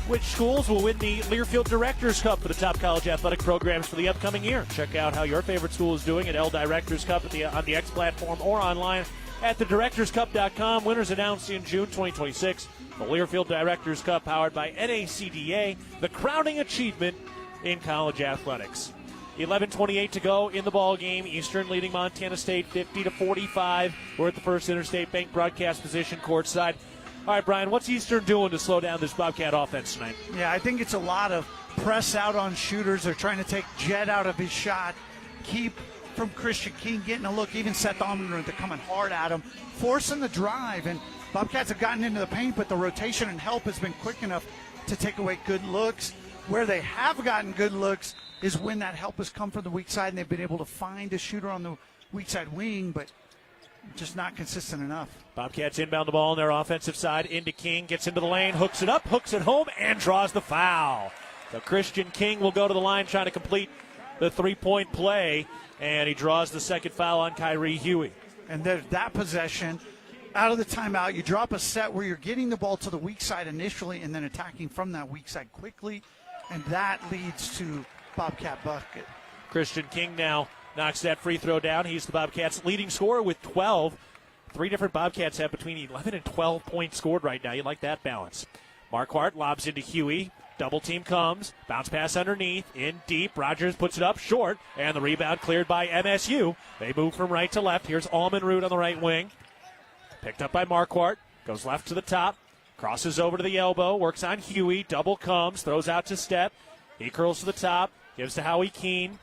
Which schools will win the Learfield Directors Cup for the top college athletic programs for the upcoming year? Check out how your favorite school is doing at L Directors Cup on the X platform or online at thedirectorscup.com. Winners announced in June 2026. The Learfield Directors Cup, powered by NACDA, the crowning achievement in college athletics. 11:28 to go in the ball game. Eastern leading Montana State 50-45. We're at the First Interstate Bank broadcast position courtside. All right, Brian, what's Eastern doing to slow down this Bobcat offense tonight? Yeah, I think it's a lot of press out on shooters. They're trying to take Jed out of his shot, keep from Christian King getting a look, even Seth Almonroot, they're coming hard at him, forcing the drive. And Bobcats have gotten into the paint, but the rotation and help has been quick enough to take away good looks. Where they have gotten good looks is when that help has come from the weak side and they've been able to find a shooter on the weak side wing, but just not consistent enough. Bobcats inbound the ball on their offensive side into King, gets into the lane, hooks it up, hooks it home, and draws the foul. So Christian King will go to the line trying to complete the three-point play, and he draws the second foul on Kyrie Huey. And there's that possession. Out of the timeout, you drop a set where you're getting the ball to the weak side initially and then attacking from that weak side quickly, and that leads to Bobcat bucket. Christian King now knocks that free throw down. He's the Bobcats' leading scorer with 12. Three different Bobcats have between 11 and 12 points scored right now. You like that balance. Marquardt lobs into Huey. Double team comes. Bounce pass underneath. In deep. Rogers puts it up short. And the rebound cleared by MSU. They move from right to left. Here's Almonroot on the right wing. Picked up by Marquardt. Goes left to the top. Crosses over to the elbow. Works on Huey. Double comes. Throws out to Step. He curls to the top. Gives to Howie Keane.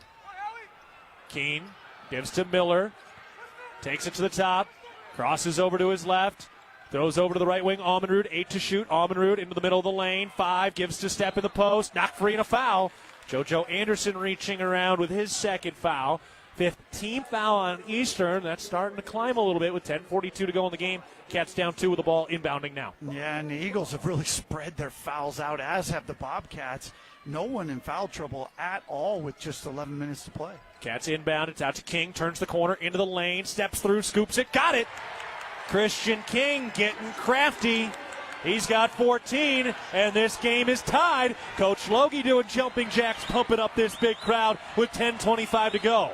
Keane gives to Miller. Takes it to the top. Crosses over to his left. Throws over to the right wing. Almonroot, 8 to shoot. Almonroot into the middle of the lane. 5, gives to Step in the post. Knocked free and a foul. JoJo Anderson reaching around with his second foul. 15th foul on Eastern. That's starting to climb a little bit with 10:42 to go in the game. Cats down 2 with the ball inbounding now. Yeah, and the Eagles have really spread their fouls out, as have the Bobcats. No one in foul trouble at all with just 11 minutes to play. Cats inbound. It's out to King. Turns the corner into the lane. Steps through. Scoops it. Got it. Christian King getting crafty. He's got 14, and this game is tied. Coach Logie doing jumping jacks, pumping up this big crowd with 10:25 to go.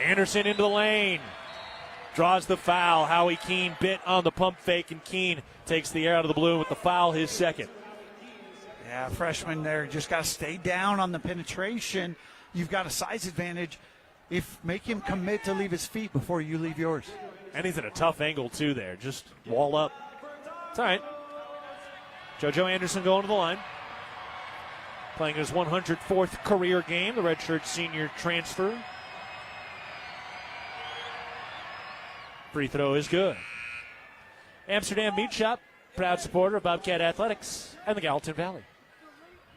Anderson into the lane. Draws the foul. Howie Keene bit on the pump fake, and Keene takes the air out of the balloon with the foul, his second. Yeah, freshman there. Just got to stay down on the penetration. You've got a size advantage. Make him commit to leave his feet before you leave yours. And he's at a tough angle, too, there. Just wall up. It's all right. JoJo Anderson going to the line. Playing his 104th career game, the redshirt senior transfer. Free throw is good. Amsterdam Meat Shop, proud supporter of Bobcat Athletics and the Gallatin Valley.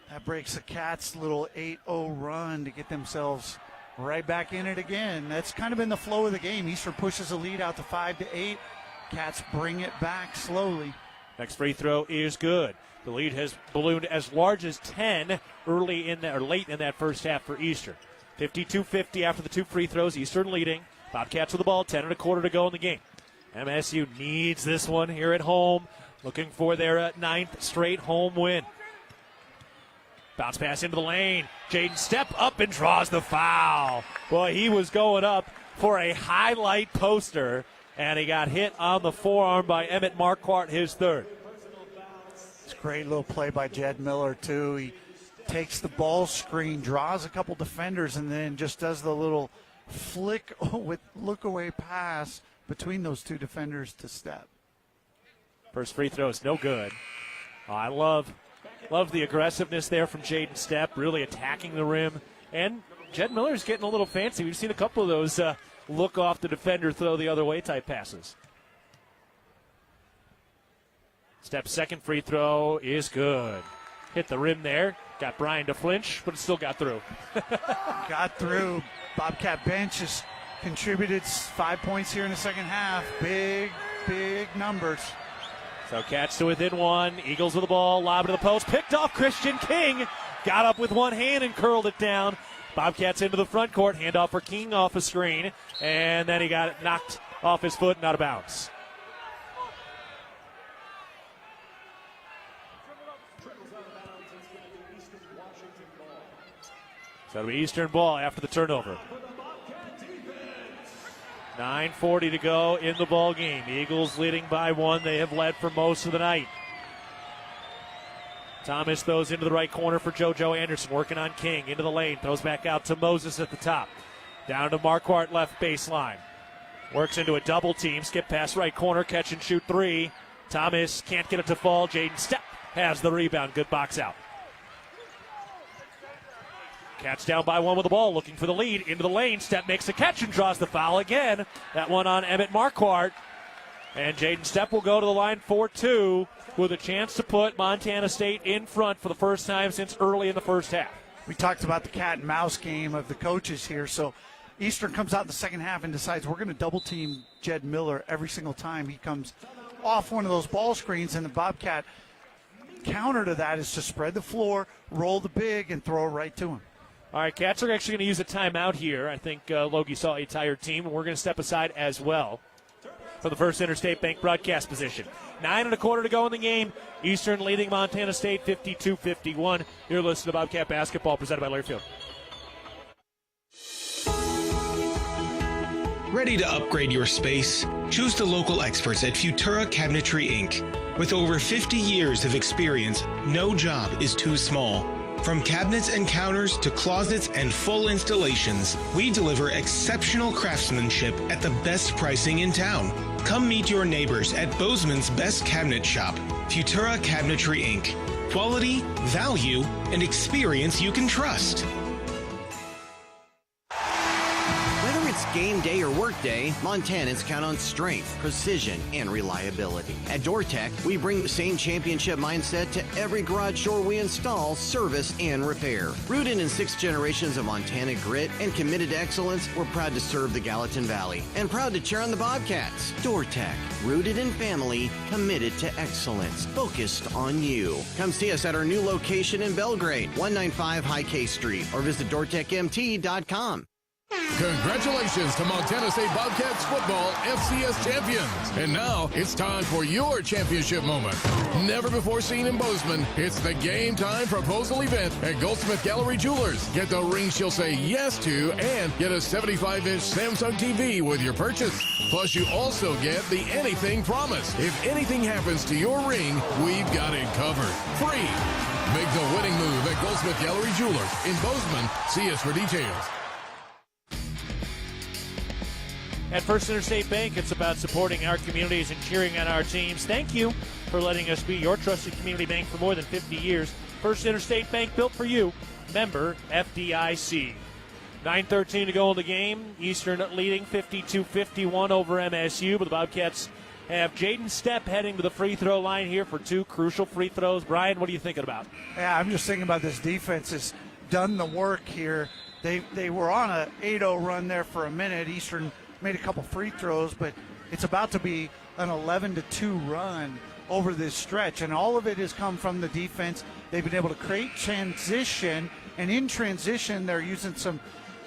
That breaks the Cats' little 8-0 run to get themselves right back in it again. That's kind of been the flow of the game. Eastern pushes the lead out to 5-8. Cats bring it back slowly. Next free throw is good. The lead has ballooned as large as 10 late in that first half for Eastern. 52-50 after the 2 free throws. Eastern leading. Bobcats with the ball, 10:25 to go in the game. MSU needs this one here at home, looking for their 9th straight home win. Bounce pass into the lane. Jaden step up and draws the foul. Boy, he was going up for a highlight poster, and he got hit on the forearm by Emmett Marquardt, his third. It's a great little play by Jed Miller, too. He takes the ball screen, draws a couple defenders, and then just does the little flick with look-away pass between those 2 defenders to step. First free throw is no good. Oh, I love the aggressiveness there from Jaden Stepp, really attacking the rim. And Jed Miller's getting a little fancy. We've seen a couple of those look off the defender, throw the other way type passes. Stepp's second free throw is good. Hit the rim there. Got Brian to flinch, but it still got through. Got through. Bobcat bench has contributed 5 points here in the second half. Big numbers. So Cats to within 1. Eagles with the ball. Lob to the post. Picked off Christian King. Got up with one hand and curled it down. Bobcats into the front court. Handoff for King off a screen. And then he got it knocked off his foot and out of bounds. So it'll be Eastern ball after the turnover. 9:40 to go in the ball game. Eagles leading by 1. They have led for most of the night. Thomas throws into the right corner for JoJo Anderson, working on King. Into the lane, throws back out to Moses at the top. Down to Marquardt, left baseline. Works into a double team, skip past right corner, catch and shoot 3. Thomas can't get it to fall. Jaden Stepp has the rebound. Good box out. Cats down by 1 with the ball, looking for the lead. Into the lane, Stepp makes the catch and draws the foul again. That one on Emmett Marquardt. And Jaden Stepp will go to the line for 2 with a chance to put Montana State in front for the first time since early in the first half. We talked about the cat and mouse game of the coaches here. So Eastern comes out in the second half and decides we're going to double team Jed Miller every single time he comes off one of those ball screens, and the Bobcat counter to that is to spread the floor, roll the big, and throw it right to him. All right, Cats are actually going to use a timeout here. I think Logie saw a tired team, and we're going to step aside as well for the First Interstate Bank broadcast position. 9:25 to go in the game. Eastern leading Montana State 52-51. You're listening to Bobcat Basketball presented by Learfield. Ready to upgrade your space? Choose the local experts at Futura Cabinetry Inc. With over 50 years of experience, no job is too small. From cabinets and counters to closets and full installations, we deliver exceptional craftsmanship at the best pricing in town. Come meet your neighbors at Bozeman's Best Cabinet Shop, Futura Cabinetry Inc. Quality, value, and experience you can trust. it's game day or work day, Montanans count on strength, precision, and reliability. At DoorTech, we bring the same championship mindset to every garage door we install, service, and repair. Rooted in 6 generations of Montana grit and committed to excellence, we're proud to serve the Gallatin Valley and proud to cheer on the Bobcats. DoorTech, rooted in family, committed to excellence, focused on you. Come see us at our new location in Belgrade, 195 High K Street, or visit DoorTechMT.com. Congratulations to Montana State Bobcats football FCS champions. And now it's time for your championship moment. Never before seen in Bozeman, it's the game time proposal event at Goldsmith Gallery Jewelers. Get the ring she'll say yes to and get a 75-inch Samsung TV with your purchase. Plus, you also get the Anything Promise. If anything happens to your ring, we've got it covered. Free. Make the winning move at Goldsmith Gallery Jewelers in Bozeman. See us for details. At First Interstate Bank, it's about supporting our communities and cheering on our teams. Thank you for letting us be your trusted community bank for more than 50 years. First Interstate Bank, built for you. Member FDIC. 9:13 to go in the game. Eastern leading 52-51 over MSU, but the Bobcats have Jaden Stepp heading to the free throw line here for 2 crucial free throws. Brian, what are you thinking about? Yeah, I'm just thinking about this defense has done the work here. They were on a 8-0 run there for a minute. Eastern made a couple free throws, but it's about to be an 11-2 run over this stretch, and all of it has come from the defense. They've been able to create transition, and in transition they're using some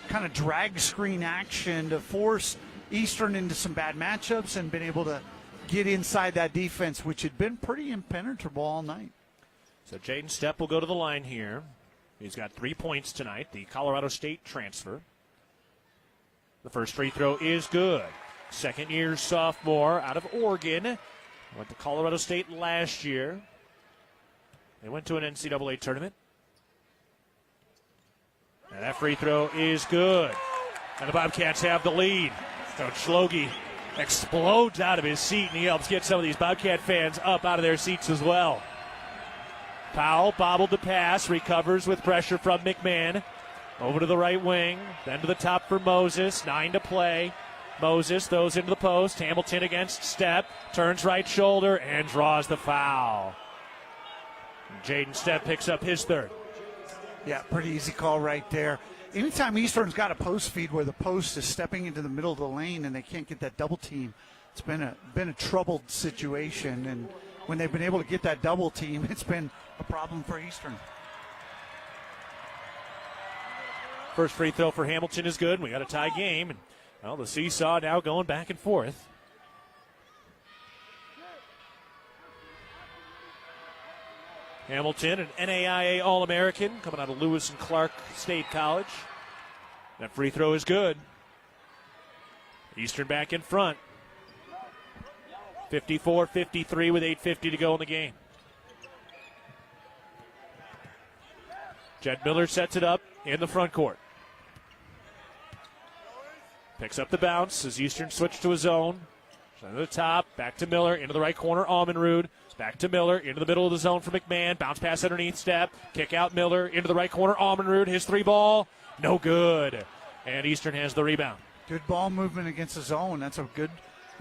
kind of drag screen action to force Eastern into some bad matchups and been able to get inside that defense, which had been pretty impenetrable all night. So Jaden Stepp will go to the line here. He's got 3 points tonight, the Colorado State transfer. The first free throw is good. Second-year sophomore out of Oregon. Went to Colorado State last year. They went to an NCAA tournament. And that free throw is good. And the Bobcats have the lead. Coach Gillogly explodes out of his seat, and he helps get some of these Bobcat fans up out of their seats as well. Powell bobbled the pass, recovers with pressure from McMahon. Over to the right wing, then to the top for Moses. 9 to play. Moses throws into the post. Hamilton against Stepp. Turns right shoulder and draws the foul. Jaden Stepp picks up his third. Yeah, pretty easy call right there. Anytime Eastern's got a post feed where the post is stepping into the middle of the lane and they can't get that double team, it's been a troubled situation. And when they've been able to get that double team, it's been a problem for Eastern. First free throw for Hamilton is good. We got a tie game. And, well, the seesaw now going back and forth. Hamilton, an NAIA All-American, coming out of Lewis and Clark State College. That free throw is good. Eastern back in front. 54-53 with 8:50 to go in the game. Jed Miller sets it up in the front court. Picks up the bounce as Eastern switch to a zone. To the top, back to Miller, into the right corner, Almenrud. Back to Miller, into the middle of the zone for McMahon. Bounce pass underneath, Stepp. Kick out Miller, into the right corner, Almenrud. His 3 ball, no good. And Eastern has the rebound. Good ball movement against the zone. That's a good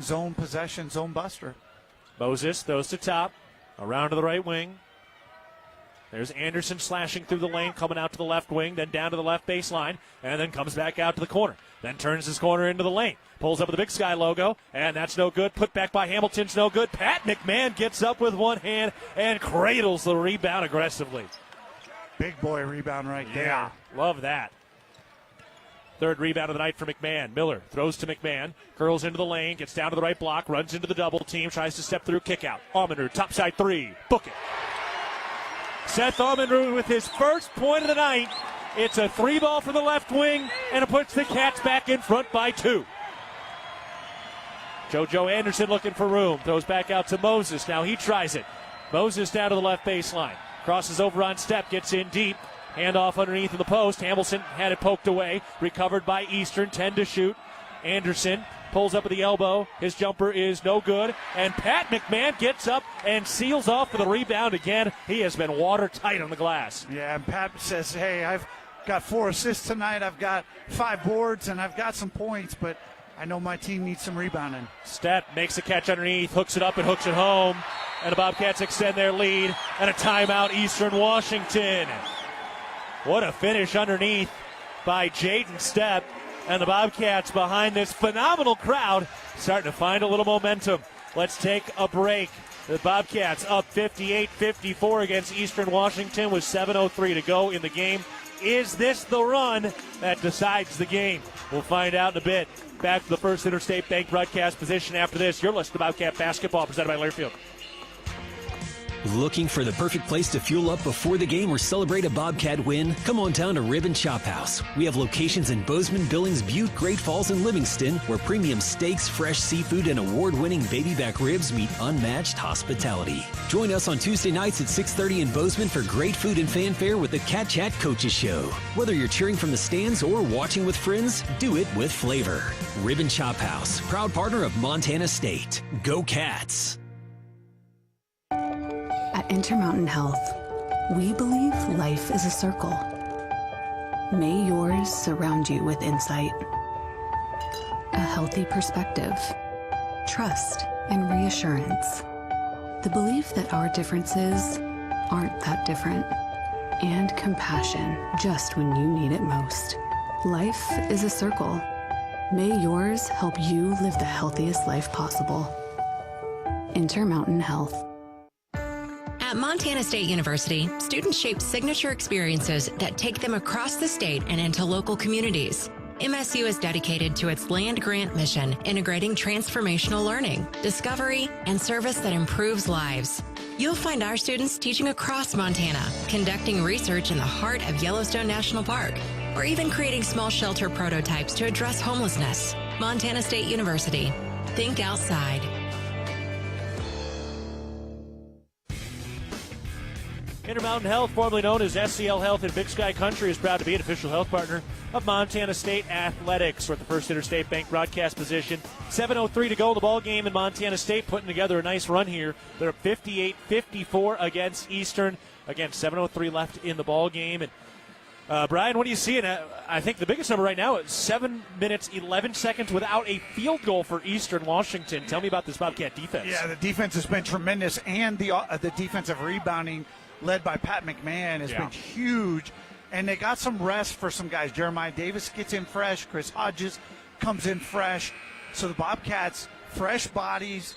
zone possession, zone buster. Moses throws to top, around to the right wing. There's Anderson slashing through the lane, coming out to the left wing, then down to the left baseline, and then comes back out to the corner. Then turns his corner into the lane. Pulls up with the Big Sky logo, and that's no good. Put back by Hamilton's no good. Pat McMahon gets up with one hand and cradles the rebound aggressively. Big boy rebound right there. Yeah, love that. Third rebound of the night for McMahon. Miller throws to McMahon, curls into the lane, gets down to the right block, runs into the double team, tries to step through, kick out. Almenrud, topside 3, book it. Seth Almenrud with his first point of the night. It's a 3 ball from the left wing, and it puts the Cats back in front by 2. JoJo Anderson looking for room. Throws back out to Moses. Now he tries it. Moses down to the left baseline. Crosses over on Stepp, gets in deep. Handoff underneath of the post. Hamilton had it poked away. Recovered by Eastern. 10 to shoot. Anderson pulls up at the elbow. His jumper is no good. And Pat McMahon gets up and seals off for the rebound again. He has been watertight on the glass. Yeah, and Pat says, hey, I've got 4 assists tonight. I've got 5 boards, and I've got some points, but I know my team needs some rebounding. Stepp makes a catch underneath, hooks it up and hooks it home. And the Bobcats extend their lead. And a timeout, Eastern Washington. What a finish underneath by Jaden Stepp. And the Bobcats, behind this phenomenal crowd, starting to find a little momentum. Let's take a break. The Bobcats up 58-54 against Eastern Washington with 7:03 to go in the game. Is this the run that decides the game? We'll find out in a bit. Back to the First Interstate Bank broadcast position after this. You're listening to Bobcat Basketball, presented by Learfield. Looking for the perfect place to fuel up before the game or celebrate a Bobcat win? Come on down to Rib and Chop House. We have locations in Bozeman, Billings, Butte, Great Falls, and Livingston, where premium steaks, fresh seafood, and award-winning baby back ribs meet unmatched hospitality. Join us on Tuesday nights at 6:30 in Bozeman for great food and fanfare with the Cat Chat Coaches Show. Whether you're cheering from the stands or watching with friends, do it with flavor. Rib and Chop House, proud partner of Montana State. Go Cats! At Intermountain Health, we believe life is a circle. May yours surround you with insight, a healthy perspective, trust, and reassurance. The belief that our differences aren't that different, and compassion just when you need it most. Life is a circle. May yours help you live the healthiest life possible. Intermountain Health. At Montana State University, students shape signature experiences that take them across the state and into local communities. MSU is dedicated to its land-grant mission, integrating transformational learning, discovery, and service that improves lives. You'll find our students teaching across Montana, conducting research in the heart of Yellowstone National Park, or even creating small shelter prototypes to address homelessness. Montana State University. Think outside. Intermountain Health, formerly known as SCL Health in Big Sky Country, is proud to be an official health partner of Montana State Athletics. We're at the First Interstate Bank broadcast position. 7:03 to go in the ball game, and Montana State putting together a nice run here. They're up 58-54 against Eastern. Again, 7:03 left in the ball game. And Brian, what do you see? I think the biggest number right now is 7 minutes, 11 seconds without a field goal for Eastern Washington. Tell me about this Bobcat defense. Yeah, the defense has been tremendous, and the defensive rebounding led by Pat McMahon has been huge. And they got some rest for some guys. Jeremiah Davis gets in fresh. Chris Hodges comes in fresh. So the Bobcats, fresh bodies.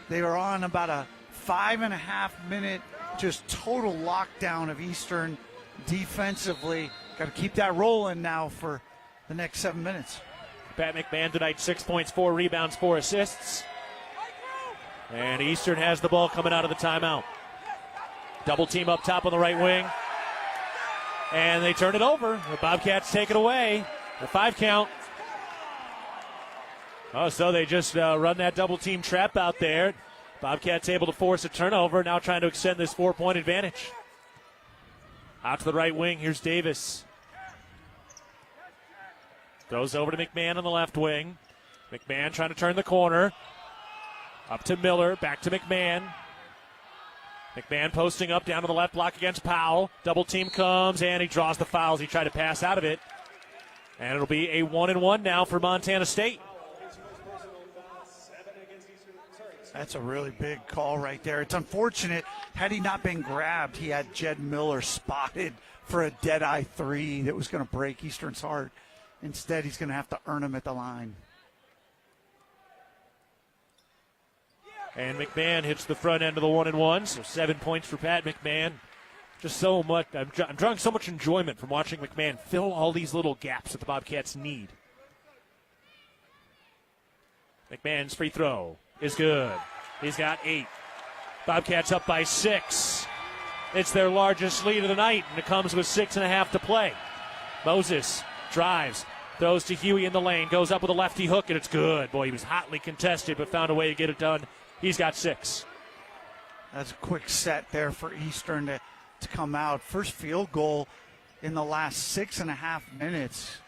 They are on about a 5.5 minute just total lockdown of Eastern defensively. Got to keep that rolling now for the next 7 minutes. Pat McMahon tonight, 6 points, 4 rebounds, 4 assists. And Eastern has the ball coming out of the timeout. Double team up top on the right wing. And they turn it over. The Bobcats take it away. The 5 count. Oh, so they just run that double team trap out there. Bobcats able to force a turnover. Now trying to extend this 4-point advantage. Out to the right wing. Here's Davis. Throws over to McMahon on the left wing. McMahon trying to turn the corner. Up to Miller. Back to McMahon. McMahon posting up down to the left block against Powell. Double team comes, and he draws the fouls. He tried to pass out of it. And it'll be a 1-and-1 now for Montana State. That's a really big call right there. It's unfortunate. Had he not been grabbed, he had Jed Miller spotted for a dead-eye 3 that was going to break Eastern's heart. Instead, he's going to have to earn him at the line. And McMahon hits the front end of the 1-and-1, so 7 points for Pat McMahon. Just so much, I'm drawing so much enjoyment from watching McMahon fill all these little gaps that the Bobcats need. McMahon's free throw is good. He's got 8. Bobcats up by 6. It's their largest lead of the night, and it comes with 6.5 to play. Moses drives, throws to Huey in the lane, goes up with a lefty hook, and it's good. Boy, he was hotly contested, but found a way to get it done. He's got 6. That's a quick set there for Eastern to come out. First field goal in the last 6.5 minutes.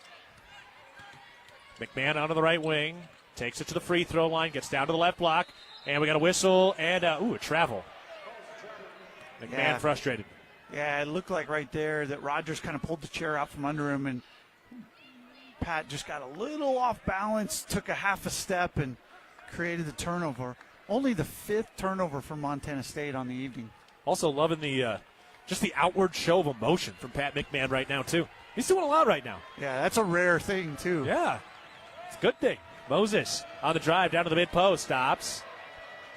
McMahon out of the right wing, takes it to the free throw line, gets down to the left block, and we got a whistle and a travel. McMahon frustrated. Yeah, it looked like right there that Rogers kind of pulled the chair out from under him, and Pat just got a little off balance, took a half a step, and created the turnover. Only the 5th turnover for Montana State on the evening. Also loving the just the outward show of emotion from Pat McMahon right now, too. He's doing a lot right now. Yeah, that's a rare thing, too. Yeah, it's a good thing. Moses on the drive down to the mid-post, stops.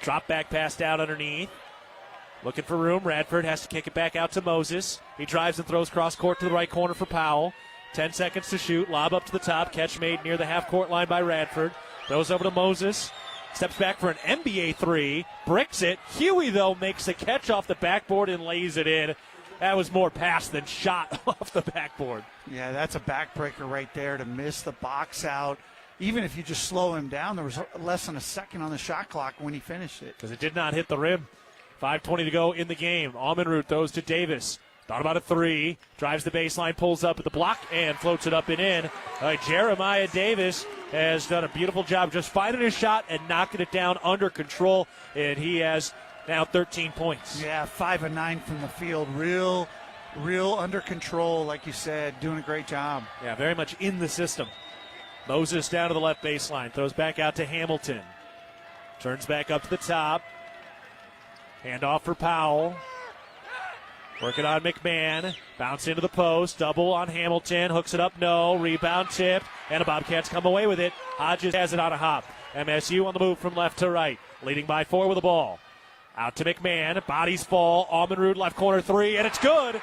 Drop back pass down underneath. Looking for room. Radford has to kick it back out to Moses. He drives and throws cross court to the right corner for Powell. 10 seconds to shoot. Lob up to the top. Catch made near the half-court line by Radford. Throws over to Moses. Steps back for an NBA 3. Bricks it. Huey, though, makes the catch off the backboard and lays it in. That was more pass than shot off the backboard. Yeah, that's a backbreaker right there to miss the box out. Even if you just slow him down, there was less than a second on the shot clock when he finished it. Because it did not hit the rim. 5:20 to go in the game. Almenrud throws to Davis. Thought about a 3. Drives the baseline, pulls up at the block, and floats it up and in. Jeremiah Davis has done a beautiful job just finding his shot and knocking it down under control. And he has now 13 points. Yeah, 5 of 9 from the field. Real under control, like you said. Doing a great job. Yeah, very much in the system. Moses down to the left baseline. Throws back out to Hamilton. Turns back up to the top. Handoff for Powell. Working on McMahon. Bounce into the post. Double on Hamilton. Hooks it up. No. Rebound tip. And the Bobcats come away with it. Hodges has it on a hop. MSU on the move from left to right. Leading by 4 with the ball. Out to McMahon. Bodies fall. Almenrud left corner 3. And it's good.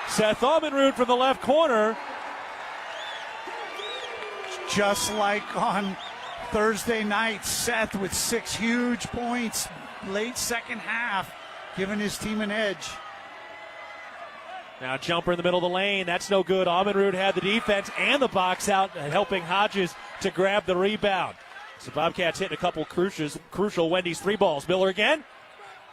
Seth Almenrud from the left corner. Just like on Thursday night, Seth with 6 huge points late second half, giving his team an edge. Now jumper in the middle of the lane. That's no good. Almenrud had the defense and the box out, helping Hodges to grab the rebound. So Bobcats hitting a couple crucial Wendy's 3 balls. Miller again.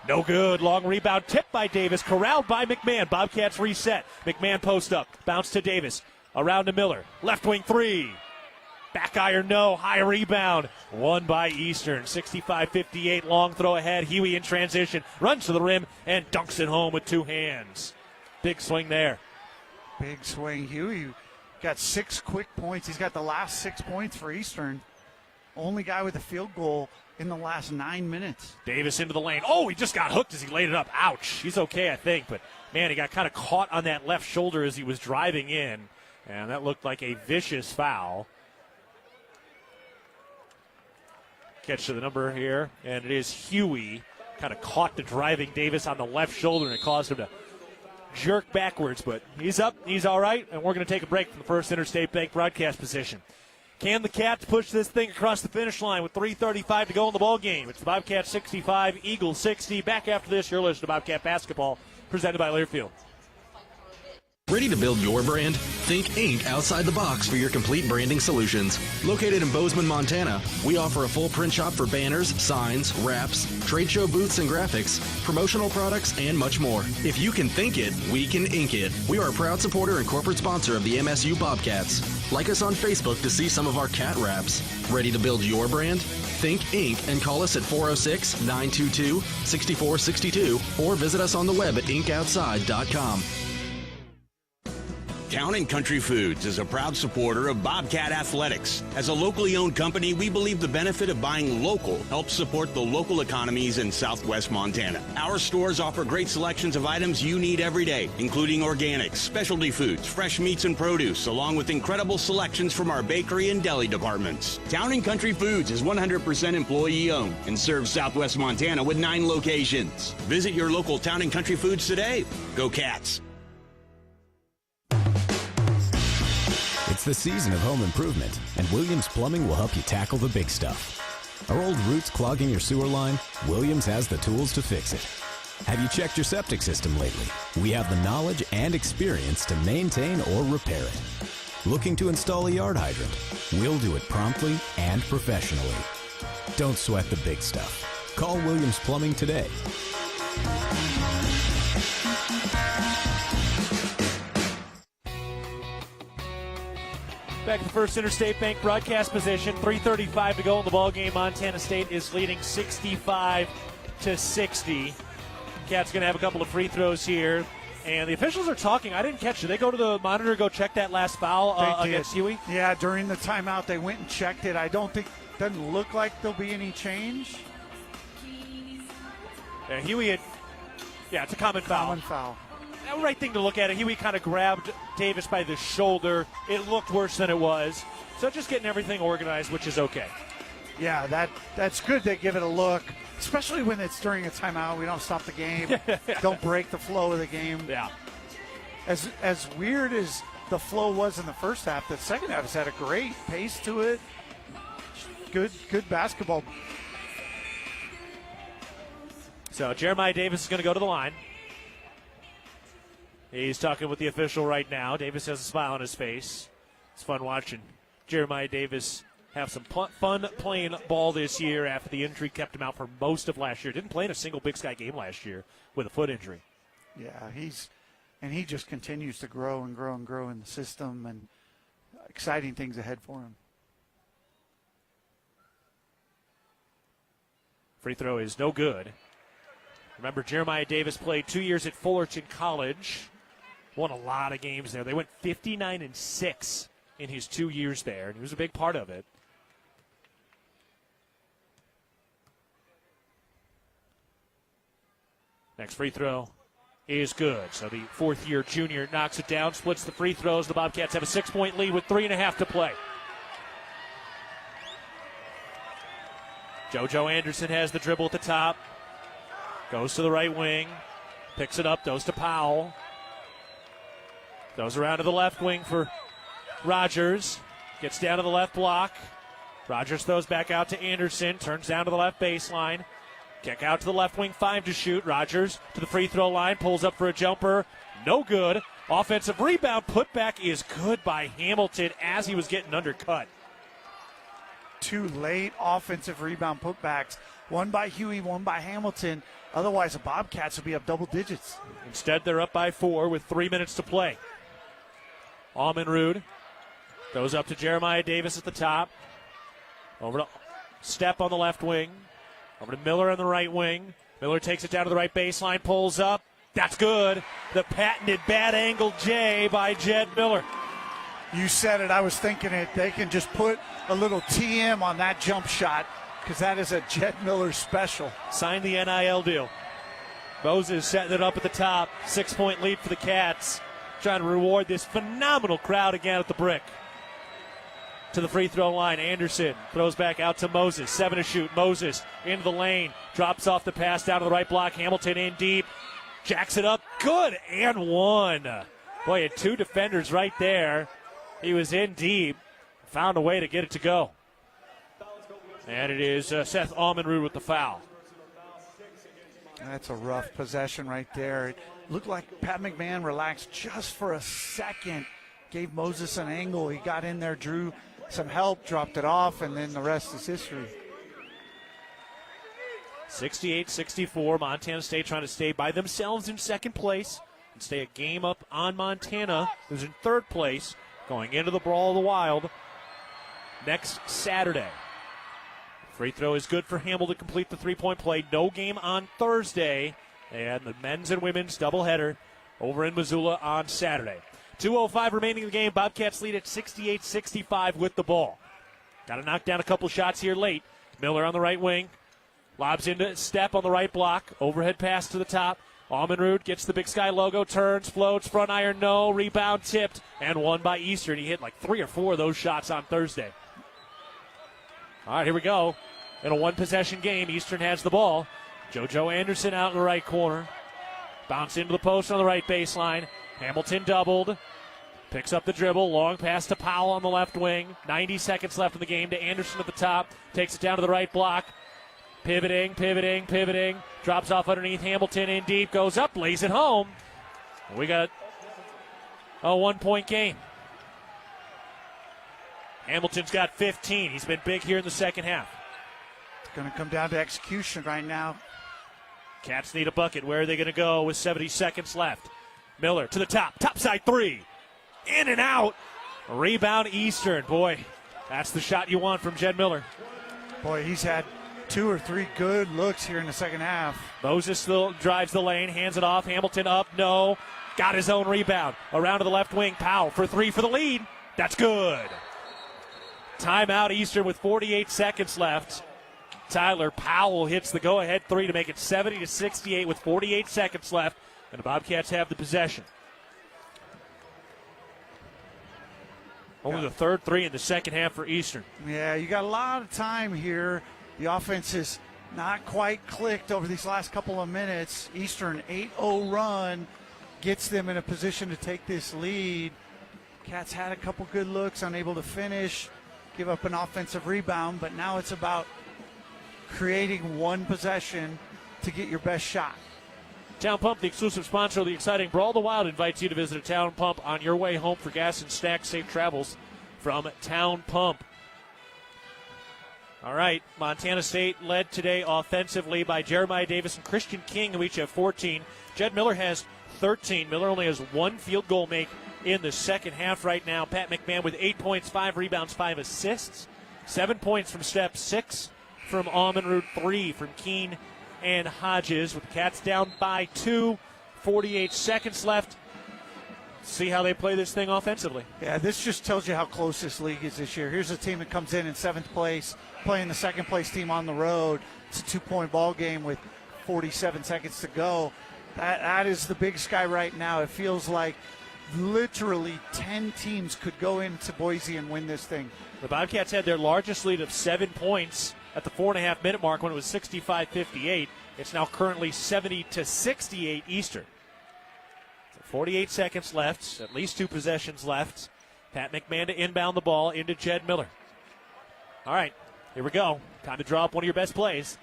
No good. Long rebound tipped by Davis. Corralled by McMahon. Bobcats reset. McMahon post up. Bounce to Davis. Around to Miller. Left wing 3. Back iron, no. High rebound. Won by Eastern. 65-58. Long throw ahead. Huey in transition. Runs to the rim and dunks it home with 2 hands. Big swing there. Big swing. Huey got 6 quick points. He's got the last 6 points for Eastern. Only guy with a field goal in the last 9 minutes. Davis into the lane. Oh, he just got hooked as he laid it up. Ouch. He's okay, I think. But, man, he got kind of caught on that left shoulder as he was driving in. And that looked like a vicious foul. Catch to the number here. And it is Huey. Kind of caught the driving Davis on the left shoulder, and it caused him to jerk backwards. But he's up. He's all right. And we're going to take a break from the First Interstate Bank broadcast position. Can the Cats push this thing across the finish line with 3:35 to go in the ball game? It's the Bobcats 65, Eagles 60. Back after this, you're listening to Bobcat Basketball, presented by Learfield. Ready to build your brand? Think Inc. outside the box for your complete branding solutions. Located in Bozeman, Montana, we offer a full print shop for banners, signs, wraps, trade show booths and graphics, promotional products, and much more. If you can think it, we can ink it. We are a proud supporter and corporate sponsor of the MSU Bobcats. Like us on Facebook to see some of our cat wraps. Ready to build your brand? Think Inc. and call us at 406-922-6462 or visit us on the web at inkoutside.com. Town & Country Foods is a proud supporter of Bobcat Athletics. As a locally owned company, we believe the benefit of buying local helps support the local economies in southwest Montana. Our stores offer great selections of items you need every day, including organics, specialty foods, fresh meats and produce, along with incredible selections from our bakery and deli departments. Town & Country Foods is 100% employee-owned and serves southwest Montana with 9 locations. Visit your local Town & Country Foods today. Go Cats! It's the season of home improvement, and Williams Plumbing will help you tackle the big stuff. Are old roots clogging your sewer line? Williams has the tools to fix it. Have you checked your septic system lately? We have the knowledge and experience to maintain or repair it. Looking to install a yard hydrant? We'll do it promptly and professionally. Don't sweat the big stuff. Call Williams Plumbing today. Back to the First Interstate Bank broadcast position. 3:35 to go in the ball game. Montana State is leading 65-60. Cats going to have a couple of free throws here. And the officials are talking. I didn't catch it. Did they go to the monitor, go check that last foul against Huey? Yeah, during the timeout, they went and checked it. I don't think, doesn't look like there'll be any change. Yeah, Huey had, it's a common foul. Common foul. Right thing to look at it. Huey kind of grabbed Davis by the shoulder. It looked worse than it was. So just getting everything organized, which is okay. Yeah, that's good. They give it a look, especially when it's during a timeout. We don't stop the game. Don't break the flow of the game. Yeah. As weird as the flow was in the first half, the second half has had a great pace to it. Good basketball. So Jeremiah Davis is going to go to the line. He's talking with the official right now. Davis has a smile on his face. It's fun watching Jeremiah Davis have some fun playing ball this year after the injury kept him out for most of last year. Didn't play in a single Big Sky game last year with a foot injury. Yeah, he just continues to grow and grow and grow in the system, and exciting things ahead for him. Free throw is no good. Remember, Jeremiah Davis played 2 years at Fullerton College. Won a lot of games there. They went 59-6 in his 2 years there, and he was a big part of it. Next free throw is good. So the fourth-year junior knocks it down, splits the free throws. The Bobcats have a 6-point lead with 3.5 to play. JoJo Anderson has the dribble at the top. Goes to the right wing. Picks it up, goes to Powell. Goes around to the left wing for Rogers. Gets down to the left block. Rogers throws back out to Anderson. Turns down to the left baseline. Kick out to the left wing, 5 to shoot. Rogers to the free throw line. Pulls up for a jumper. No good. Offensive rebound. Putback is good by Hamilton as he was getting undercut. 2 late offensive rebound putbacks. One by Huey, one by Hamilton. Otherwise, the Bobcats will be up double digits. Instead, they're up by 4 with 3 minutes to play. Almenrud goes up to Jeremiah Davis at the top. Over to Step on the left wing. Over to Miller on the right wing. Miller takes it down to the right baseline, pulls up. That's good. The patented bad angle J by Jed Miller. You said it. I was thinking it. They can just put a little TM on that jump shot because that is a Jed Miller special. Signed the NIL deal. Moses setting it up at the top. 6-point lead for the Cats. Trying to reward this phenomenal crowd again at the brick. To the free throw line, Anderson throws back out to Moses. 7 to shoot. Moses into the lane. Drops off the pass down to the right block. Hamilton in deep. Jacks it up. Good and one. Boy, had 2 defenders right there. He was in deep. Found a way to get it to go. And it is Seth Almenrud with the foul. That's a rough possession right there. It looked like Pat McMahon relaxed just for a second. Gave Moses an angle. He got in there, drew some help, dropped it off, and then the rest is history. 68-64. Montana State trying to stay by themselves in second place and stay a game up on Montana, who's in third place, going into the Brawl of the Wild next Saturday. Free throw is good for Hamill to complete the three-point play. No game on Thursday, and the men's and women's doubleheader over in Missoula on Saturday. 2:05 remaining in the game. Bobcats lead at 68-65 with the ball. Got to knock down a couple shots here late. Miller on the right wing. Lobs into Step on the right block. Overhead pass to the top. Almenrud gets the Big Sky logo, turns, floats, front iron, no. Rebound tipped, and won by Eastern. He hit like 3 or 4 of those shots on Thursday. All right, here we go. In a one-possession game, Eastern has the ball. JoJo Anderson out in the right corner. Bounce into the post on the right baseline. Hamilton doubled. Picks up the dribble. Long pass to Powell on the left wing. 90 seconds left in the game to Anderson at the top. Takes it down to the right block. Pivoting. Drops off underneath Hamilton in deep. Goes up, lays it home. We got a 1-point game. Hamilton's got 15. He's been big here in the second half. It's going to come down to execution right now. Cats need a bucket. Where are they going to go with 70 seconds left? Miller to the top. Topside 3. In and out. Rebound Eastern. Boy, that's the shot you want from Jed Miller. Boy, he's had 2 or 3 good looks here in the second half. Moses still drives the lane, hands it off. Hamilton up, no. Got his own rebound. Around to the left wing. Powell for 3 for the lead. That's good. Timeout Eastern with 48 seconds left. Tyler Powell hits the go-ahead 3 to make it 70-68 with 48 seconds left. And the Bobcats have the possession. Only the third 3 in the second half for Eastern. Yeah, you got a lot of time here. The offense is not quite clicked over these last couple of minutes. Eastern 8-0 run gets them in a position to take this lead. Cats had a couple good looks, unable to finish, give up an offensive rebound, but now it's about creating one possession to get your best shot. Town Pump, the exclusive sponsor of the exciting Brawl the Wild, invites you to visit a Town Pump on your way home for gas and snacks. Safe travels from Town Pump. All right, Montana State led today offensively by Jeremiah Davis and Christian King, who each have 14. Jed Miller has 13. Miller only has 1 field goal make in the second half right now. Pat McMahon with 8 points, 5 rebounds, 5 assists. 7 points from Stepp, 6 from Almenrud, 3 from Keene and Hodges, with the Cats down by 2. 48 seconds left. See how they play this thing offensively. Yeah, this just tells you how close this league is this year. Here's a team that comes in 7th place, playing the second-place team on the road. It's a 2-point ball game with 47 seconds to go. That is the Big Sky right now. It feels like literally 10 teams could go into Boise and win this thing. The Bobcats had their largest lead of 7 points at the 4.5-minute mark when it was 65-58. It's now currently 70-68 Eastern. 48 seconds left, at least 2 possessions left. Pat McMahon to inbound the ball into Jed Miller. All right, here we go. Time to draw up one of your best plays.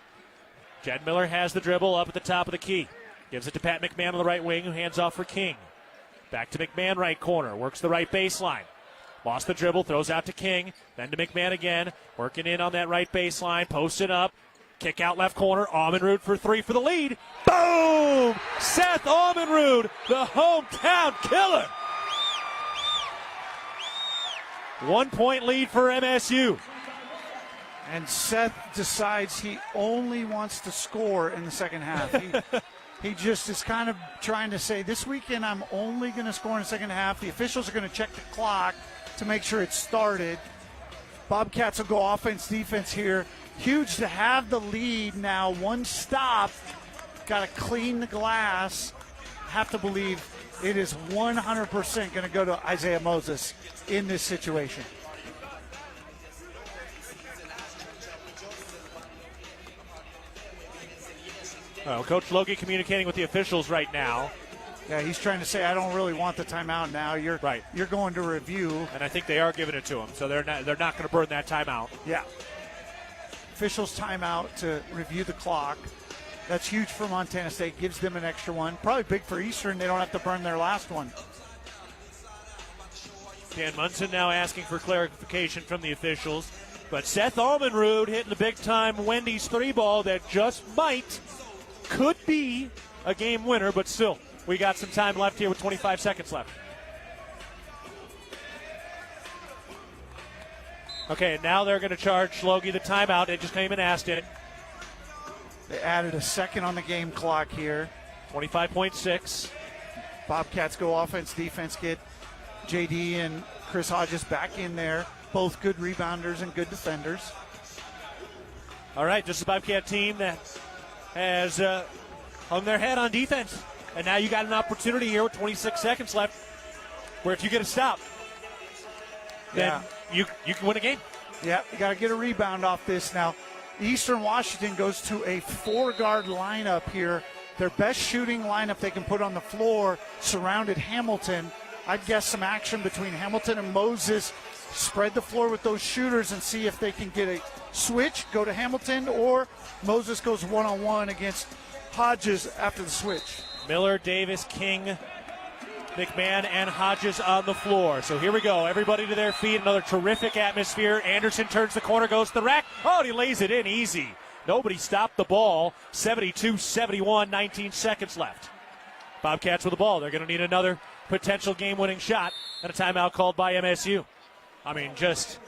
Jed Miller has the dribble up at the top of the key. Gives it to Pat McMahon on the right wing, who hands off for King. Back to McMahon, right corner. Works the right baseline. Lost the dribble, throws out to King. Then to McMahon again. Working in on that right baseline. Posted up. Kick out left corner. Almenrud for 3 for the lead. Boom! Seth Almenrud, the hometown killer. 1 point lead for MSU. And Seth decides he only wants to score in the second half. He just is kind of trying to say, this weekend I'm only going to score in the second half. The officials are going to check the clock to make sure it started. Bobcats will go offense, defense here. Huge to have the lead now. 1 stop. Got to clean the glass. Have to believe it is 100% going to go to Isaiah Moses in this situation. Well, Coach Logie communicating with the officials right now. Yeah, he's trying to say, I don't really want the timeout now. You're right. You're going to review. And I think they are giving it to him, so they're not going to burn that timeout. Yeah. Officials timeout to review the clock. That's huge for Montana State. Gives them an extra one. Probably big for Eastern. They don't have to burn their last one. Dan Munson now asking for clarification from the officials. But Seth Almenrud hitting the big-time Wendy's 3-ball that just could be a game winner, but still, we got some time left here with 25 seconds left. Okay, now they're going to charge Logie the timeout. They just came and asked it. They added a second on the game clock here. 25.6. Bobcats go offense, defense, get JD and Chris Hodges back in there. Both good rebounders and good defenders. All right, just a Bobcat team that has hung their head on defense. And now you got an opportunity here with 26 seconds left where if you get a stop, then you can win a game. Yeah, you got to get a rebound off this now. Eastern Washington goes to a 4-guard lineup here. Their best shooting lineup they can put on the floor surrounded Hamilton. I'd guess some action between Hamilton and Moses. Spread the floor with those shooters and see if they can get a switch, go to Hamilton, or Moses goes one-on-one against Hodges after the switch. Miller, Davis, King, McMahon, and Hodges on the floor. So here we go. Everybody to their feet. Another terrific atmosphere. Anderson turns the corner, goes to the rack. Oh, and he lays it in easy. Nobody stopped the ball. 72-71, 19 seconds left. Bobcats with the ball. They're going to need another potential game-winning shot and a timeout called by MSU. I mean, just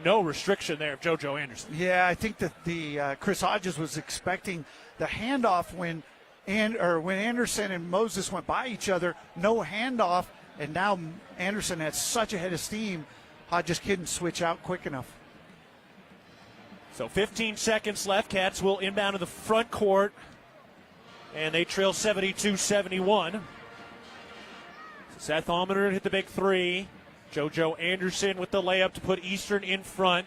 no restriction there of JoJo Anderson. Yeah, I think that the Chris Hodges was expecting the handoff when Anderson and Moses went by each other, no handoff, and now Anderson had such a head of steam, Hodges couldn't switch out quick enough. So 15 seconds left. Cats will inbound to the front court, and they trail 72-71. Seth Allmeter hit the big three. JoJo Anderson with the layup to put Eastern in front.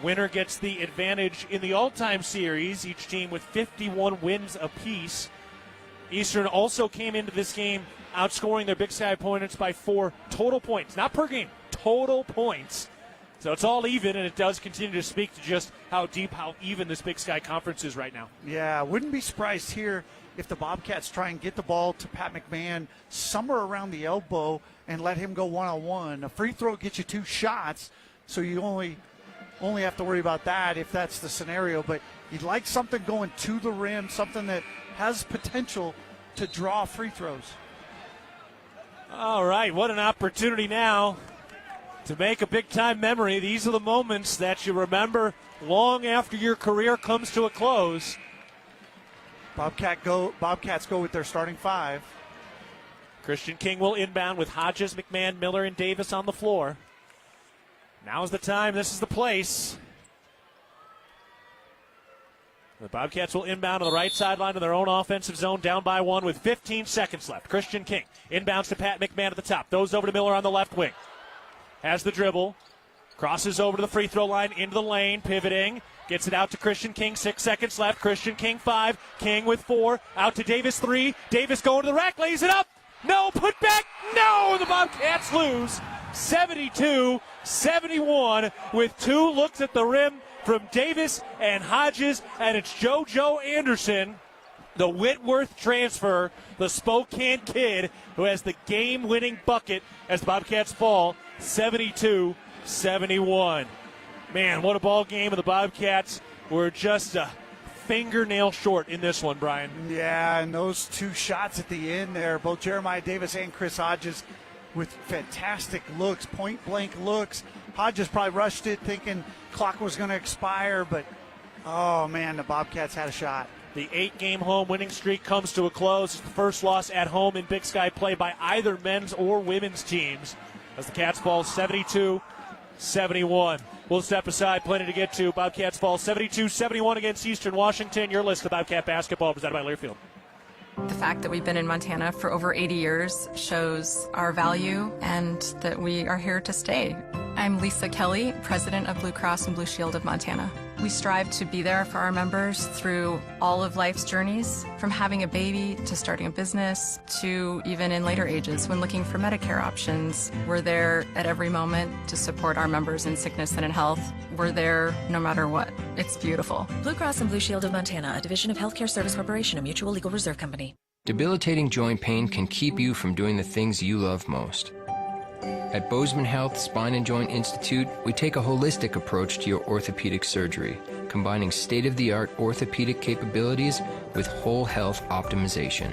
Winner gets the advantage in the all-time series, each team with 51 wins apiece. Eastern also came into this game outscoring their Big Sky opponents by 4 total points. Not per game, total points. So it's all even, and it does continue to speak to just how deep, how even this Big Sky Conference is right now. Yeah, wouldn't be surprised here if the Bobcats try and get the ball to Pat McMahon somewhere around the elbow and let him go one-on-one. A free throw gets you 2 shots, so you only have to worry about that if that's the scenario. But you'd like something going to the rim, something that has potential to draw free throws. All right, what an opportunity now to make a big-time memory. These are the moments that you remember long after your career comes to a close. Bobcats go with their starting 5. Christian King will inbound with Hodges, McMahon, Miller, and Davis on the floor. Now's the time. This is the place. The Bobcats will inbound to the right sideline of their own offensive zone, down by 1 with 15 seconds left. Christian King inbounds to Pat McMahon at the top. Throws over to Miller on the left wing. Has the dribble. Crosses over to the free throw line, into the lane, pivoting. Gets it out to Christian King, 6 seconds left. Christian King 5, King with 4. Out to Davis 3. Davis going to the rack, lays it up. No, put back. No, the Bobcats lose. 72-71 with 2 looks at the rim from Davis and Hodges, and it's JoJo Anderson, the Whitworth transfer, the Spokane kid, who has the game-winning bucket as the Bobcats fall 72-71. Man, what a ball game, and the Bobcats were just a fingernail short in this one, Brian. Yeah, and those 2 shots at the end there, both Jeremiah Davis and Chris Hodges with fantastic looks, point-blank looks. Hodges probably rushed it thinking clock was going to expire, but, oh, man, the Bobcats had a shot. The 8-game home winning streak comes to a close. It's the first loss at home in Big Sky play by either men's or women's teams as the Cats fall 72-71. We'll step aside, plenty to get to. Bobcats fall 72-71 against Eastern Washington. Your list of Bobcat basketball presented by Learfield. The fact that we've been in Montana for over 80 years shows our value and that we are here to stay. I'm Lisa Kelly, president of Blue Cross and Blue Shield of Montana. We strive to be there for our members through all of life's journeys, from having a baby to starting a business to even in later ages when looking for Medicare options. We're there at every moment to support our members in sickness and in health. We're there no matter what. It's beautiful. Blue Cross and Blue Shield of Montana, a division of Healthcare Service Corporation, a mutual legal reserve company. Debilitating joint pain can keep you from doing the things you love most. At Bozeman Health Spine and Joint Institute, we take a holistic approach to your orthopedic surgery, combining state-of-the-art orthopedic capabilities with whole health optimization.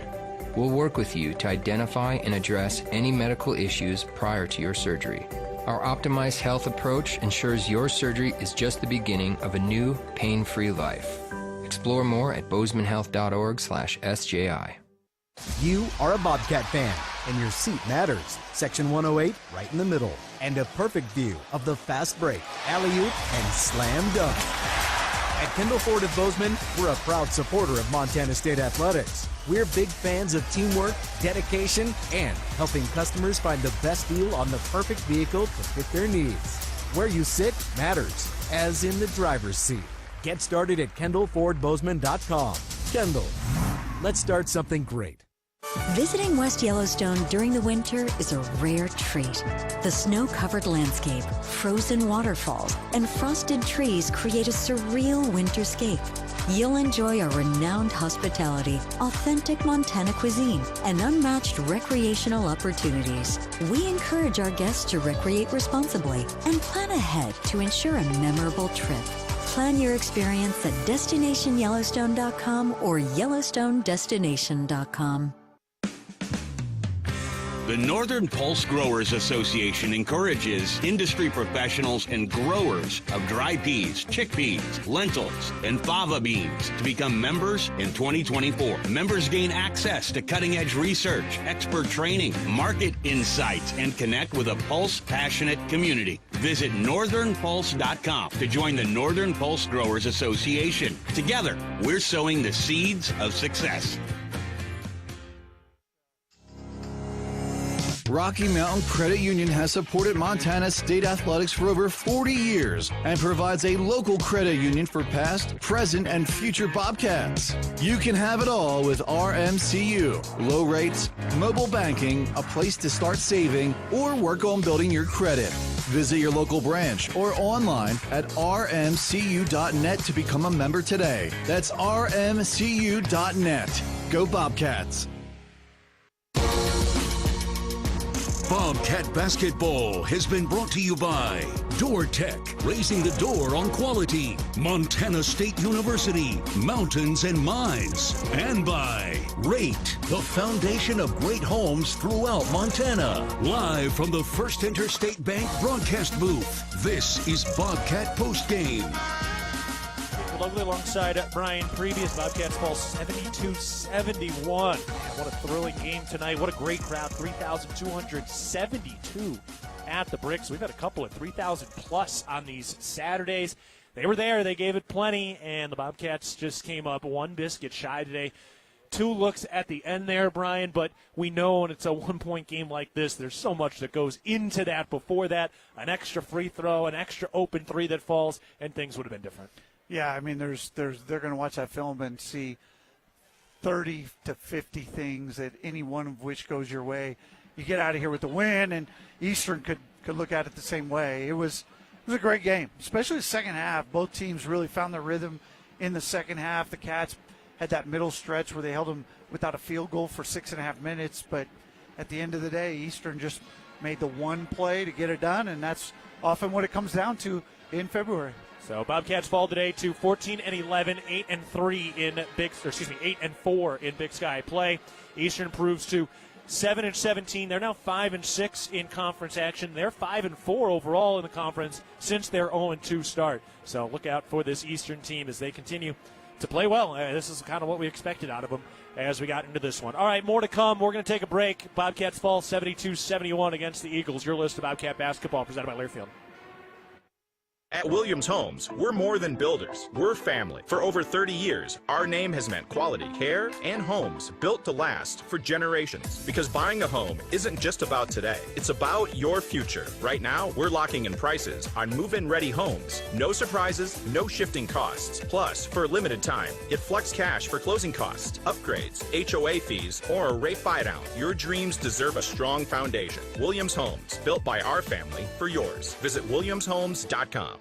We'll work with you to identify and address any medical issues prior to your surgery. Our optimized health approach ensures your surgery is just the beginning of a new, pain-free life. Explore more at bozemanhealth.org/SJI. You are a Bobcat fan, and your seat matters. Section 108, right in the middle. And a perfect view of the fast break, alley-oop, and slam dunk. At Kendall Ford of Bozeman, we're a proud supporter of Montana State Athletics. We're big fans of teamwork, dedication, and helping customers find the best deal on the perfect vehicle to fit their needs. Where you sit matters, as in the driver's seat. Get started at KendallFordBozeman.com. Kendall, let's start something great. Visiting West Yellowstone during the winter is a rare treat. The snow-covered landscape, frozen waterfalls, and frosted trees create a surreal winterscape. You'll enjoy our renowned hospitality, authentic Montana cuisine, and unmatched recreational opportunities. We encourage our guests to recreate responsibly and plan ahead to ensure a memorable trip. Plan your experience at DestinationYellowstone.com or YellowstoneDestination.com. The Northern Pulse Growers Association encourages industry professionals and growers of dry peas, chickpeas, lentils, and fava beans to become members in 2024. Members gain access to cutting-edge research, expert training, market insights, and connect with a Pulse-passionate community. Visit northernpulse.com to join the Northern Pulse Growers Association. Together, we're sowing the seeds of success. Rocky Mountain Credit Union has supported Montana State athletics for over 40 years and provides a local credit union for past, present, and future Bobcats. You can have it all with RMCU. Low rates, mobile banking, a place to start saving, or work on building your credit. Visit your local branch or online at rmcu.net to become a member today. That's rmcu.net. Go Bobcats. Bobcat Basketball has been brought to you by DoorTech, raising the door on quality, Montana State University, Mountains and Mines, and by Rate, the foundation of great homes throughout Montana. Live from the First Interstate Bank broadcast booth, this is Bobcat Postgame. Gillogly alongside Brian Priebe as Bobcats fall 72-71. What a thrilling game tonight. What a great crowd. 3,272 at the Bricks. We've had a couple of 3,000 plus on these Saturdays. They were there. They gave it plenty, and the Bobcats just came up one biscuit shy today. 2 looks at the end there, Brian, but we know when it's a one-point game like this, there's so much that goes into that before that. An extra free throw, an extra open 3 that falls, and things would have been different. Yeah, I mean, they're going to watch that film and see 30 to 50 things that any one of which goes your way. You get out of here with the win, and Eastern could look at it the same way. It was a great game, especially the second half. Both teams really found their rhythm in the second half. The Cats had that middle stretch where they held them without a field goal for 6.5 minutes, but at the end of the day, Eastern just made the one play to get it done, and that's often what it comes down to in February. So Bobcats fall today to 14-11, 8-3 in 8-4 in Big Sky play. Eastern improves to 7-17. They're now 5-6 in conference action. They're 5-4 overall in the conference since their 0-2 start. So look out for this Eastern team as they continue to play well. This is kind of what we expected out of them as we got into this one. All right, more to come. We're going to take a break. Bobcats fall 72-71 against the Eagles. Your list of Bobcat basketball presented by Learfield. At Williams Homes, we're more than builders. We're family. For over 30 years, our name has meant quality care and homes built to last for generations. Because buying a home isn't just about today. It's about your future. Right now, we're locking in prices on move-in ready homes. No surprises, no shifting costs. Plus, for a limited time, get flex cash for closing costs, upgrades, HOA fees, or a rate buy-down. Your dreams deserve a strong foundation. Williams Homes, built by our family for yours. Visit williamshomes.com.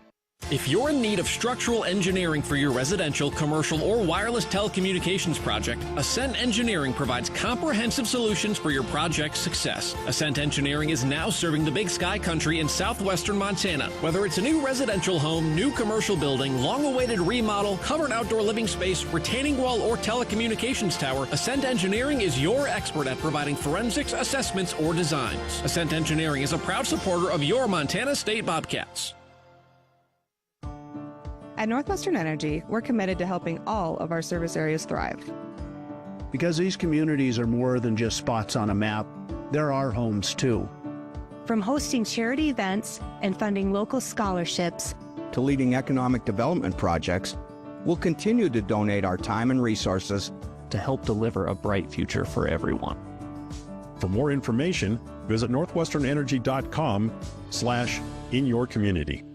If you're in need of structural engineering for your residential, commercial, or wireless telecommunications project, Ascent Engineering provides comprehensive solutions for your project's success. Ascent Engineering is now serving the Big Sky country in southwestern Montana. Whether it's a new residential home, new commercial building, long-awaited remodel, covered outdoor living space, retaining wall, or telecommunications tower, Ascent Engineering is your expert at providing forensics, assessments, or designs. Ascent Engineering is a proud supporter of your Montana State Bobcats. At Northwestern Energy, we're committed to helping all of our service areas thrive. Because these communities are more than just spots on a map, they're our homes too. From hosting charity events and funding local scholarships to leading economic development projects, we'll continue to donate our time and resources to help deliver a bright future for everyone. For more information, visit northwesternenergy.com/inyourcommunity.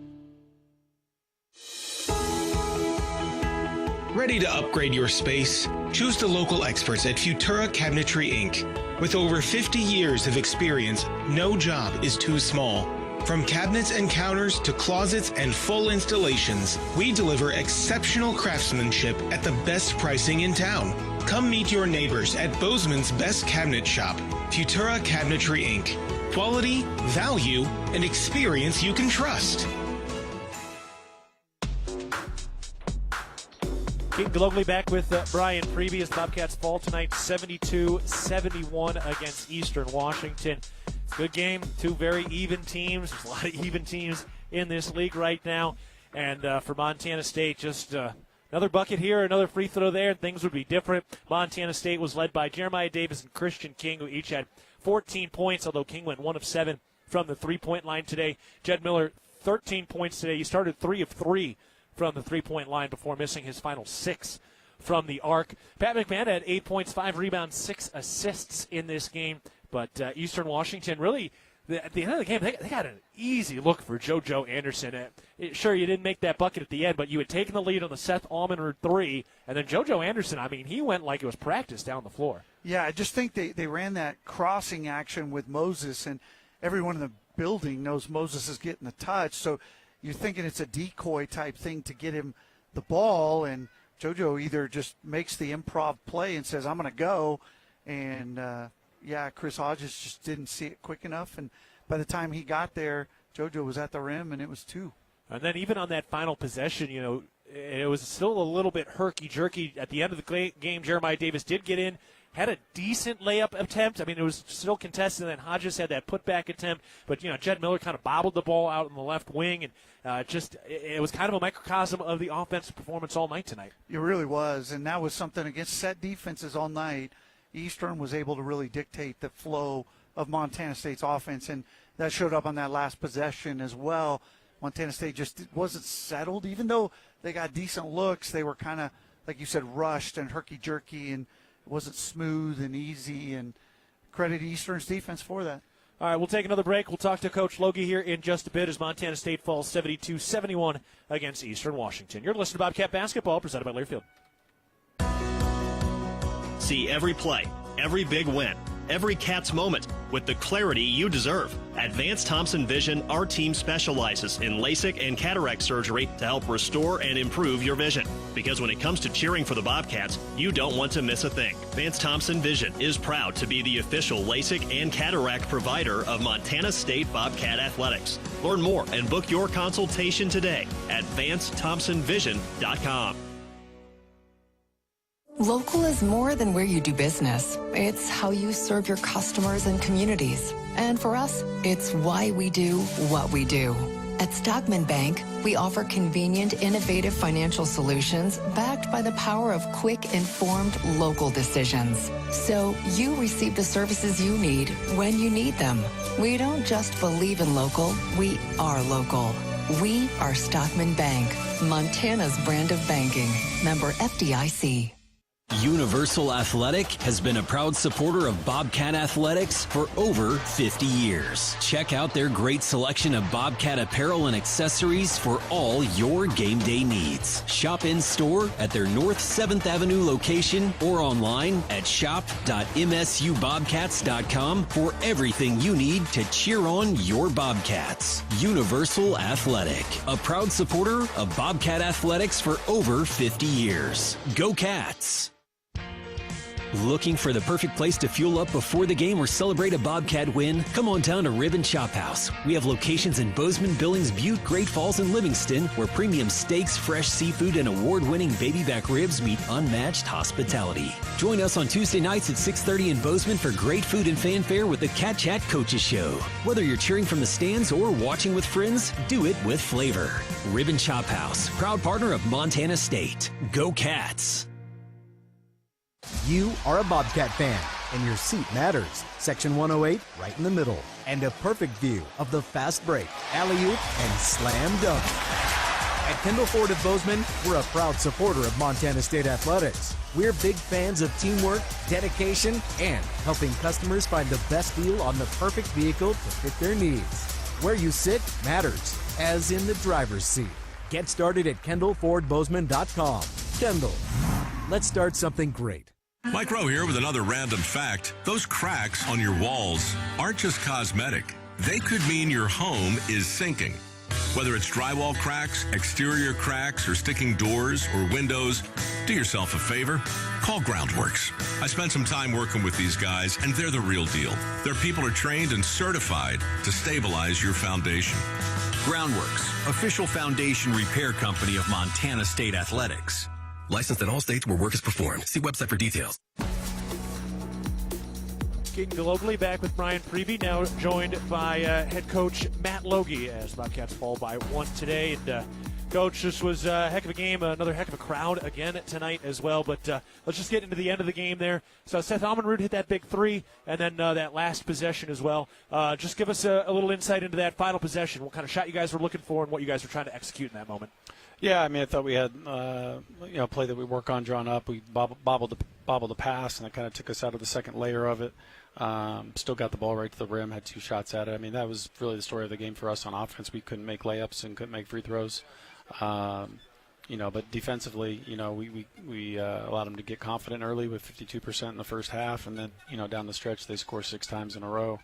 Ready to upgrade your space? Choose the local experts at Futura Cabinetry Inc. With over 50 years of experience, no job is too small. From cabinets and counters to closets and full installations, we deliver exceptional craftsmanship at the best pricing in town. Come meet your neighbors at Bozeman's best cabinet shop, Futura Cabinetry Inc. Quality, value, and experience you can trust. Keaton Gillogly back with Brian Priebe as Bobcats fall tonight 72-71 against Eastern Washington. Good game, two very even teams. There's a lot of even teams in this league right now. And for Montana State, just another bucket here, another free throw there, and things would be different. Montana State was led by Jeremiah Davis and Christian King, who each had 14 points, although King went 1 of 7 from the three-point line today. Jed Miller, 13 points today. He started 3 of 3 from the three-point line before missing his final 6 from the arc. Pat McMahon had 8 points, 5 rebounds, 6 assists in this game. But Eastern Washington really, at the end of the game, they got an easy look for JoJo Anderson. Sure, you didn't make that bucket at the end, but you had taken the lead on the Seth Almenrud 3, and then JoJo Anderson, I mean, he went like it was practice down the floor. Yeah, I just think they ran that crossing action with Moses, and everyone in the building knows Moses is getting the touch, so you're thinking it's a decoy type thing to get him the ball, and JoJo either just makes the improv play and says, I'm going to go, and Chris Hodges just didn't see it quick enough, and by the time he got there, JoJo was at the rim, and it was 2. And then even on that final possession, it was still a little bit herky-jerky. At the end of the game, Jeremiah Davis did get in, had a decent layup attempt. I mean, it was still contested, and then Hodges had that putback attempt. But, Jed Miller kind of bobbled the ball out on the left wing, and it was kind of a microcosm of the offensive performance all night tonight. It really was, and that was something against set defenses all night. Eastern was able to really dictate the flow of Montana State's offense, and that showed up on that last possession as well. Montana State just wasn't settled. Even though they got decent looks, they were kind of, like you said, rushed and herky-jerky, and it wasn't smooth and easy, and credit Eastern's defense for that. All right, we'll take another break. We'll talk to Coach Logie here in just a bit as Montana State falls 72-71 against Eastern Washington. You're listening to Bobcat Basketball, presented by Learfield. See every play, every big win, every Cats moment with the clarity you deserve. At Vance Thompson Vision, our team specializes in LASIK and cataract surgery to help restore and improve your vision. Because when it comes to cheering for the Bobcats, you don't want to miss a thing. Vance Thompson Vision is proud to be the official LASIK and cataract provider of Montana State Bobcat Athletics. Learn more and book your consultation today at VanceThompsonVision.com. Local is more than where you do business. It's how you serve your customers and communities. And for us, it's why we do what we do. At Stockman Bank, we offer convenient, innovative financial solutions backed by the power of quick, informed local decisions. So you receive the services you need when you need them. We don't just believe in local, we are local. We are Stockman Bank, Montana's brand of banking. Member FDIC. Universal Athletic has been a proud supporter of Bobcat Athletics for over 50 years. Check out their great selection of Bobcat apparel and accessories for all your game day needs. Shop in store at their North 7th Avenue location or online at shop.msubobcats.com for everything you need to cheer on your Bobcats. Universal Athletic, a proud supporter of Bobcat Athletics for over 50 years. Go Cats! Looking for the perfect place to fuel up before the game or celebrate a Bobcat win? Come on down to Ribbon Chop House. We have locations in Bozeman, Billings, Butte, Great Falls, and Livingston, where premium steaks, fresh seafood, and award-winning baby back ribs meet unmatched hospitality. Join us on Tuesday nights at 6:30 in Bozeman for great food and fanfare with the Cat Chat Coaches Show. Whether you're cheering from the stands or watching with friends, do it with flavor. Ribbon Chop House, proud partner of Montana State. Go Cats! You are a Bobcat fan, and your seat matters. Section 108, right in the middle. And a perfect view of the fast break, alley-oop, and slam dunk. At Kendall Ford of Bozeman, we're a proud supporter of Montana State Athletics. We're big fans of teamwork, dedication, and helping customers find the best deal on the perfect vehicle to fit their needs. Where you sit matters, as in the driver's seat. Get started at KendallFordBozeman.com. Kendall, let's start something great. Mike Rowe here with another random fact. Those cracks on your walls aren't just cosmetic. They could mean your home is sinking. Whether it's drywall cracks, exterior cracks, or sticking doors or windows, do yourself a favor. Call Groundworks. I spent some time working with these guys, and they're the real deal. Their people are trained and certified to stabilize your foundation. Groundworks, official foundation repair company of Montana State Athletics. Licensed in all states where work is performed. See website for details. Keaton Gillogly back with Brian Priebe, now joined by head coach Matt Logie as Bobcats fall by 1 today. And Coach, this was a heck of a game, another heck of a crowd again tonight as well. But let's just get into the end of the game there. So Seth Almanrud hit that big three, and then that last possession as well. Just give us a little insight into that final possession, what kind of shot you guys were looking for and what you guys were trying to execute in that moment. Yeah, I mean, I thought we had play that we work on drawn up. We bobbled the pass, and that kind of took us out of the second layer of it. Still got the ball right to the rim, had 2 shots at it. I mean, that was really the story of the game for us on offense. We couldn't make layups and couldn't make free throws. But defensively, we allowed them to get confident early with 52% in the first half, and then, down the stretch they score 6 times in a row,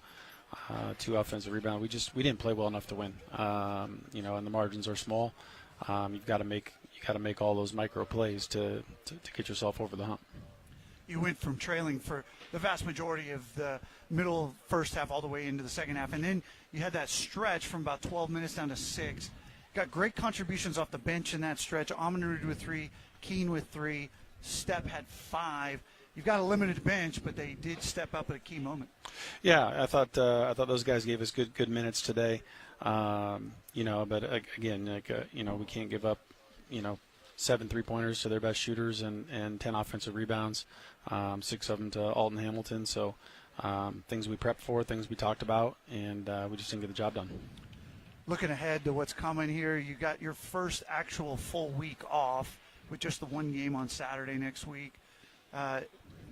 2 offensive rebounds. We didn't play well enough to win, and the margins are small. You've got to make all those micro plays to get yourself over the hump. You went from trailing for the vast majority of the middle first half all the way into the second half, and then you had that stretch from about 12 minutes down to 6. Got great contributions off the bench in that stretch. Almanrud with 3, Keene with 3, Stepp had 5. You've got a limited bench, but they did step up at a key moment. Yeah, I thought those guys gave us good minutes today. But again, we can't give up, 7 3-pointers to their best shooters and 10 offensive rebounds, 6 of them to Alton Hamilton. So things we prepped for, things we talked about, and we just didn't get the job done. Looking ahead to what's coming here, you got your first actual full week off with just the 1 game on Saturday next week.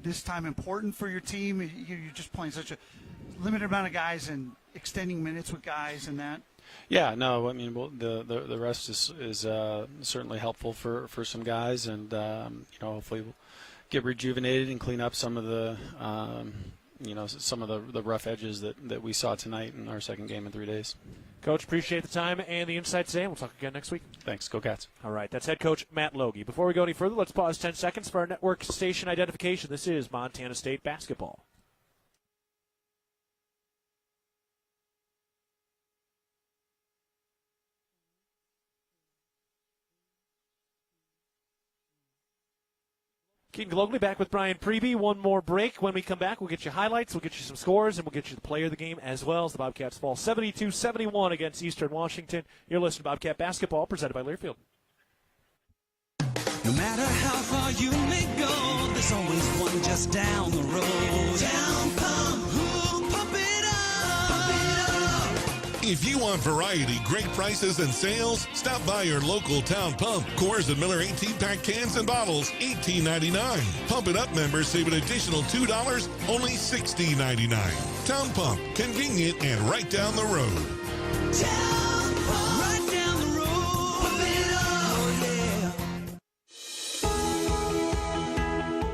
This time important for your team. You're just playing such a limited amount of guys and extending minutes with guys and that. Yeah, no, I mean, the rest is certainly helpful for some guys, and hopefully we'll get rejuvenated and clean up some of the some of the rough edges that we saw tonight in our second game in 3 days. Coach, appreciate the time and the insight today. We'll talk again next week. Thanks. Go Cats. All right, that's head coach Matt Logie. Before we go any further, let's pause 10 seconds for our network station identification. This is Montana State basketball. Keaton Gillogly back with Brian Priebe. One more break. When we come back, we'll get you highlights, we'll get you some scores, and we'll get you the player of the game as well as the Bobcats fall 72-71 against Eastern Washington. You're listening to Bobcat Basketball, presented by Learfield. No matter how far you may go, there's always one just down the road. Town Pump, pump it up, pump it up. If you want variety, great prices, and sales, stop by your local Town Pump. Coors and Miller 18-pack cans and bottles, $18.99. Pump It Up members save an additional $2, only $16.99. Town Pump, convenient and right down the road. Town Pump, right down the road. Pump it up,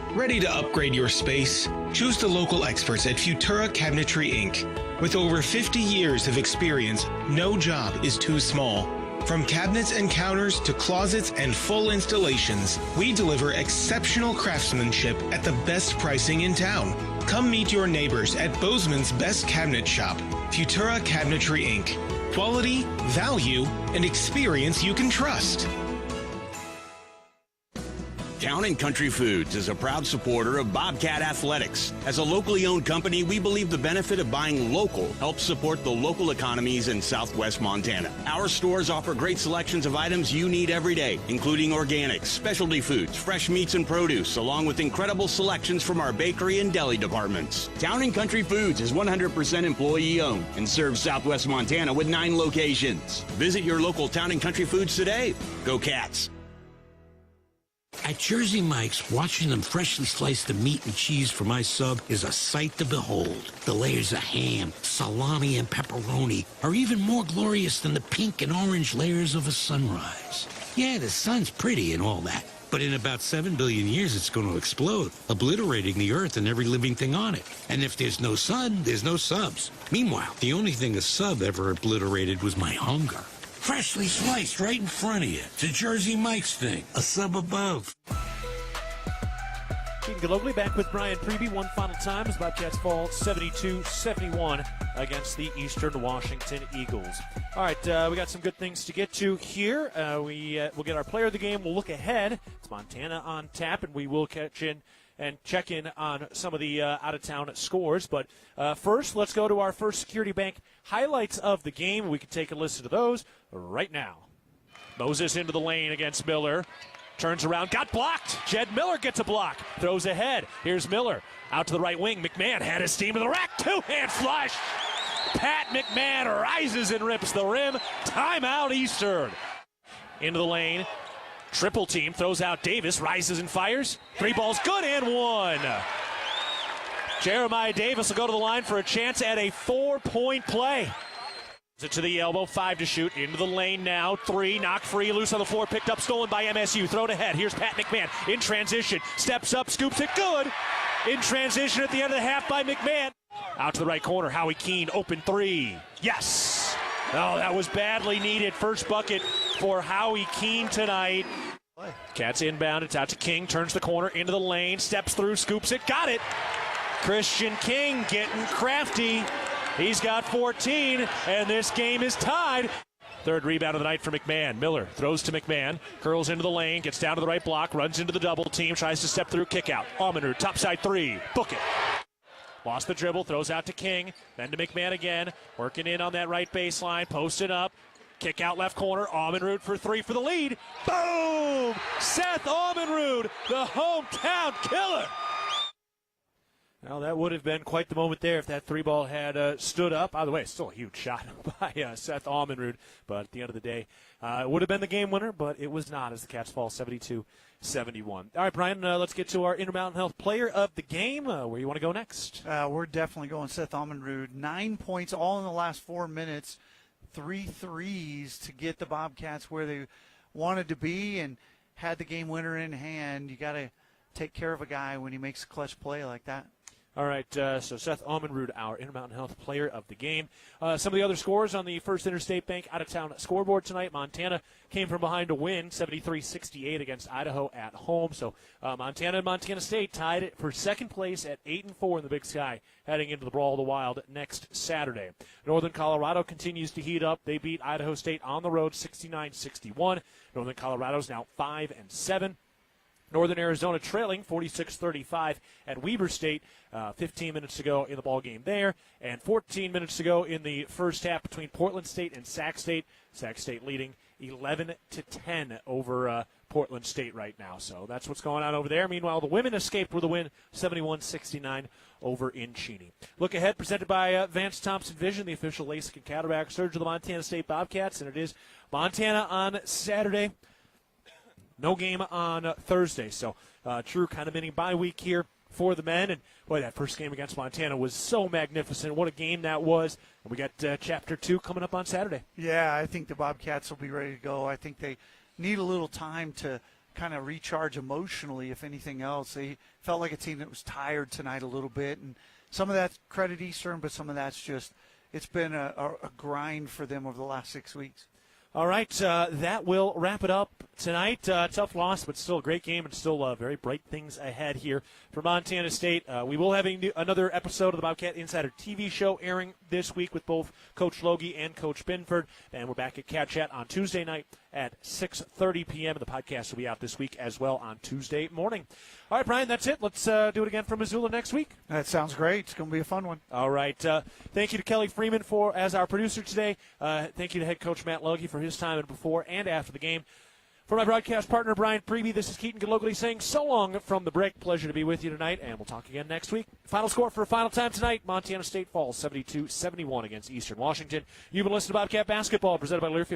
yeah. Ready to upgrade your space? Choose the local experts at Futura Cabinetry Inc. With over 50 years of experience, no job is too small. From cabinets and counters to closets and full installations, we deliver exceptional craftsmanship at the best pricing in town. Come meet your neighbors at Bozeman's Best Cabinet Shop, Futura Cabinetry Inc. Quality, value, and experience you can trust. Town & Country Foods is a proud supporter of Bobcat Athletics. As a locally owned company, we believe the benefit of buying local helps support the local economies in southwest Montana. Our stores offer great selections of items you need every day, including organics, specialty foods, fresh meats and produce, along with incredible selections from our bakery and deli departments. Town & Country Foods is 100% employee-owned and serves southwest Montana with 9 locations. Visit your local Town & Country Foods today. Go Cats! At Jersey Mike's, watching them freshly slice the meat and cheese for my sub is a sight to behold. The layers of ham, salami, and pepperoni are even more glorious than the pink and orange layers of a sunrise. Yeah, the sun's pretty and all that, but in about 7 billion years it's going to explode, obliterating the earth and every living thing on it. And if there's no sun, there's no subs. Meanwhile, the only thing a sub ever obliterated was my hunger. Freshly sliced right in front of you. It's a Jersey Mike's thing. A sub above. Keaton Gillogly back with Brian Priebe. One final time as Bobcats fall 72-71 against the Eastern Washington Eagles. All right, we got some good things to get to here. We'll get our player of the game. We'll look ahead. It's Montana on tap, and we will catch in and check in on some of the out-of-town scores. But first, let's go to our First Security Bank highlights of the game. We can take a listen to those right now. Moses into the lane against Miller. Turns around, got blocked. Jed Miller gets a block, throws ahead. Here's Miller out to the right wing. McMahon had his steam to the rack. Two-hand flush. Pat McMahon rises and rips the rim. Timeout Eastern. Into the lane. Triple team, throws out Davis, rises and fires. Three balls good and one. Jeremiah Davis will go to the line for a chance at a 4-point play. It to the elbow, 5 to shoot, into the lane now, 3, knocked free, loose on the floor, picked up, stolen by MSU, thrown ahead, here's Pat McMahon, in transition, steps up, scoops it, good, in transition at the end of the half by McMahon. Out to the right corner, Howie Keene, open 3, yes! Oh, that was badly needed, first bucket for Howie Keene tonight. Cats inbound, it's out to King, turns the corner, into the lane, steps through, scoops it, got it! Christian King getting crafty. He's got 14, and this game is tied. Third rebound of the night for McMahon. Miller throws to McMahon, curls into the lane, gets down to the right block, runs into the double team, tries to step through, kick out. Almenrud, topside 3, book it. Lost the dribble, throws out to King, then to McMahon again, working in on that right baseline, posted up, kick out left corner, Almenrud for 3 for the lead. Boom! Seth Almenrud, the hometown killer. Well, that would have been quite the moment there if that 3-ball had stood up. By the way, still a huge shot by Seth Almenrud. But at the end of the day, it would have been the game winner, but it was not as the Cats fall 72-71. All right, Brian, let's get to our Intermountain Health player of the game. Where you want to go next? We're definitely going Seth Almenrud. 9 points all in the last 4 minutes. 3 threes to get the Bobcats where they wanted to be and had the game winner in hand. You got to take care of a guy when he makes a clutch play like that. All right, so Seth Almenrud, our Intermountain Health player of the game. Some of the other scores on the First Interstate Bank out-of-town scoreboard tonight. Montana came from behind to win 73-68 against Idaho at home. So Montana and Montana State tied it for second place at 8-4 in the Big Sky heading into the Brawl of the Wild next Saturday. Northern Colorado continues to heat up. They beat Idaho State on the road 69-61. Northern Colorado's now 5-7. Northern Arizona trailing 46-35 at Weber State 15 minutes ago in the ball game there, and 14 minutes ago in the first half between Portland State and Sac State. Sac State leading 11-10 over Portland State right now. So that's what's going on over there. Meanwhile, the women escaped with a win 71-69 over in Cheney. Look ahead, presented by Vance Thompson Vision, the official LASIK and cataract surgeon of the Montana State Bobcats, and it is Montana on Saturday. No game on Thursday, so true kind of mini bye week here for the men. And, boy, that first game against Montana was so magnificent. What a game that was. And we got Chapter 2 coming up on Saturday. Yeah, I think the Bobcats will be ready to go. I think they need a little time to kind of recharge emotionally, if anything else. They felt like a team that was tired tonight a little bit. And some of that's credit Eastern, but some of that's just it's been a grind for them over the last 6 weeks. All right, that will wrap it up tonight. Tough loss, but still a great game and still very bright things ahead here for Montana State. We will have another episode of the Bobcat Insider TV show airing this week with both Coach Logie and Coach Binford. And we're back at Cat Chat on Tuesday night at 6:30 p.m. And the podcast will be out this week as well on Tuesday morning. All right, Brian, that's it. Let's do it again from Missoula next week. That sounds great. It's going to be a fun one. All right. Thank you to Kelly Freeman as our producer today. Thank you to head coach Matt Logie for his time before and after the game. For my broadcast partner, Brian Priebe, this is Keaton Gillogly saying so long from the break. Pleasure to be with you tonight, and we'll talk again next week. Final score for a final time tonight, Montana State falls 72-71 against Eastern Washington. You've been listening to Bobcat Basketball, presented by Learfield.